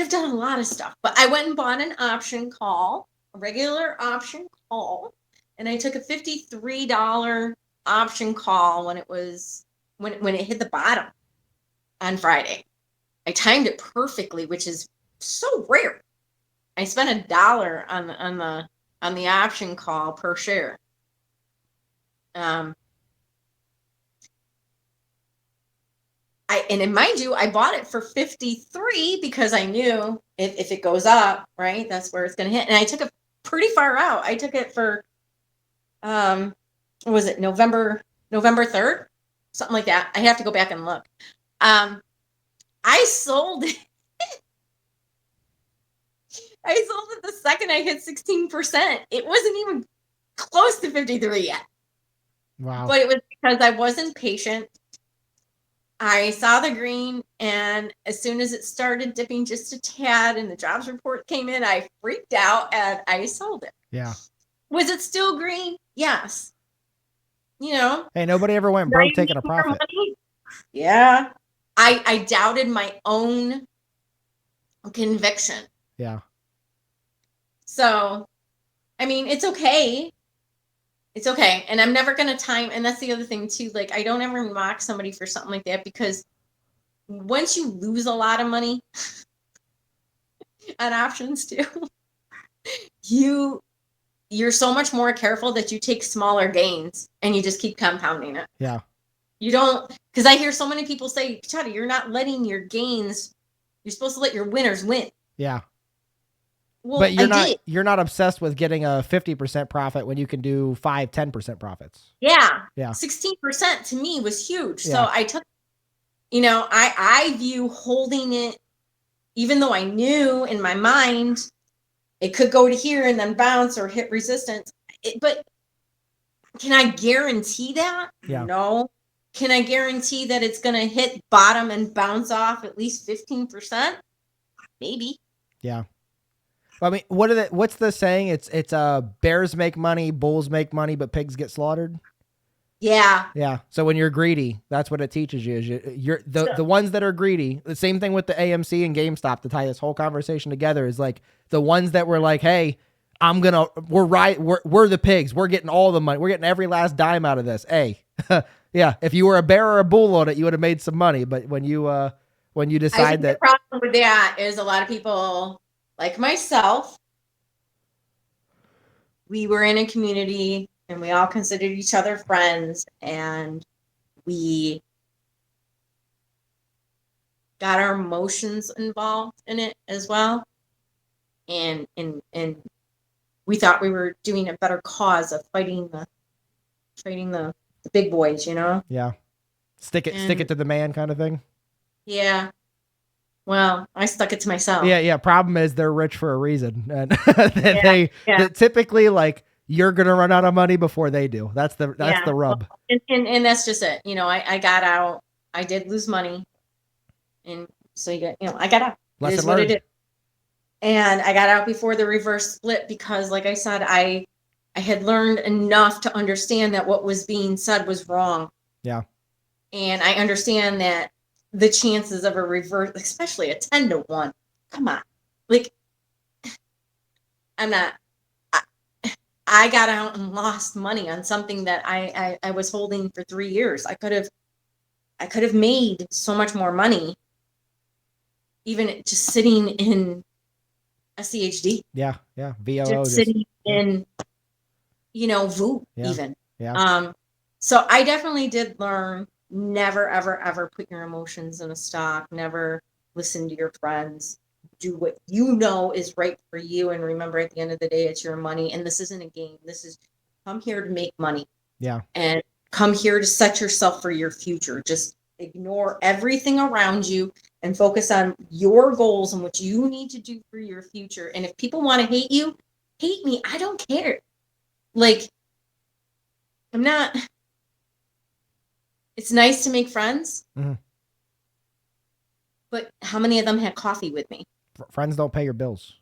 done a lot of stuff, but I went and bought an option call, a regular option call, and I took a $53 option call when it hit the bottom on Friday. I timed it perfectly, which is so rare. I spent $1 on the option call per share. And mind you, I bought it for 53 because I knew if it goes up, right, that's where it's going to hit. And I took it pretty far out. I took it for, what was it, November 3rd? Something like that. I have to go back and look. I sold it. I sold it the second I hit 16%. It wasn't even close to 53 yet. Wow. But it was because I wasn't patient. I saw the green, and as soon as it started dipping just a tad and the jobs report came in, I freaked out and I sold it. Yeah. Was it still green? Yes. You know. Hey, nobody ever went broke taking a profit. Money? Yeah. I doubted my own conviction. Yeah. So, I mean, it's okay. It's okay. And I'm never going to time. And that's the other thing too. Like, I don't ever mock somebody for something like that, because once you lose a lot of money on options too, you're so much more careful that you take smaller gains and you just keep compounding it. Yeah. You don't, because I hear so many people say, Chetta, you're not letting your gains, you're supposed to let your winners win. Yeah. Well, but you're not obsessed with getting a 50% profit when you can do 5-10% profits. Yeah. Yeah. 16% to me was huge. Yeah. So I took, I view holding it, even though I knew in my mind it could go to here and then bounce or hit resistance. But can I guarantee that? Yeah. No. Can I guarantee that it's going to hit bottom and bounce off at least 15%? Maybe. Yeah. I mean, what's the saying? It's bears make money, bulls make money, but pigs get slaughtered. Yeah. Yeah. So when you're greedy, that's what it teaches you. Is you're the ones that are greedy. The same thing with the AMC and GameStop, to tie this whole conversation together, is like the ones that were like, hey, we're the pigs. We're getting all the money. We're getting every last dime out of this. Hey, yeah. If you were a bear or a bull on it, you would have made some money. But when you decide that, the problem with that is a lot of people like myself, we were in a community and we all considered each other friends, and we got our emotions involved in it as well. And we thought we were doing a better cause of fighting the big boys, Yeah. Stick it to the man kind of thing. Yeah. Well, I stuck it to myself. Yeah. Problem is they're rich for a reason, and they typically, like, you're gonna run out of money before they do. That's the rub. Well, and that's just it. I got out. I did lose money, and so I got out. Lesson it is what learned. it is. And I got out before the reverse split because, like I said, I had learned enough to understand that what was being said was wrong. Yeah. And I understand that the chances of a reverse, especially a 10-1, come on. Like, I'm not, I got out and lost money on something that I was holding for 3 years. I could have made so much more money, even just sitting in a CHD. Yeah. VOO. Just sitting in, VOO even. Yeah. So I definitely did learn, never, ever, ever put your emotions in a stock. Never listen to your friends. Do what you know is right for you. And remember, at the end of the day, it's your money. And this isn't a game. This is, come here to make money. Yeah. And come here to set yourself for your future. Just ignore everything around you and focus on your goals and what you need to do for your future. And if people want to hate you, hate me. I don't care. Like, I'm not, it's nice to make friends, but how many of them had coffee with me? Friends don't pay your bills.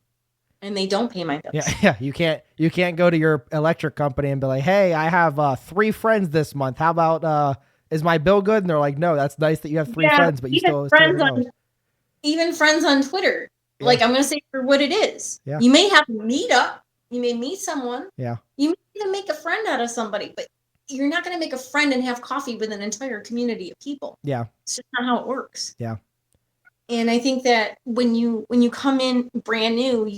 And they don't pay my bills. Yeah. You can't go to your electric company and be like, hey, I have 3 friends this month. How about, is my bill good? And they're like, no, that's nice that you have 3 friends, but you still even friends on Twitter. Yeah. Like, I'm going to say for what it is. Yeah. You may have a meetup. You may meet someone. Yeah. You may even make a friend out of somebody, but you're not going to make a friend and have coffee with an entire community of people. Yeah. It's just not how it works. Yeah. And I think that when you come in brand new,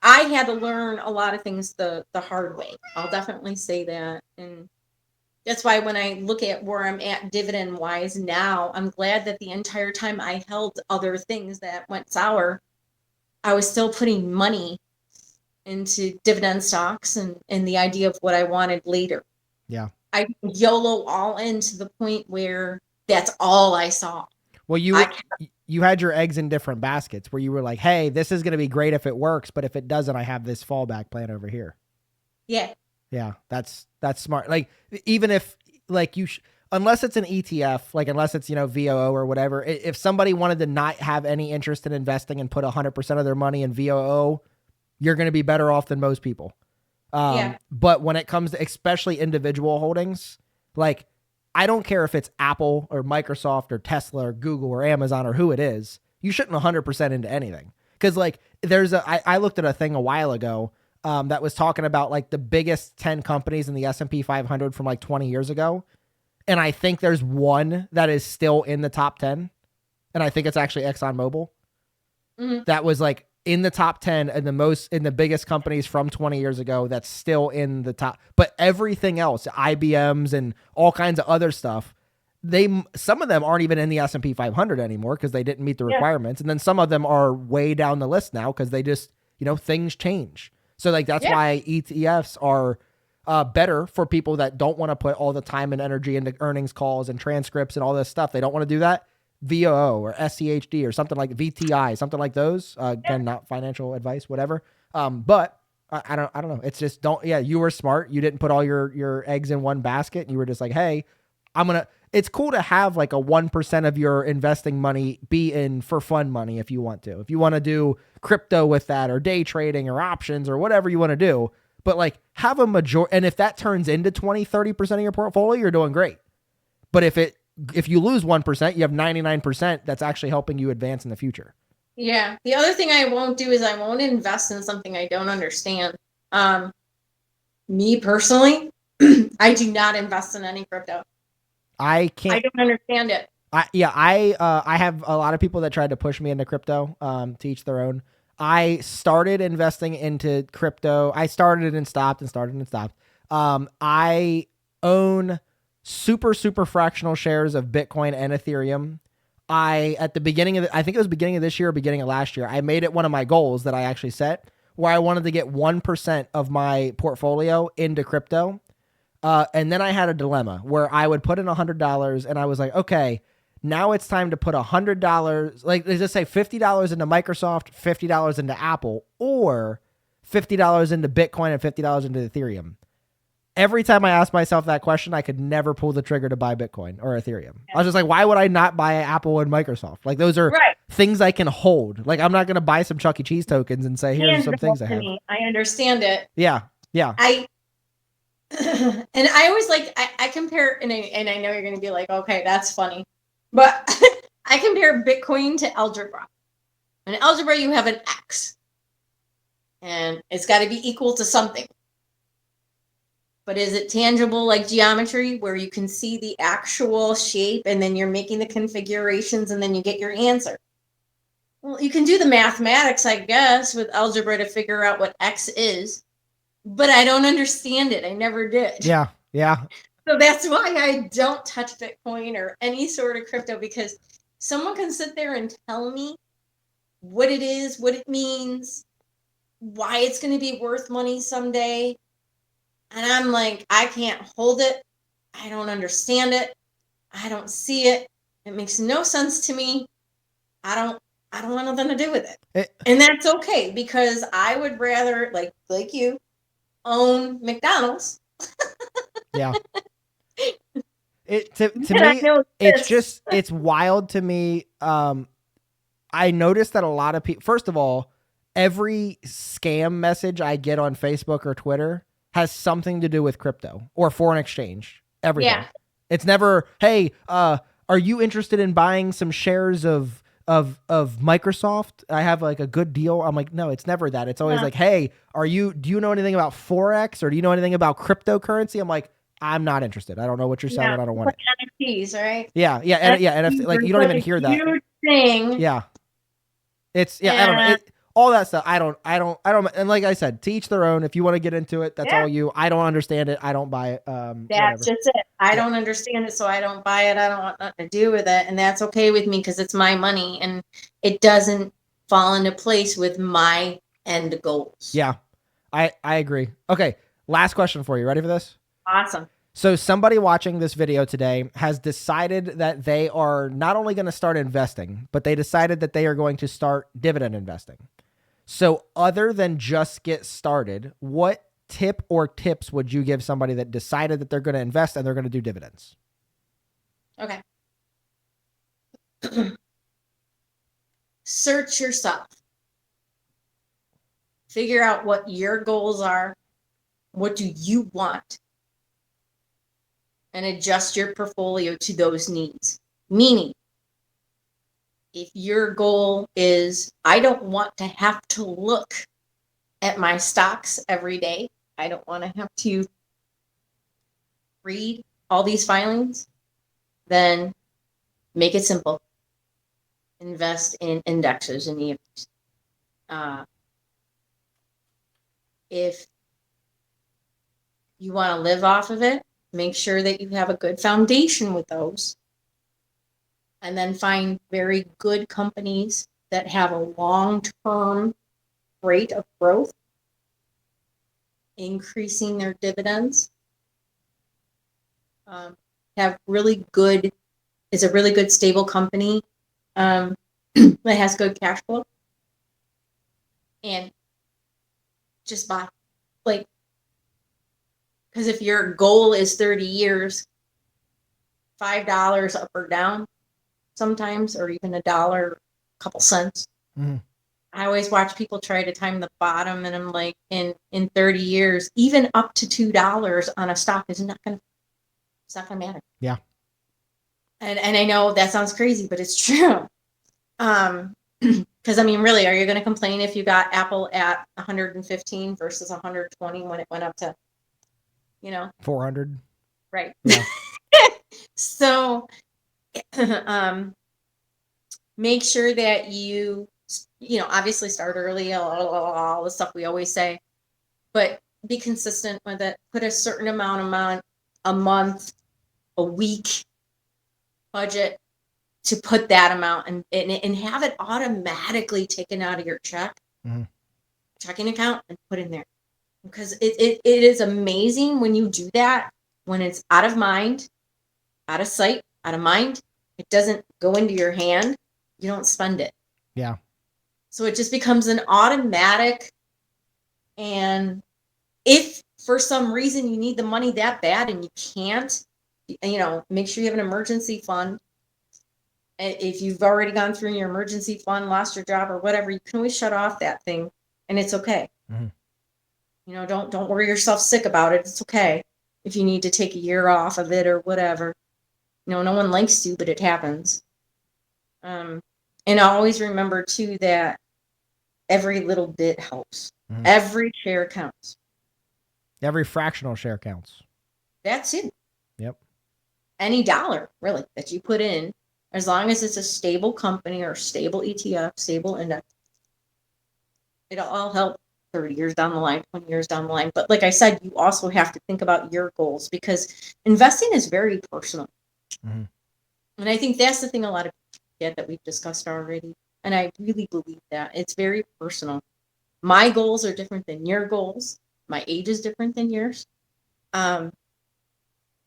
I had to learn a lot of things the hard way. I'll definitely say that. And that's why when I look at where I'm at dividend wise now, I'm glad that the entire time I held other things that went sour, I was still putting money into dividend stocks and the idea of what I wanted later. Yeah. I YOLO all in to the point where that's all I saw. Well, you had your eggs in different baskets where you were like, hey, this is going to be great if it works, but if it doesn't, I have this fallback plan over here. Yeah. Yeah, that's smart. Like, even if like unless it's an ETF, like unless it's, VOO or whatever, if somebody wanted to not have any interest in investing and put 100% of their money in VOO, you're going to be better off than most people. But when it comes to especially individual holdings, like, I don't care if it's Apple or Microsoft or Tesla or Google or Amazon or who it is, you shouldn't 100% into anything. Because like I looked at a thing a while ago that was talking about like the biggest 10 companies in the S&P 500 from like 20 years ago. And I think there's one that is still in the top 10. And I think it's actually ExxonMobil. Mm-hmm. That was like in the top 10 and the biggest companies from 20 years ago that's still in the top. But everything else, IBMs and all kinds of other stuff, some of them aren't even in the S&P 500 anymore because they didn't meet the requirements. And then some of them are way down the list now because they just, things change. So like that's why ETFs are better for people that don't want to put all the time and energy into earnings calls and transcripts and all this stuff. They don't want to do that. VOO or SCHD or something like VTI, something like those. Again, not financial advice, whatever. But I don't know. It's just you were smart. You didn't put all your eggs in one basket. And you were just like, hey, it's cool to have like a 1% of your investing money be in for fun money if you want to. If you want to do crypto with that or day trading or options or whatever you want to do, but like have a majority. And if that turns into 20, 30% of your portfolio, you're doing great. But if you lose 1%, you have 99% that's actually helping you advance in the future. Yeah. The other thing I won't do is I won't invest in something I don't understand. Me personally, I do not invest in any crypto. I don't understand it. I have a lot of people that tried to push me into crypto, to each their own. I started investing into crypto. I started and stopped and started and stopped. I own super fractional shares of Bitcoin and Ethereum. At the beginning of I think it was beginning of this year or beginning of last year, I made it one of my goals that I actually set where I wanted to get 1% of my portfolio into crypto. And then I had a dilemma where I would put in $100 and I was like, okay, now it's time to put $100, like let's just say $50 into Microsoft, $50 into Apple, or $50 into Bitcoin and $50 into Ethereum. Every time I asked myself that question, I could never pull the trigger to buy Bitcoin or Ethereum. Yeah. I was just like, why would I not buy Apple and Microsoft? Like those are things I can hold. Like I'm not going to buy some Chuck E. Cheese tokens and say, here's some things I have. I understand it. Yeah. And I always I compare, and I know you're going to be like, okay, that's funny. But I compare Bitcoin to algebra. In algebra, you have an X. And it's got to be equal to something. But is it tangible like geometry where you can see the actual shape and then you're making the configurations and then you get your answer? Well, you can do the mathematics, I guess, with algebra to figure out what X is. But I don't understand it. I never did. Yeah. So that's why I don't touch Bitcoin or any sort of crypto, because someone can sit there and tell me what it is, what it means, why it's going to be worth money someday. And I'm like, I can't hold it. I don't understand it. I don't see it. It makes no sense to me. I don't want nothing to do with it. And that's okay, because I would rather, like you, own McDonald's. Yeah. To me, it's wild to me. I noticed that a lot of people, first of all, every scam message I get on Facebook or Twitter has something to do with crypto or foreign exchange. Everything. Yeah. It's never, hey, are you interested in buying some shares of Microsoft? I have like a good deal. I'm like, no, it's never that. It's always like, hey, do you know anything about Forex or do you know anything about cryptocurrency? I'm like, I'm not interested. I don't know what you're selling. I don't want it. NFTs, right? Yeah. NFT. Like you don't even hear that. Huge thing. Yeah. I don't know. All that stuff. I don't. And like I said, to each their own. If you want to get into it, that's all you. I don't understand it. I don't buy it. That's just it. I don't understand it, so I don't buy it. I don't want nothing to do with it, and that's okay with me because it's my money, and it doesn't fall into place with my end goals. Yeah, I agree. Okay, last question for you. Ready for this? Awesome. So somebody watching this video today has decided that they are not only going to start investing, but they decided that they are going to start dividend investing. So other than just get started, what tip or tips would you give somebody that decided that they're going to invest and they're going to do dividends? Okay. Search yourself. Figure out what your goals are. What do you want? And adjust your portfolio to those needs. Meaning, if your goal is, I don't want to have to look at my stocks every day. I don't want to have to read all these filings. Then make it simple. Invest in indexes and ETFs. If you want to live off of it, make sure that you have a good foundation with those. And then find very good companies that have a long-term rate of growth, increasing their dividends. Is a really good stable company that has good cash flow. And just buy. Because if your goal is 30 years, $5 up or down sometimes, or even $1, a couple cents. Mm-hmm. I always watch people try to time the bottom, and I'm like, in 30 years, even up to $2 on a stock is not gonna matter. Yeah. And I know that sounds crazy, but it's true. Because I mean, really, are you going to complain if you got Apple at 115 versus 120 when it went up to, 400? Right. Yeah. So, make sure that you obviously start early, all the stuff we always say, but be consistent with it. Put a certain amount a month, a week budget to put that amount and have it automatically taken out of your checking account and put in there. Because it is amazing when you do that, when it's out of mind, out of sight, out of mind. It doesn't go into your hand. You don't spend it. Yeah. So it just becomes an automatic. And if for some reason you need the money that bad and you can't, make sure you have an emergency fund. If you've already gone through your emergency fund, lost your job or whatever, you can always shut off that thing and it's okay. Mm-hmm. Don't worry yourself sick about it. It's okay if you need to take a year off of it or whatever. No one likes to, but it happens. And I always remember too that every little bit helps. Mm-hmm. Every share counts. Every fractional share counts. That's it. Yep. Any dollar really that you put in, as long as it's a stable company or stable ETF, stable index, it'll all help 30 years down the line, 20 years down the line. But like I said, you also have to think about your goals because investing is very personal. Mm-hmm. And I think that's the thing a lot of people forget that we've discussed already. And I really believe that. It's very personal. My goals are different than your goals. My age is different than yours. And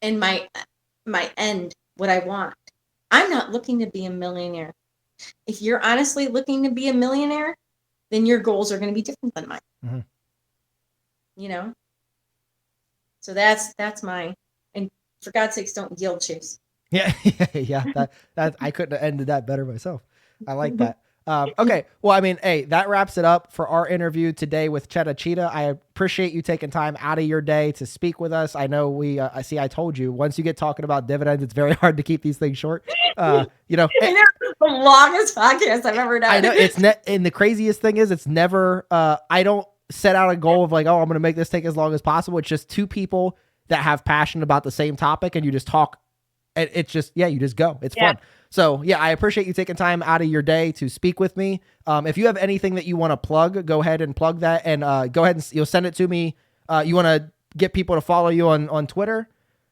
my end, what I want. I'm not looking to be a millionaire. If you're honestly looking to be a millionaire, then your goals are going to be different than mine. Mm-hmm. So that's mine. And for God's sakes, don't yield chase. Yeah. That I couldn't have ended that better myself. I like that. Okay. Well, I mean, hey, that wraps it up for our interview today with Chetta. I appreciate you taking time out of your day to speak with us. I know I told you, once you get talking about dividends, it's very hard to keep these things short. It's the longest podcast I've ever done. I know and the craziest thing is it's never, I don't set out a goal of like, oh, I'm going to make this take as long as possible. It's just two people that have passion about the same topic, and you just talk. And it's just, you just go. It's fun. So I appreciate you taking time out of your day to speak with me. If you have anything that you want to plug, go ahead and plug that, and go ahead and you'll send it to me. You want to get people to follow you on Twitter?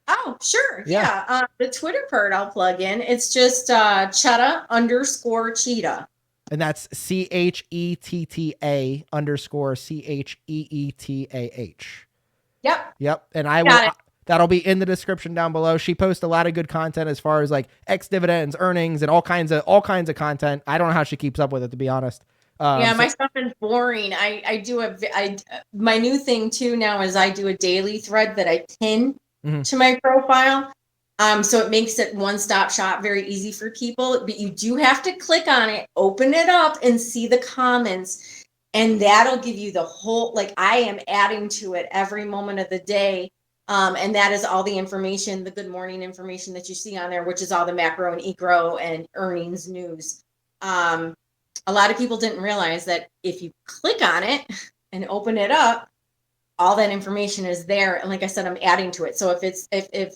Oh, sure. Yeah. The Twitter part I'll plug in. It's just Chetta_Cheetah. And that's CHETTA_CHEETAH. Yep. And I will, that'll be in the description down below. She posts a lot of good content as far as like ex dividends, earnings, and all kinds of content. I don't know how she keeps up with it, to be honest. My stuff is boring. My new thing too now is I do a daily thread that I pin to my profile. So it makes it one-stop shop, very easy for people, but you do have to click on it, open it up, and see the comments, and that'll give you the whole, like, I am adding to it every moment of the day. And that is all the information, the good morning information that you see on there, which is all the macro and ecro and earnings news. A lot of people didn't realize that if you click on it and open it up, all that information is there. And like I said, I'm adding to it. So if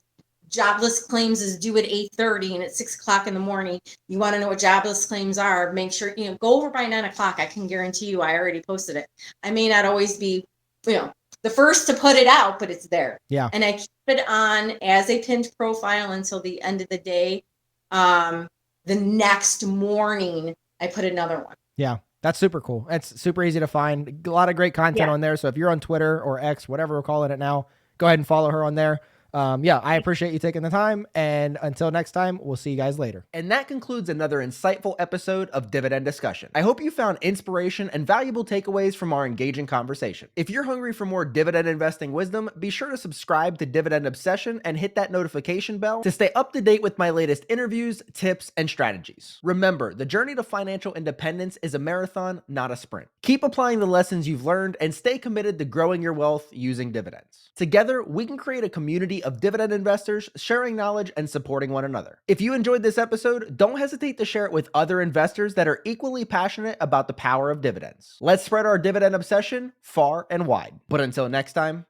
jobless claims is due at 8:30 and it's 6 o'clock in the morning, you want to know what jobless claims are, make sure, go over by 9 o'clock. I can guarantee you, I already posted it. I may not always be, the first to put it out, but it's there. Yeah. And I keep it on as a pinned profile until the end of the day. The next morning, I put another one. Yeah. That's super cool. It's super easy to find. A lot of great content on there. So if you're on Twitter or X, whatever we're calling it now, go ahead and follow her on there. I appreciate you taking the time, and until next time, we'll see you guys later. And that concludes another insightful episode of Dividend Discussion. I hope you found inspiration and valuable takeaways from our engaging conversation. If you're hungry for more dividend investing wisdom, be sure to subscribe to Dividend Obsession and hit that notification bell to stay up to date with my latest interviews, tips, and strategies. Remember, the journey to financial independence is a marathon, not a sprint. Keep applying the lessons you've learned and stay committed to growing your wealth using dividends. Together, we can create a community of dividend investors sharing knowledge and supporting one another. If you enjoyed this episode, don't hesitate to share it with other investors that are equally passionate about the power of dividends. Let's spread our dividend obsession far and wide. But until next time,